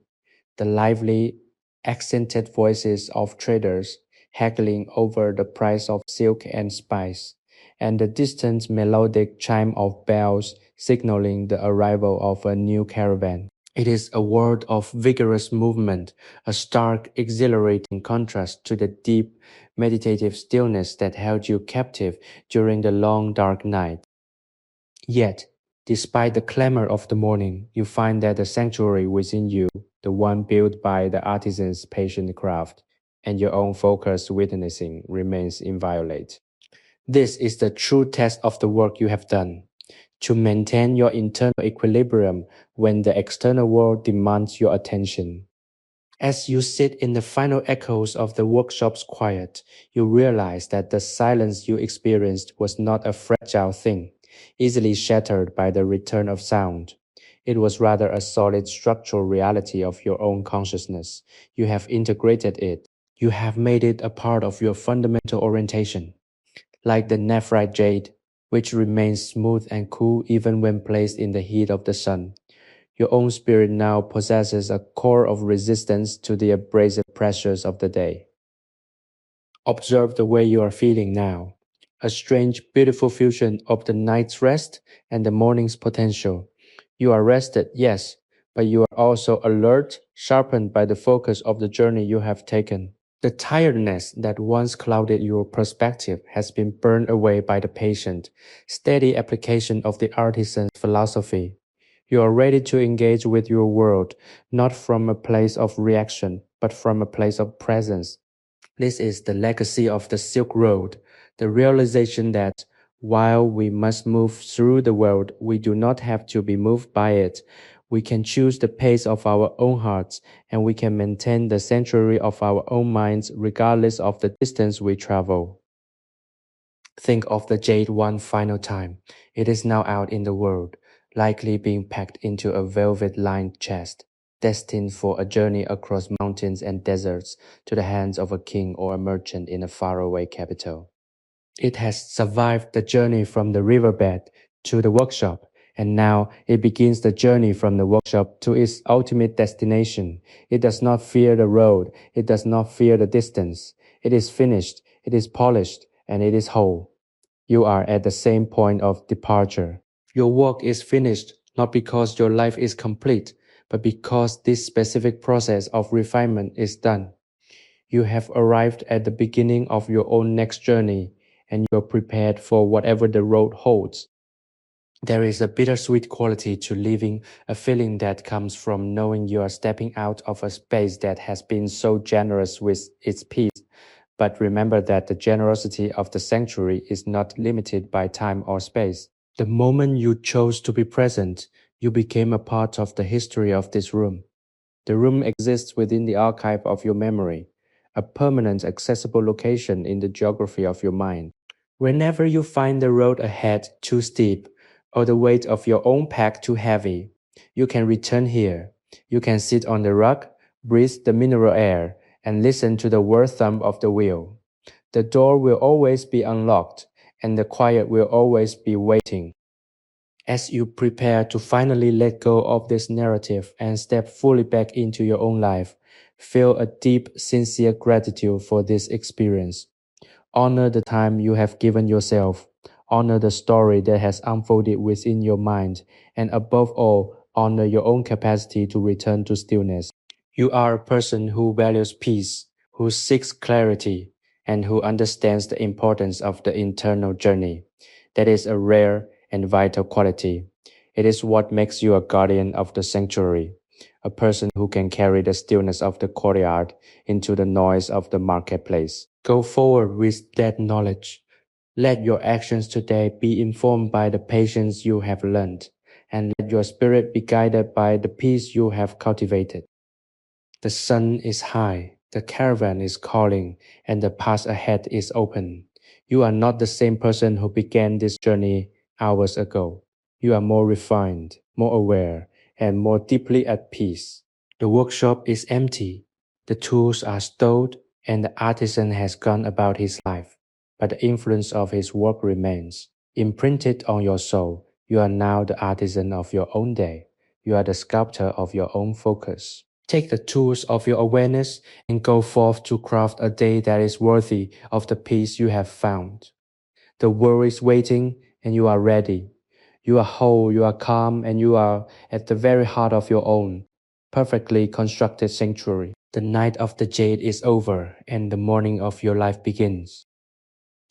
the lively, accented voices of traders haggling over the price of silk and spice, and the distant melodic chime of bells signaling the arrival of a new caravan. It is a world of vigorous movement, a stark, exhilarating contrast to the deep, meditative stillness that held you captive during the long, dark night. Yet, despite the clamor of the morning, you find that the sanctuary within you, the one built by the artisan's patient craft, and your own focused witnessing remains inviolate. This is the true test of the work you have done. To maintain your internal equilibrium when the external world demands your attention. As you sit in the final echoes of the workshop's quiet, you realize that the silence you experienced was not a fragile thing, easily shattered by the return of sound. It was rather a solid structural reality of your own consciousness. You have integrated it. You have made it a part of your fundamental orientation. Like the nephrite jade, which remains smooth and cool even when placed in the heat of the sun. Your own spirit now possesses a core of resistance to the abrasive pressures of the day. Observe the way you are feeling now. A strange, beautiful fusion of the night's rest and the morning's potential. You are rested, yes, but you are also alert, sharpened by the focus of the journey you have taken. The tiredness that once clouded your perspective has been burned away by the patient, steady application of the artisan's philosophy. You are ready to engage with your world, not from a place of reaction, but from a place of presence. This is the legacy of the Silk Road, the realization that while we must move through the world, we do not have to be moved by it. We can choose the pace of our own hearts, and we can maintain the sanctuary of our own minds regardless of the distance we travel. Think of the jade one final time. It is now out in the world, likely being packed into a velvet-lined chest, destined for a journey across mountains and deserts to the hands of a king or a merchant in a faraway capital. It has survived the journey from the riverbed to the workshop, and now it begins the journey from the workshop to its ultimate destination. It does not fear the road, it does not fear the distance. It is finished, it is polished, and it is whole. You are at the same point of departure. Your work is finished not because your life is complete, but because this specific process of refinement is done. You have arrived at the beginning of your own next journey, and you are prepared for whatever the road holds. There is a bittersweet quality to living, a feeling that comes from knowing you are stepping out of a space that has been so generous with its peace, But remember that the generosity of the sanctuary is not limited by time or space. The moment you chose to be present, you became a part of the history of this room. The room exists within the archive of your memory, a permanent accessible location in the geography of your mind. Whenever you find the road ahead too steep or the weight of your own pack too heavy, you can return here. You can sit on the rug, breathe the mineral air, and listen to the whir thump of the wheel. The door will always be unlocked, and the quiet will always be waiting. As you prepare to finally let go of this narrative and step fully back into your own life, feel a deep, sincere gratitude for this experience. Honor the time you have given yourself. Honor the story that has unfolded within your mind. And above all, honor your own capacity to return to stillness. You are a person who values peace, who seeks clarity, and who understands the importance of the internal journey. That is a rare and vital quality. It is what makes you a guardian of the sanctuary, a person who can carry the stillness of the courtyard into the noise of the marketplace. Go forward with that knowledge. Let your actions today be informed by the patience you have learned, and let your spirit be guided by the peace you have cultivated. The sun is high, the caravan is calling, and the path ahead is open. You are not the same person who began this journey hours ago. You are more refined, more aware, and more deeply at peace. The workshop is empty. The tools are stowed, and the artisan has gone about his life. But the influence of his work remains. Imprinted on your soul, you are now the artisan of your own day. You are the sculptor of your own focus. Take the tools of your awareness and go forth to craft a day that is worthy of the peace you have found. The world is waiting and you are ready. You are whole, you are calm, and you are at the very heart of your own, perfectly constructed sanctuary. The night of the jade is over and the morning of your life begins.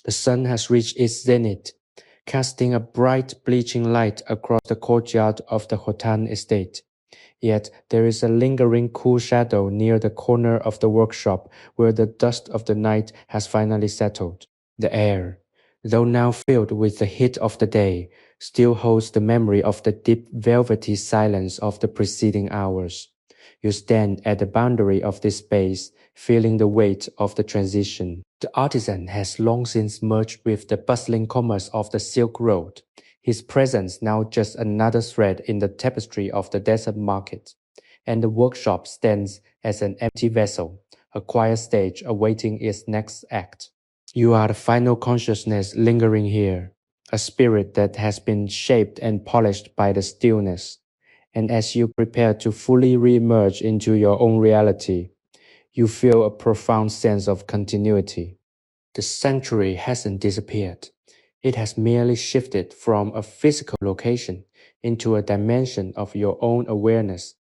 The sun has reached its zenith, casting a bright bleaching light across the courtyard of the Khotan estate. Yet there is a lingering cool shadow near the corner of the workshop where the dust of the night has finally settled. The air, though now filled with the heat of the day, still holds the memory of the deep velvety silence of the preceding hours. You stand at the boundary of this space, feeling the weight of the transition. The artisan has long since merged with the bustling commerce of the Silk Road, his presence now just another thread in the tapestry of the desert market, and the workshop stands as an empty vessel, a quiet stage awaiting its next act. You are the final consciousness lingering here, a spirit that has been shaped and polished by the stillness. And as you prepare to fully re-emerge into your own reality, you feel a profound sense of continuity. The sanctuary hasn't disappeared. It has merely shifted from a physical location into a dimension of your own awareness.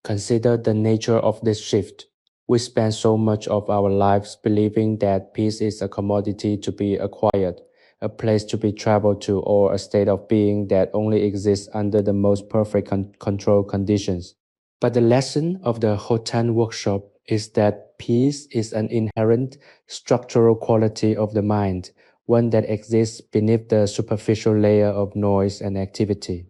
Consider the nature of this shift. We spend so much of our lives believing that peace is a commodity to be acquired, a place to be traveled to, or a state of being that only exists under the most perfect control conditions. But the lesson of the Khotan workshop is that peace is an inherent structural quality of the mind, one that exists beneath the superficial layer of noise and activity.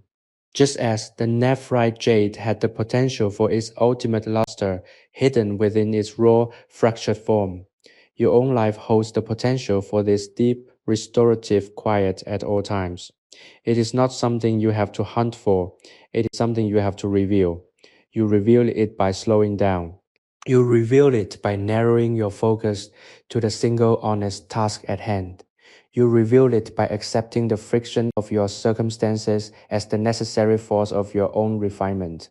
Just as the nephrite jade had the potential for its ultimate luster hidden within its raw, fractured form, your own life holds the potential for this deep, restorative quiet at all times. It is not something you have to hunt for, it is something you have to reveal. You reveal it by slowing down. You reveal it by narrowing your focus to the single honest task at hand. You reveal it by accepting the friction of your circumstances as the necessary force of your own refinement.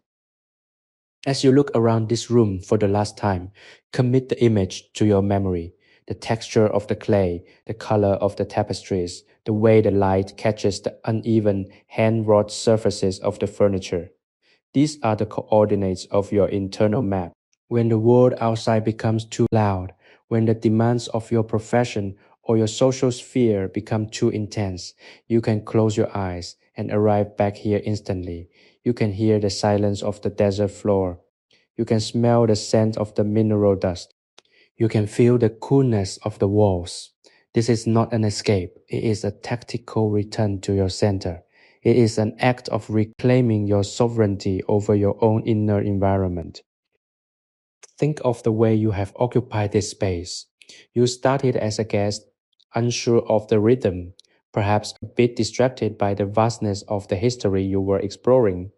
As you look around this room for the last time, commit the image to your memory. The texture of the clay, the color of the tapestries, the way the light catches the uneven, hand-wrought surfaces of the furniture. These are the coordinates of your internal map. When the world outside becomes too loud, when the demands of your profession or your social sphere become too intense, you can close your eyes and arrive back here instantly. You can hear the silence of the desert floor. You can smell the scent of the mineral dust. You can feel the coolness of the walls. This is not an escape, it is a tactical return to your center. It is an act of reclaiming your sovereignty over your own inner environment. Think of the way you have occupied this space. You started as a guest, unsure of the rhythm, perhaps a bit distracted by the vastness of the history you were exploring.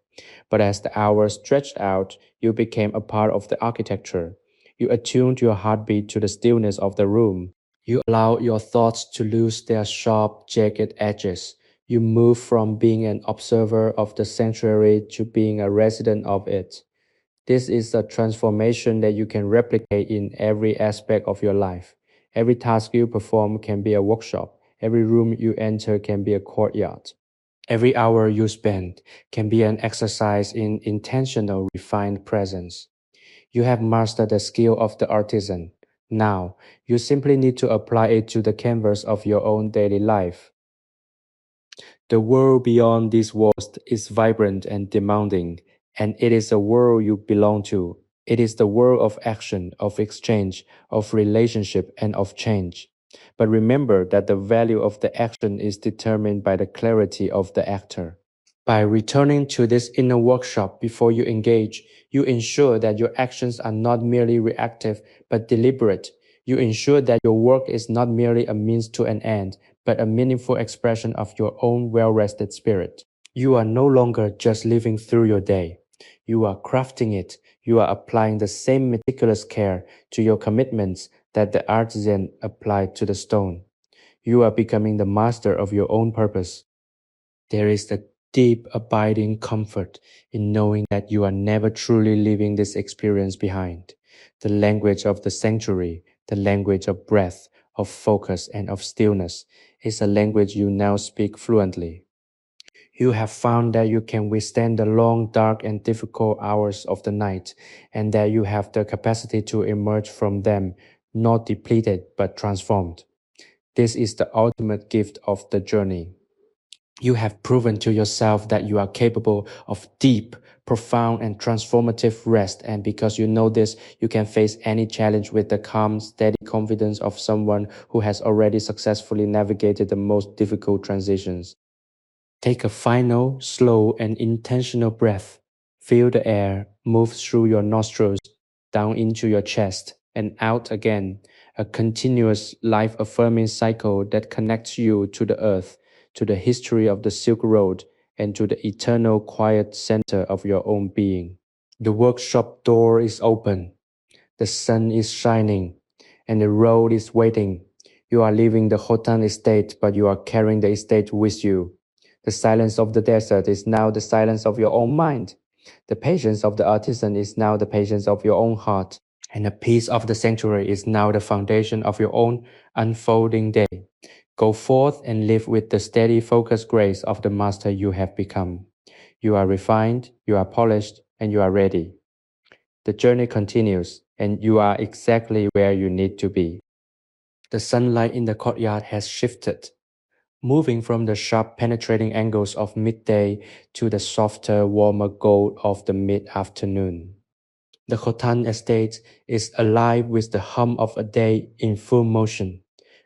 But as the hours stretched out, you became a part of the architecture. You attuned your heartbeat to the stillness of the room. You allowed your thoughts to lose their sharp, jagged edges. You moved from being an observer of the sanctuary to being a resident of it. This is a transformation that you can replicate in every aspect of your life. Every task you perform can be a workshop. Every room you enter can be a courtyard. Every hour you spend can be an exercise in intentional, refined presence. You have mastered the skill of the artisan. Now, you simply need to apply it to the canvas of your own daily life. The world beyond these walls is vibrant and demanding, and it is a world you belong to. It is the world of action, of exchange, of relationship, and of change. But remember that the value of the action is determined by the clarity of the actor. By returning to this inner workshop before you engage, you ensure that your actions are not merely reactive but deliberate. You ensure that your work is not merely a means to an end, but a meaningful expression of your own well rested spirit. You are no longer just living through your day. You are crafting it. You are applying the same meticulous care to your commitments that the artisan applied to the stone. You are becoming the master of your own purpose. There is a deep, abiding comfort in knowing that you are never truly leaving this experience behind. The language of the sanctuary, the language of breath, of focus, and of stillness is a language you now speak fluently. You have found that you can withstand the long, dark, and difficult hours of the night, and that you have the capacity to emerge from them not depleted but transformed. This is the ultimate gift of the journey. You have proven to yourself that you are capable of deep, profound, and transformative rest, and because you know this, you can face any challenge with the calm, steady confidence of someone who has already successfully navigated the most difficult transitions. Take a final, slow, and intentional breath. Feel the air move through your nostrils, down into your chest, and out again, a continuous, life affirming cycle that connects you to the earth, to the history of the Silk Road, and to the eternal quiet center of your own being. The workshop door is open. The sun is shining, and the road is waiting. You are leaving the Khotan estate, but you are carrying the estate with you. The silence of the desert is now the silence of your own mind. The patience of the artisan is now the patience of your own heart. And the peace of the sanctuary is now the foundation of your own unfolding day. Go forth and live with the steady, focused grace of the master you have become. You are refined, you are polished, and you are ready. The journey continues, and you are exactly where you need to be. The sunlight in the courtyard has shifted, moving from the sharp penetrating angles of midday to the softer, warmer gold of the mid-afternoon. The Khotan estate is alive with the hum of a day in full motion,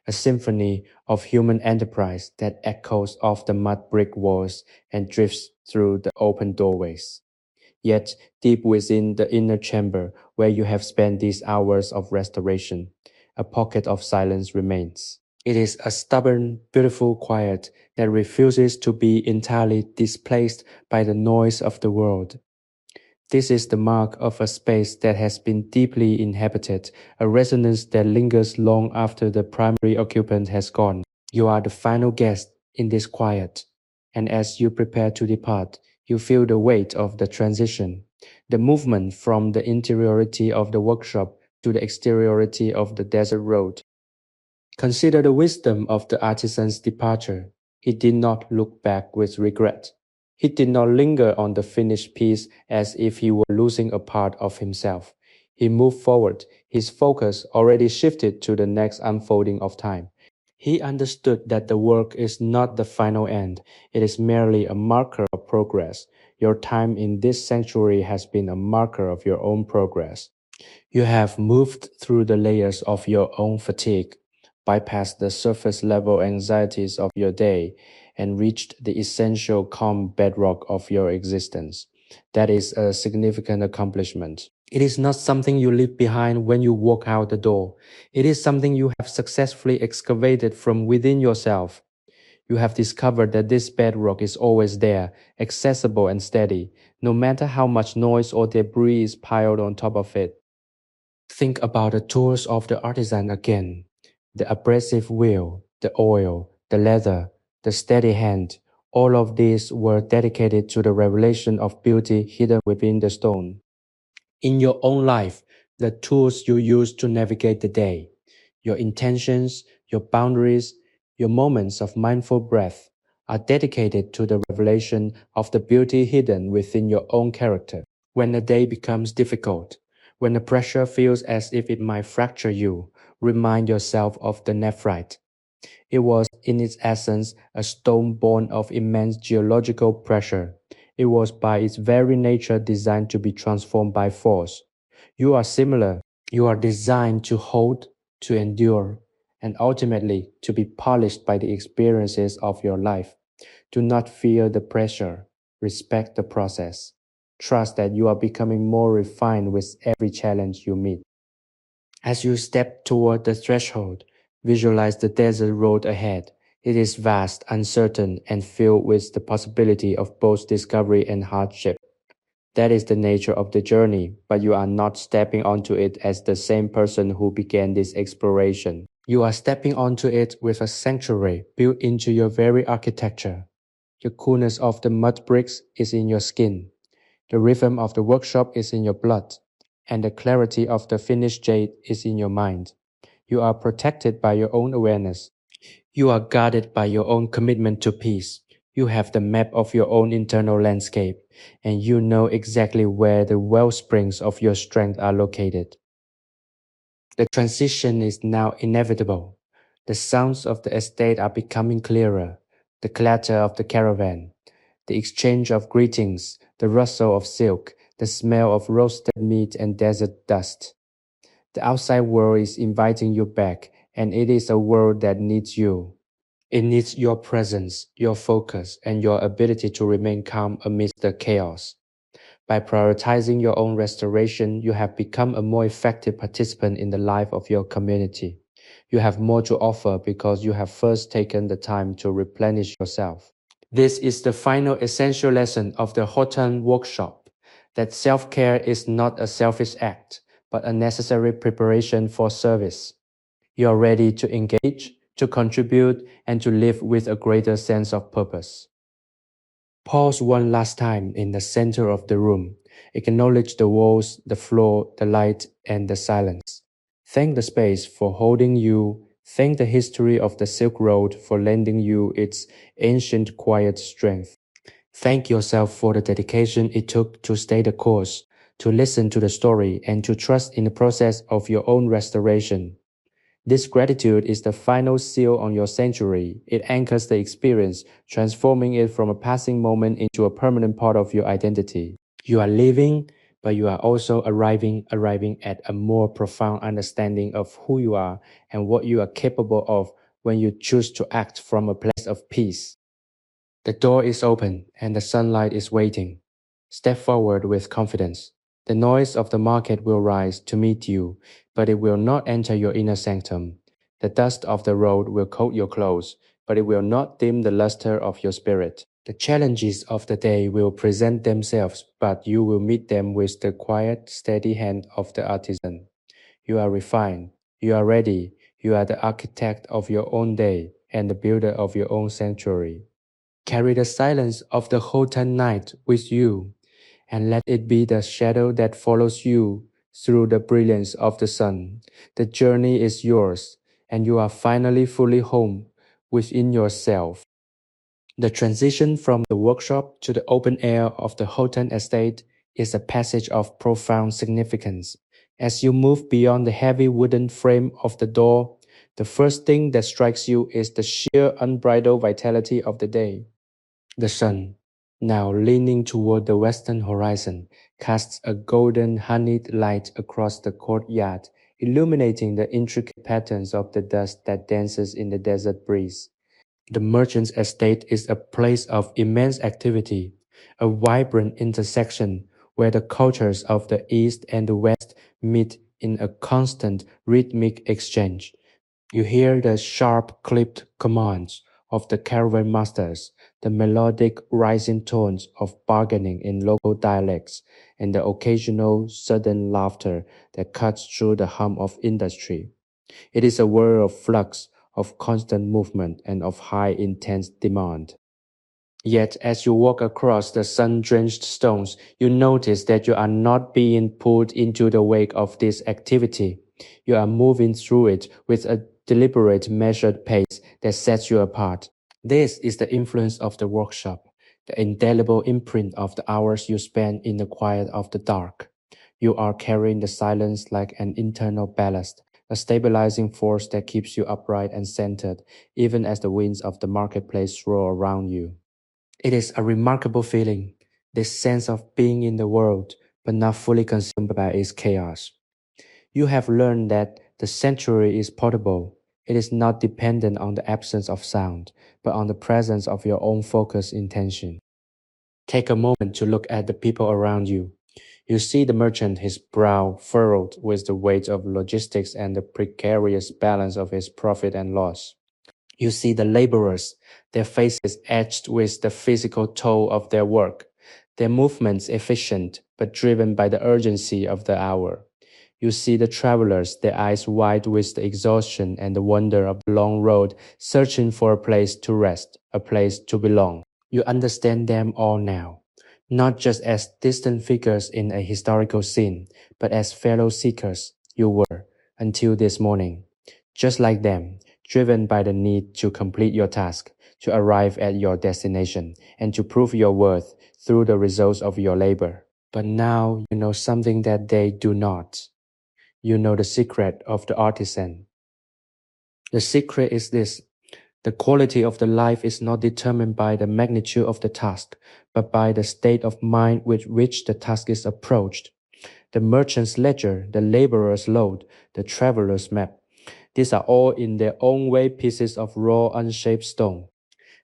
a symphony of human enterprise that echoes off the mud brick walls and drifts through the open doorways. Yet, deep within the inner chamber where you have spent these hours of restoration, a pocket of silence remains. It is a stubborn, beautiful quiet that refuses to be entirely displaced by the noise of the world. This is the mark of a space that has been deeply inhabited, a resonance that lingers long after the primary occupant has gone. You are the final guest in this quiet, and as you prepare to depart, you feel the weight of the transition, the movement from the interiority of the workshop to the exteriority of the desert road. Consider the wisdom of the artisan's departure. He did not look back with regret. He did not linger on the finished piece as if he were losing a part of himself. He moved forward, his focus already shifted to the next unfolding of time. He understood that the work is not the final end, it is merely a marker of progress. Your time in this sanctuary has been a marker of your own progress. You have moved through the layers of your own fatigue, bypassed the surface level anxieties of your day, and reached the essential calm bedrock of your existence. That is a significant accomplishment. It is not something you leave behind when you walk out the door. It is something you have successfully excavated from within yourself. You have discovered that this bedrock is always there, accessible and steady, no matter how much noise or debris is piled on top of it. Think about the tools of the artisan again. The abrasive wheel, the oil, the leather, the steady hand. All of these were dedicated to the revelation of beauty hidden within the stone. In your own life, the tools you use to navigate the day, your intentions, your boundaries, your moments of mindful breath are dedicated to the revelation of the beauty hidden within your own character. When the day becomes difficult, when the pressure feels as if it might fracture you, remind yourself of the nephrite. It was, in its essence, a stone born of immense geological pressure. It was by its very nature designed to be transformed by force. You are similar. You are designed to hold, to endure, and ultimately to be polished by the experiences of your life. Do not fear the pressure. Respect the process. Trust that you are becoming more refined with every challenge you meet. As you step toward the threshold, visualize the desert road ahead. It is vast, uncertain, and filled with the possibility of both discovery and hardship. That is the nature of the journey, but you are not stepping onto it as the same person who began this exploration. You are stepping onto it with a sanctuary built into your very architecture. The coolness of the mud bricks is in your skin. The rhythm of the workshop is in your blood, and the clarity of the finished jade is in your mind. You are protected by your own awareness. You are guarded by your own commitment to peace. You have the map of your own internal landscape, and you know exactly where the well springs of your strength are located. The transition is now inevitable. The sounds of the estate are becoming clearer. The clatter of the caravan, the exchange of greetings, the rustle of silk, the smell of roasted meat and desert dust. The outside world is inviting you back, and it is a world that needs you. It needs your presence, your focus, and your ability to remain calm amidst the chaos. By prioritizing your own restoration, you have become a more effective participant in the life of your community. You have more to offer because you have first taken the time to replenish yourself. This is the final essential lesson of the Khotan workshop, that self-care is not a selfish act, but a necessary preparation for service. You are ready to engage, to contribute, and to live with a greater sense of purpose. Pause one last time in the center of the room. Acknowledge the walls, the floor, the light, and the silence. Thank the space for holding you. Thank the history of the Silk Road for lending you its ancient quiet strength. Thank yourself for the dedication it took to stay the course, to listen to the story, and to trust in the process of your own restoration. This gratitude is the final seal on your sanctuary. It anchors the experience, transforming it from a passing moment into a permanent part of your identity. You are living, but you are also arriving at a more profound understanding of who you are and what you are capable of when you choose to act from a place of peace. The door is open and the sunlight is waiting. Step forward with confidence. The noise of the market will rise to meet you, but it will not enter your inner sanctum. The dust of the road will coat your clothes, but it will not dim the luster of your spirit. The challenges of the day will present themselves, but you will meet them with the quiet, steady hand of the artisan. You are refined. You are ready. You are the architect of your own day and the builder of your own sanctuary. Carry the silence of the Khotan night with you, and let it be the shadow that follows you through the brilliance of the sun. The journey is yours, and you are finally fully home within yourself. The transition from the workshop to the open air of the Khotan estate is a passage of profound significance. As you move beyond the heavy wooden frame of the door, the first thing that strikes you is the sheer unbridled vitality of the day. The sun. now leaning toward the western horizon, casts a golden honeyed light across the courtyard, illuminating the intricate patterns of the dust that dances in the desert breeze. The merchant's estate is a place of immense activity, a vibrant intersection where the cultures of the East and the West meet in a constant rhythmic exchange. You hear the sharp clipped commands of the caravan masters, the melodic rising tones of bargaining in local dialects, and the occasional sudden laughter that cuts through the hum of industry. It is a world of flux, of constant movement, and of high intense demand. Yet, as you walk across the sun drenched stones, you notice that you are not being pulled into the wake of this activity. You are moving through it with a deliberate, measured pace that sets you apart. This is the influence of the workshop, the indelible imprint of the hours you spend in the quiet of the dark. You are carrying the silence like an internal ballast, a stabilizing force that keeps you upright and centered, even as the winds of the marketplace roar around you. It is a remarkable feeling, this sense of being in the world, but not fully consumed by its chaos. You have learned that the sanctuary is portable. It is not dependent on the absence of sound, but on the presence of your own focused intention. Take a moment to look at the people around you. You see the merchant, his brow furrowed with the weight of logistics and the precarious balance of his profit and loss. You see the laborers, their faces etched with the physical toll of their work, their movements efficient but driven by the urgency of the hour. You see the travelers, their eyes wide with the exhaustion and the wonder of the long road, searching for a place to rest, a place to belong. You understand them all now, not just as distant figures in a historical scene, but as fellow seekers you were until this morning. Just like them, driven by the need to complete your task, to arrive at your destination, and to prove your worth through the results of your labor. But now you know something that they do not. You know the secret of the artisan. The secret is this: the quality of the life is not determined by the magnitude of the task, but by the state of mind with which the task is approached. The merchant's ledger, the laborer's load, the traveler's map. These are all in their own way pieces of raw, unshaped stone.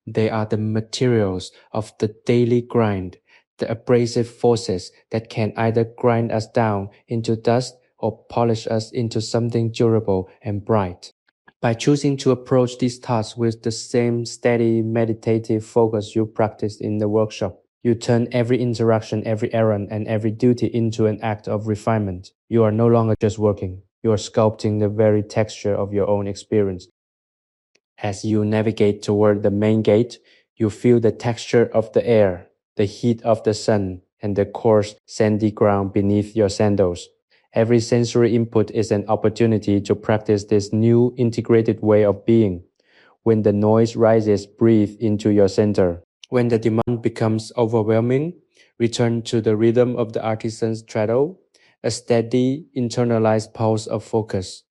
They are the materials of the daily grind, the abrasive forces that can either grind us down into dust or polish us into something durable and bright. By choosing to approach these tasks with the same steady, meditative focus you practiced in the workshop, you turn every interaction, every errand, and every duty into an act of refinement. You are no longer just working. You are sculpting the very texture of your own experience. As you navigate toward the main gate, you feel the texture of the air, the heat of the sun, and the coarse, sandy ground beneath your sandals. Every sensory input is an opportunity to practice this new integrated way of being. When the noise rises, breathe into your center. When the demand becomes overwhelming, return to the rhythm of the artisan's treadle, a steady, internalized pulse of focus.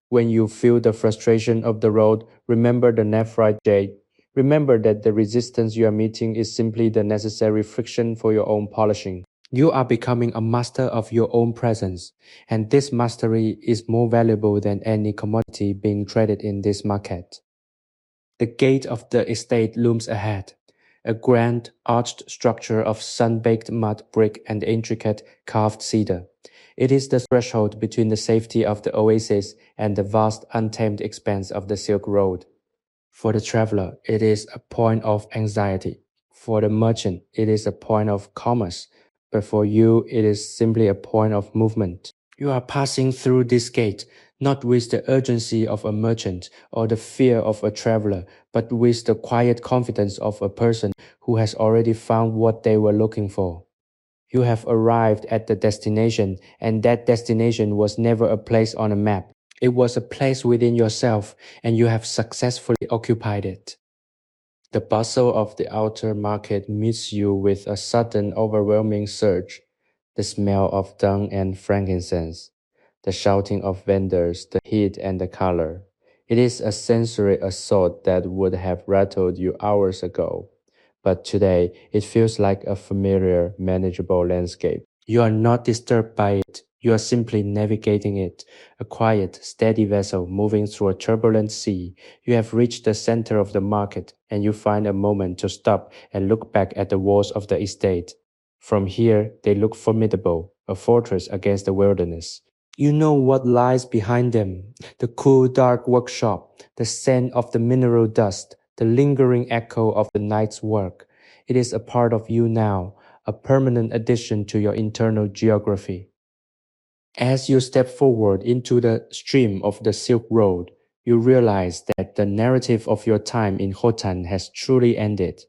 When you feel the frustration of the road, remember the nephrite jade. Remember that the resistance you are meeting is simply the necessary friction for your own polishing. You are becoming a master of your own presence, and this mastery is more valuable than any commodity being traded in this market. The gate of the estate looms ahead, a grand, arched structure of sun-baked mud brick and intricate carved cedar. It is the threshold between the safety of the oasis and the vast, untamed expanse of the Silk Road. For the traveler, it is a point of anxiety. For the merchant, it is a point of commerce. But for you, it is simply a point of movement. You are passing through this gate, not with the urgency of a merchant or the fear of a traveler, but with the quiet confidence of a person who has already found what they were looking for. You have arrived at the destination, and that destination was never a place on a map. It was a place within yourself, and you have successfully occupied it. The bustle of the outer market meets you with a sudden overwhelming surge. The smell of dung and frankincense, the shouting of vendors, the heat and the color. It is a sensory assault that would have rattled you hours ago. but today it feels like a familiar, manageable landscape. You are not disturbed by it. You are simply navigating it, a quiet, steady vessel moving through a turbulent sea. You have reached the center of the market, and you find a moment to stop and look back at the walls of the estate. From here, they look formidable, a fortress against the wilderness. You know what lies behind them: the cool, dark workshop, the scent of the mineral dust, the lingering echo of the night's work. It is a part of you now, a permanent addition to your internal geography. As you step forward into the stream of the Silk Road, you realize that the narrative of your time in Khotan has truly ended,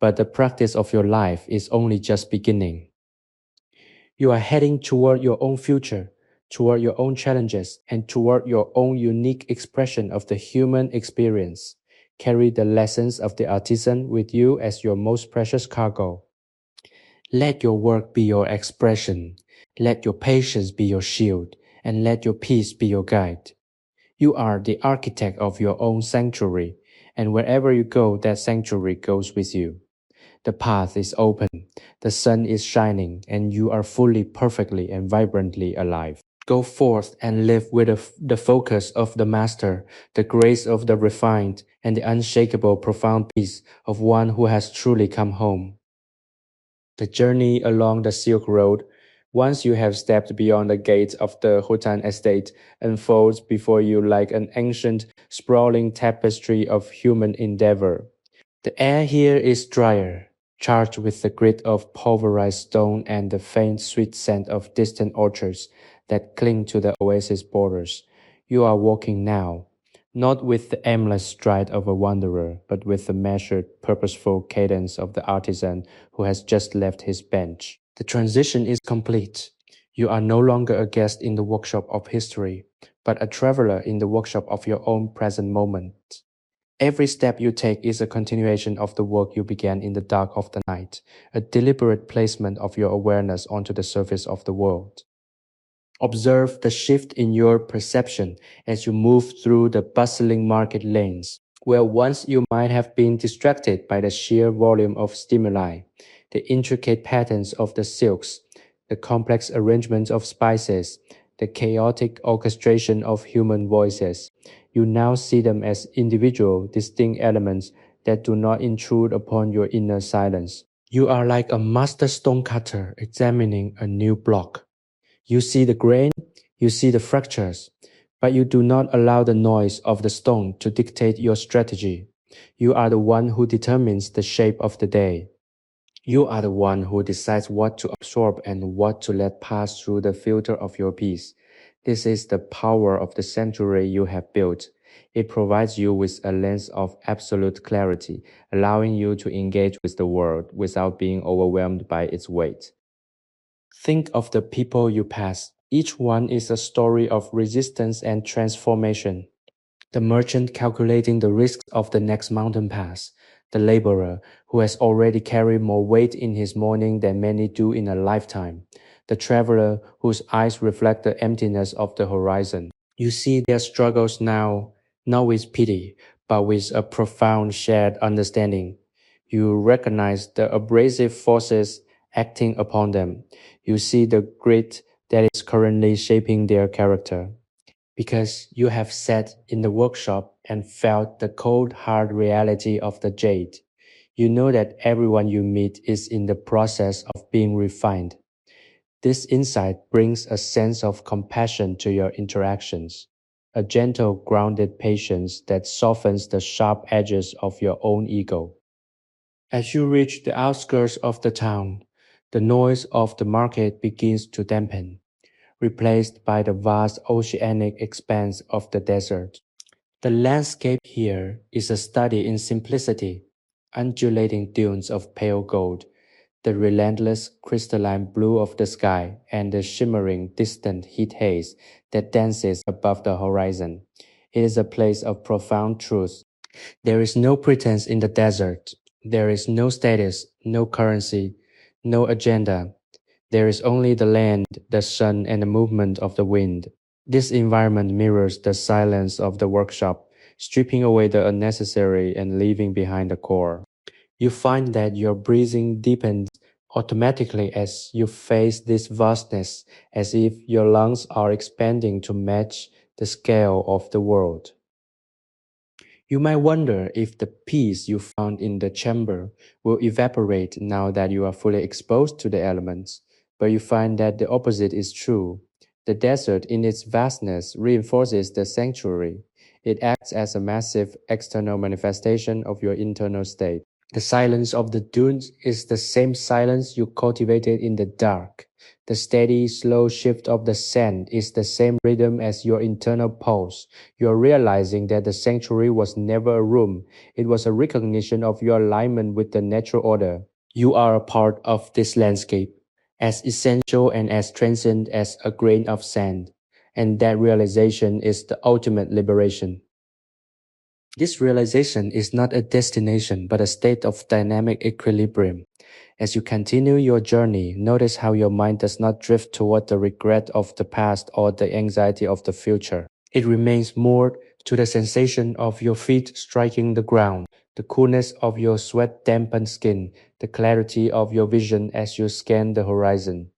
but the practice of your life is only just beginning. You are heading toward your own future, toward your own challenges, and toward your own unique expression of the human experience. Carry the lessons of the artisan with you as your most precious cargo. Let your work be your expression. Let your patience be your shield, and let your peace be your guide. You are the architect of your own sanctuary, and wherever you go, that sanctuary goes with you. The path is open, the sun is shining, and you are fully, perfectly, and vibrantly alive. Go forth and live with the focus of the master, the grace of the refined, and the unshakable, profound peace of one who has truly come home. The journey along the Silk Road, once you have stepped beyond the gates of the Khotan estate, unfolds before you like an ancient, sprawling tapestry of human endeavor. The air here is drier, charged with the grit of pulverized stone and the faint sweet scent of distant orchards that cling to the oasis borders. You are walking now, not with the aimless stride of a wanderer, but with the measured, purposeful cadence of the artisan who has just left his bench. The transition is complete. You are no longer a guest in the workshop of history, but a traveler in the workshop of your own present moment. Every step you take is a continuation of the work you began in the dark of the night, a deliberate placement of your awareness onto the surface of the world. Observe the shift in your perception as you move through the bustling market lanes, where once you might have been distracted by the sheer volume of stimuli, the intricate patterns of the silks, the complex arrangement of spices, the chaotic orchestration of human voices. You now see them as individual, distinct elements that do not intrude upon your inner silence. You are like a master stonecutter examining a new block. You see the grain, you see the fractures, but you do not allow the noise of the stone to dictate your strategy. You are the one who determines the shape of the day. You are the one who decides what to absorb and what to let pass through the filter of your peace. This is the power of the sanctuary you have built. It provides you with a lens of absolute clarity, allowing you to engage with the world without being overwhelmed by its weight. Think of the people you pass. Each one is a story of resistance and transformation. The merchant calculating the risks of the next mountain pass. The laborer who has already carried more weight in his morning than many do in a lifetime. The traveler whose eyes reflect the emptiness of the horizon. You see their struggles now, not with pity, but with a profound shared understanding. You recognize the abrasive forces acting upon them. You see the grit that is currently shaping their character. Because you have sat in the workshop and felt the cold, hard reality of the jade. You know that everyone you meet is in the process of being refined. This insight brings a sense of compassion to your interactions, a gentle, grounded patience that softens the sharp edges of your own ego. As you reach the outskirts of the town, the noise of the market begins to dampen, replaced by the vast oceanic expanse of the desert. The landscape here is a study in simplicity, undulating dunes of pale gold, the relentless crystalline blue of the sky, and the shimmering distant heat haze that dances above the horizon. It is a place of profound truth. There is no pretense in the desert. There is no status, no currency, no agenda. There is only the land, the sun, and the movement of the wind. This environment mirrors the silence of the workshop, stripping away the unnecessary and leaving behind the core. You find that your breathing deepens automatically as you face this vastness, as if your lungs are expanding to match the scale of the world. You might wonder if the peace you found in the chamber will evaporate now that you are fully exposed to the elements, but you find that the opposite is true. The desert, in its vastness, reinforces the sanctuary. It acts as a massive external manifestation of your internal state. The silence of the dunes is the same silence you cultivated in the dark. The steady, slow shift of the sand is the same rhythm as your internal pulse. You are realizing that the sanctuary was never a room. It was a recognition of your alignment with the natural order. You are a part of this landscape, as essential and as transcendent as a grain of sand. And that realization is the ultimate liberation. This realization is not a destination but a state of dynamic equilibrium. As you continue your journey, notice how your mind does not drift toward the regret of the past or the anxiety of the future. It remains moored to the sensation of your feet striking the ground, the coolness of your sweat-dampened skin, the clarity of your vision as you scan the horizon.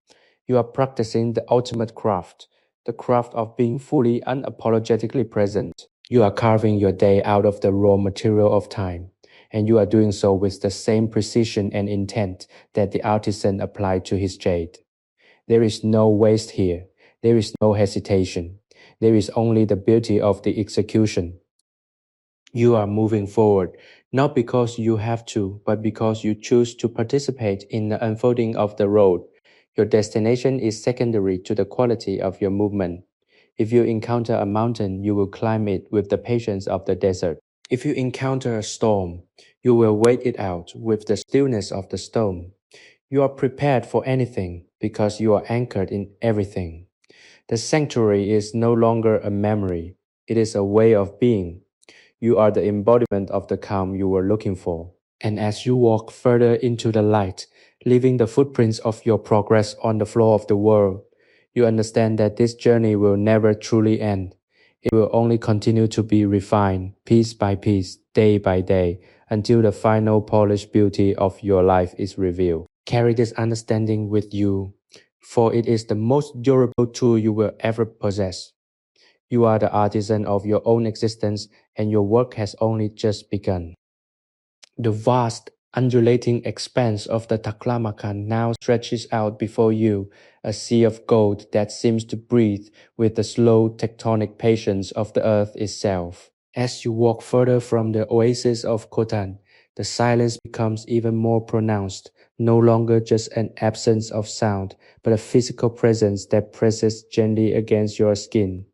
You are practicing the ultimate craft, the craft of being fully unapologetically present. You are carving your day out of the raw material of time, and you are doing so with the same precision and intent that the artisan applied to his jade. There is no waste here. There is no hesitation. There is only the beauty of the execution. You are moving forward, not because you have to, but because you choose to participate in the unfolding of the road. Your destination is secondary to the quality of your movement. If you encounter a mountain, you will climb it with the patience of the desert. If you encounter a storm, you will wait it out with the stillness of the storm. You are prepared for anything because you are anchored in everything. The sanctuary is no longer a memory, it is a way of being. You are the embodiment of the calm you were looking for. And as you walk further into the light, leaving the footprints of your progress on the floor of the world, you understand that this journey will never truly end. It will only continue to be refined, piece by piece, day by day, until the final polished beauty of your life is revealed. Carry this understanding with you, for it is the most durable tool you will ever possess. You are the artisan of your own existence, and your work has only just begun. The vast, undulating expanse of the Taklamakan now stretches out before you, a sea of gold that seems to breathe with the slow tectonic patience of the earth itself. As you walk further from the oasis of Khotan, the silence becomes even more pronounced, no longer just an absence of sound, but a physical presence that presses gently against your skin.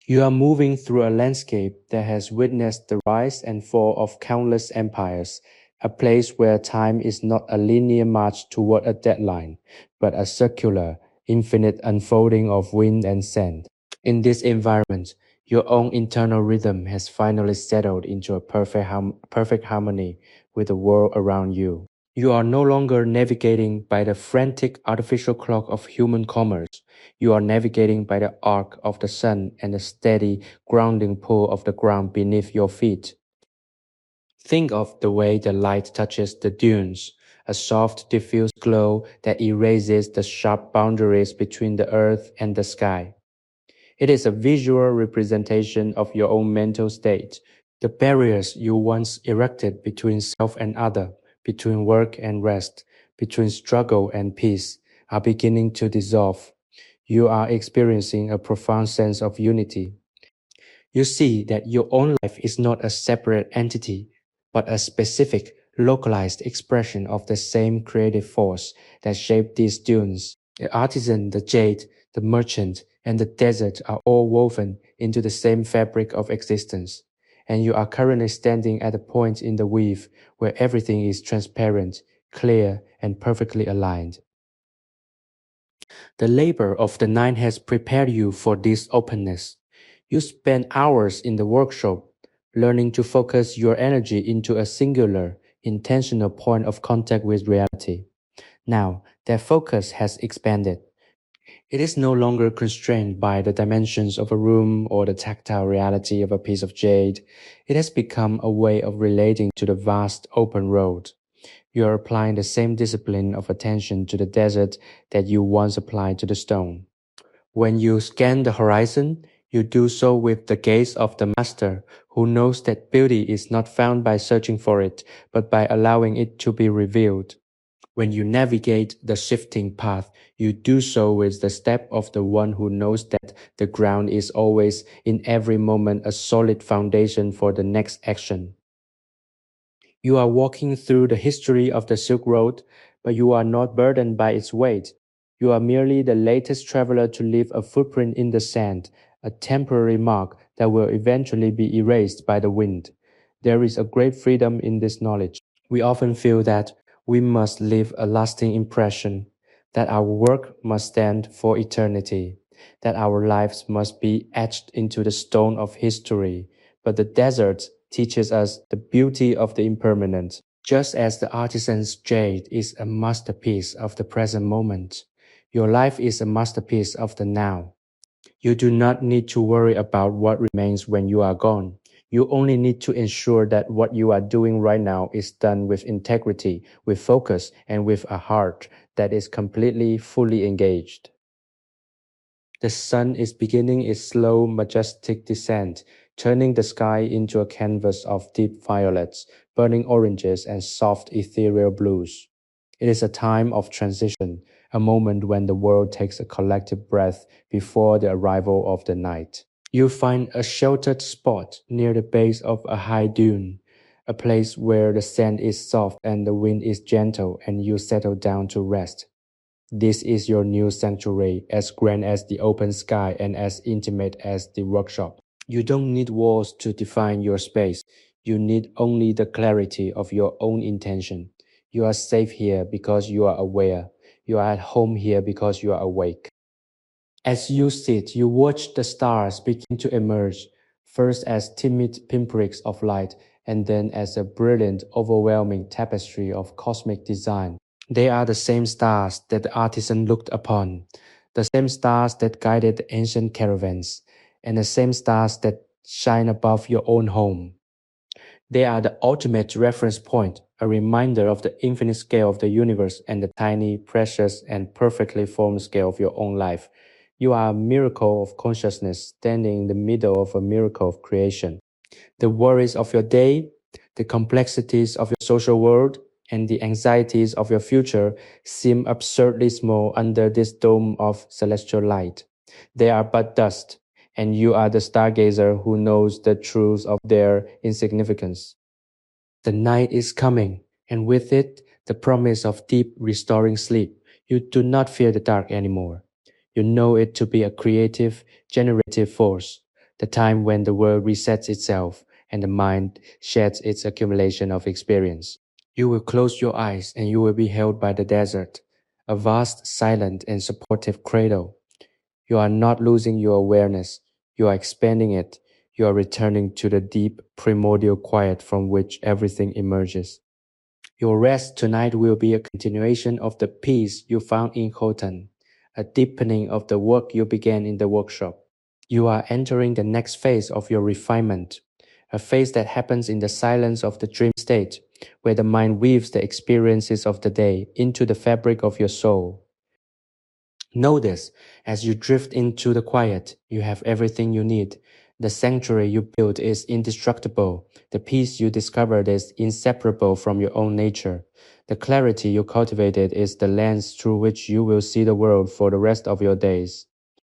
You are moving through a landscape that has witnessed the rise and fall of countless empires, a place where time is not a linear march toward a deadline, but a circular, infinite unfolding of wind and sand. In this environment, your own internal rhythm has finally settled into a perfect harmony with the world around you. You are no longer navigating by the frantic artificial clock of human commerce. You are navigating by the arc of the sun and the steady, grounding pull of the ground beneath your feet. Think of the way the light touches the dunes, a soft, diffuse glow that erases the sharp boundaries between the earth and the sky. It is a visual representation of your own mental state. The barriers you once erected between self and other, between work and rest, between struggle and peace, are beginning to dissolve. You are experiencing a profound sense of unity. You see that your own life is not a separate entity, but a specific, localized expression of the same creative force that shaped these dunes. The artisan, the jade, the merchant, and the desert are all woven into the same fabric of existence. And you are currently standing at a point in the weave where everything is transparent, clear, and perfectly aligned. The labor of the night has prepared you for this openness. You spend hours in the workshop, learning to focus your energy into a singular, intentional point of contact with reality. Now, that focus has expanded. It is no longer constrained by the dimensions of a room or the tactile reality of a piece of jade. It has become a way of relating to the vast open road. You are applying the same discipline of attention to the desert that you once applied to the stone. When you scan the horizon, you do so with the gaze of the master, who knows that beauty is not found by searching for it, but by allowing it to be revealed. When you navigate the shifting path, you do so with the step of the one who knows that the ground is always, in every moment, a solid foundation for the next action. You are walking through the history of the Silk Road, but you are not burdened by its weight. You are merely the latest traveler to leave a footprint in the sand, a temporary mark that will eventually be erased by the wind. There is a great freedom in this knowledge. We often feel that we must leave a lasting impression, that our work must stand for eternity, that our lives must be etched into the stone of history. But the desert teaches us the beauty of the impermanent. Just as the artisan's jade is a masterpiece of the present moment, your life is a masterpiece of the now. You do not need to worry about what remains when you are gone. You only need to ensure that what you are doing right now is done with integrity, with focus, and with a heart that is completely, fully engaged. The sun is beginning its slow, majestic descent, turning the sky into a canvas of deep violets, burning oranges, and soft, ethereal blues. It is a time of transition, a moment when the world takes a collective breath before the arrival of the night. You find a sheltered spot near the base of a high dune, a place where the sand is soft and the wind is gentle, and you settle down to rest. This is your new sanctuary, as grand as the open sky and as intimate as the workshop. You don't need walls to define your space. You need only the clarity of your own intention. You are safe here because you are aware. You are at home here because you are awake. As you sit, you watch the stars begin to emerge, first as timid pinpricks of light, and then as a brilliant, overwhelming tapestry of cosmic design. They are the same stars that the artisan looked upon, the same stars that guided the ancient caravans, and the same stars that shine above your own home. They are the ultimate reference point, a reminder of the infinite scale of the universe and the tiny, precious, and perfectly formed scale of your own life. You are a miracle of consciousness standing in the middle of a miracle of creation. The worries of your day, the complexities of your social world, and the anxieties of your future seem absurdly small under this dome of celestial light. They are but dust, and you are the stargazer who knows the truth of their insignificance. The night is coming, and with it, the promise of deep, restoring sleep. You do not fear the dark anymore. You know it to be a creative, generative force, the time when the world resets itself and the mind sheds its accumulation of experience. You will close your eyes and you will be held by the desert, a vast, silent, and supportive cradle. You are not losing your awareness, you are expanding it. You are returning to the deep, primordial quiet from which everything emerges. Your rest tonight will be a continuation of the peace you found in Khotan, a deepening of the work you began in the workshop. You are entering the next phase of your refinement, a phase that happens in the silence of the dream state, where the mind weaves the experiences of the day into the fabric of your soul. Know this, as you drift into the quiet, you have everything you need. The sanctuary you built is indestructible. The peace you discovered is inseparable from your own nature. The clarity you cultivated is the lens through which you will see the world for the rest of your days.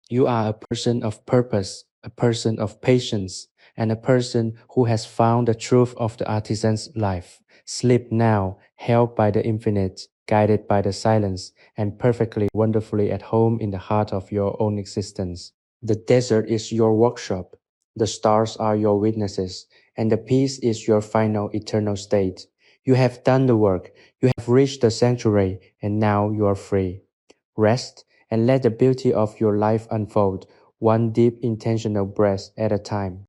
You are a person of purpose, a person of patience, and a person who has found the truth of the artisan's life. Sleep now, held by the infinite, guided by the silence, and perfectly wonderfully at home in the heart of your own existence. The desert is your workshop, the stars are your witnesses, and the peace is your final eternal state. You have done the work, you have reached the sanctuary, and now you are free. Rest and let the beauty of your life unfold, one deep intentional breath at a time.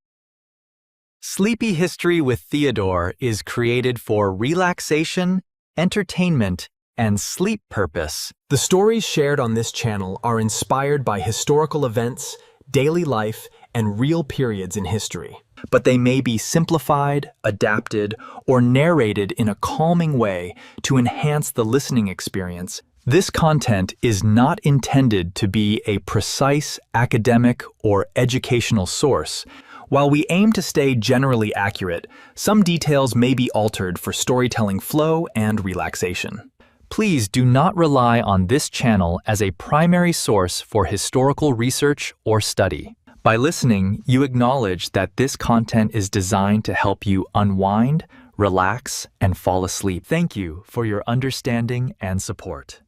Sleepy History with Theodore is created for relaxation, entertainment, and sleep purpose. The stories shared on this channel are inspired by historical events, daily life, and real periods in history. but they may be simplified, adapted, or narrated in a calming way to enhance the listening experience. This content is not intended to be a precise academic or educational source. While we aim to stay generally accurate, some details may be altered for storytelling flow and relaxation. Please do not rely on this channel as a primary source for historical research or study. By listening, you acknowledge that this content is designed to help you unwind, relax, and fall asleep. Thank you for your understanding and support.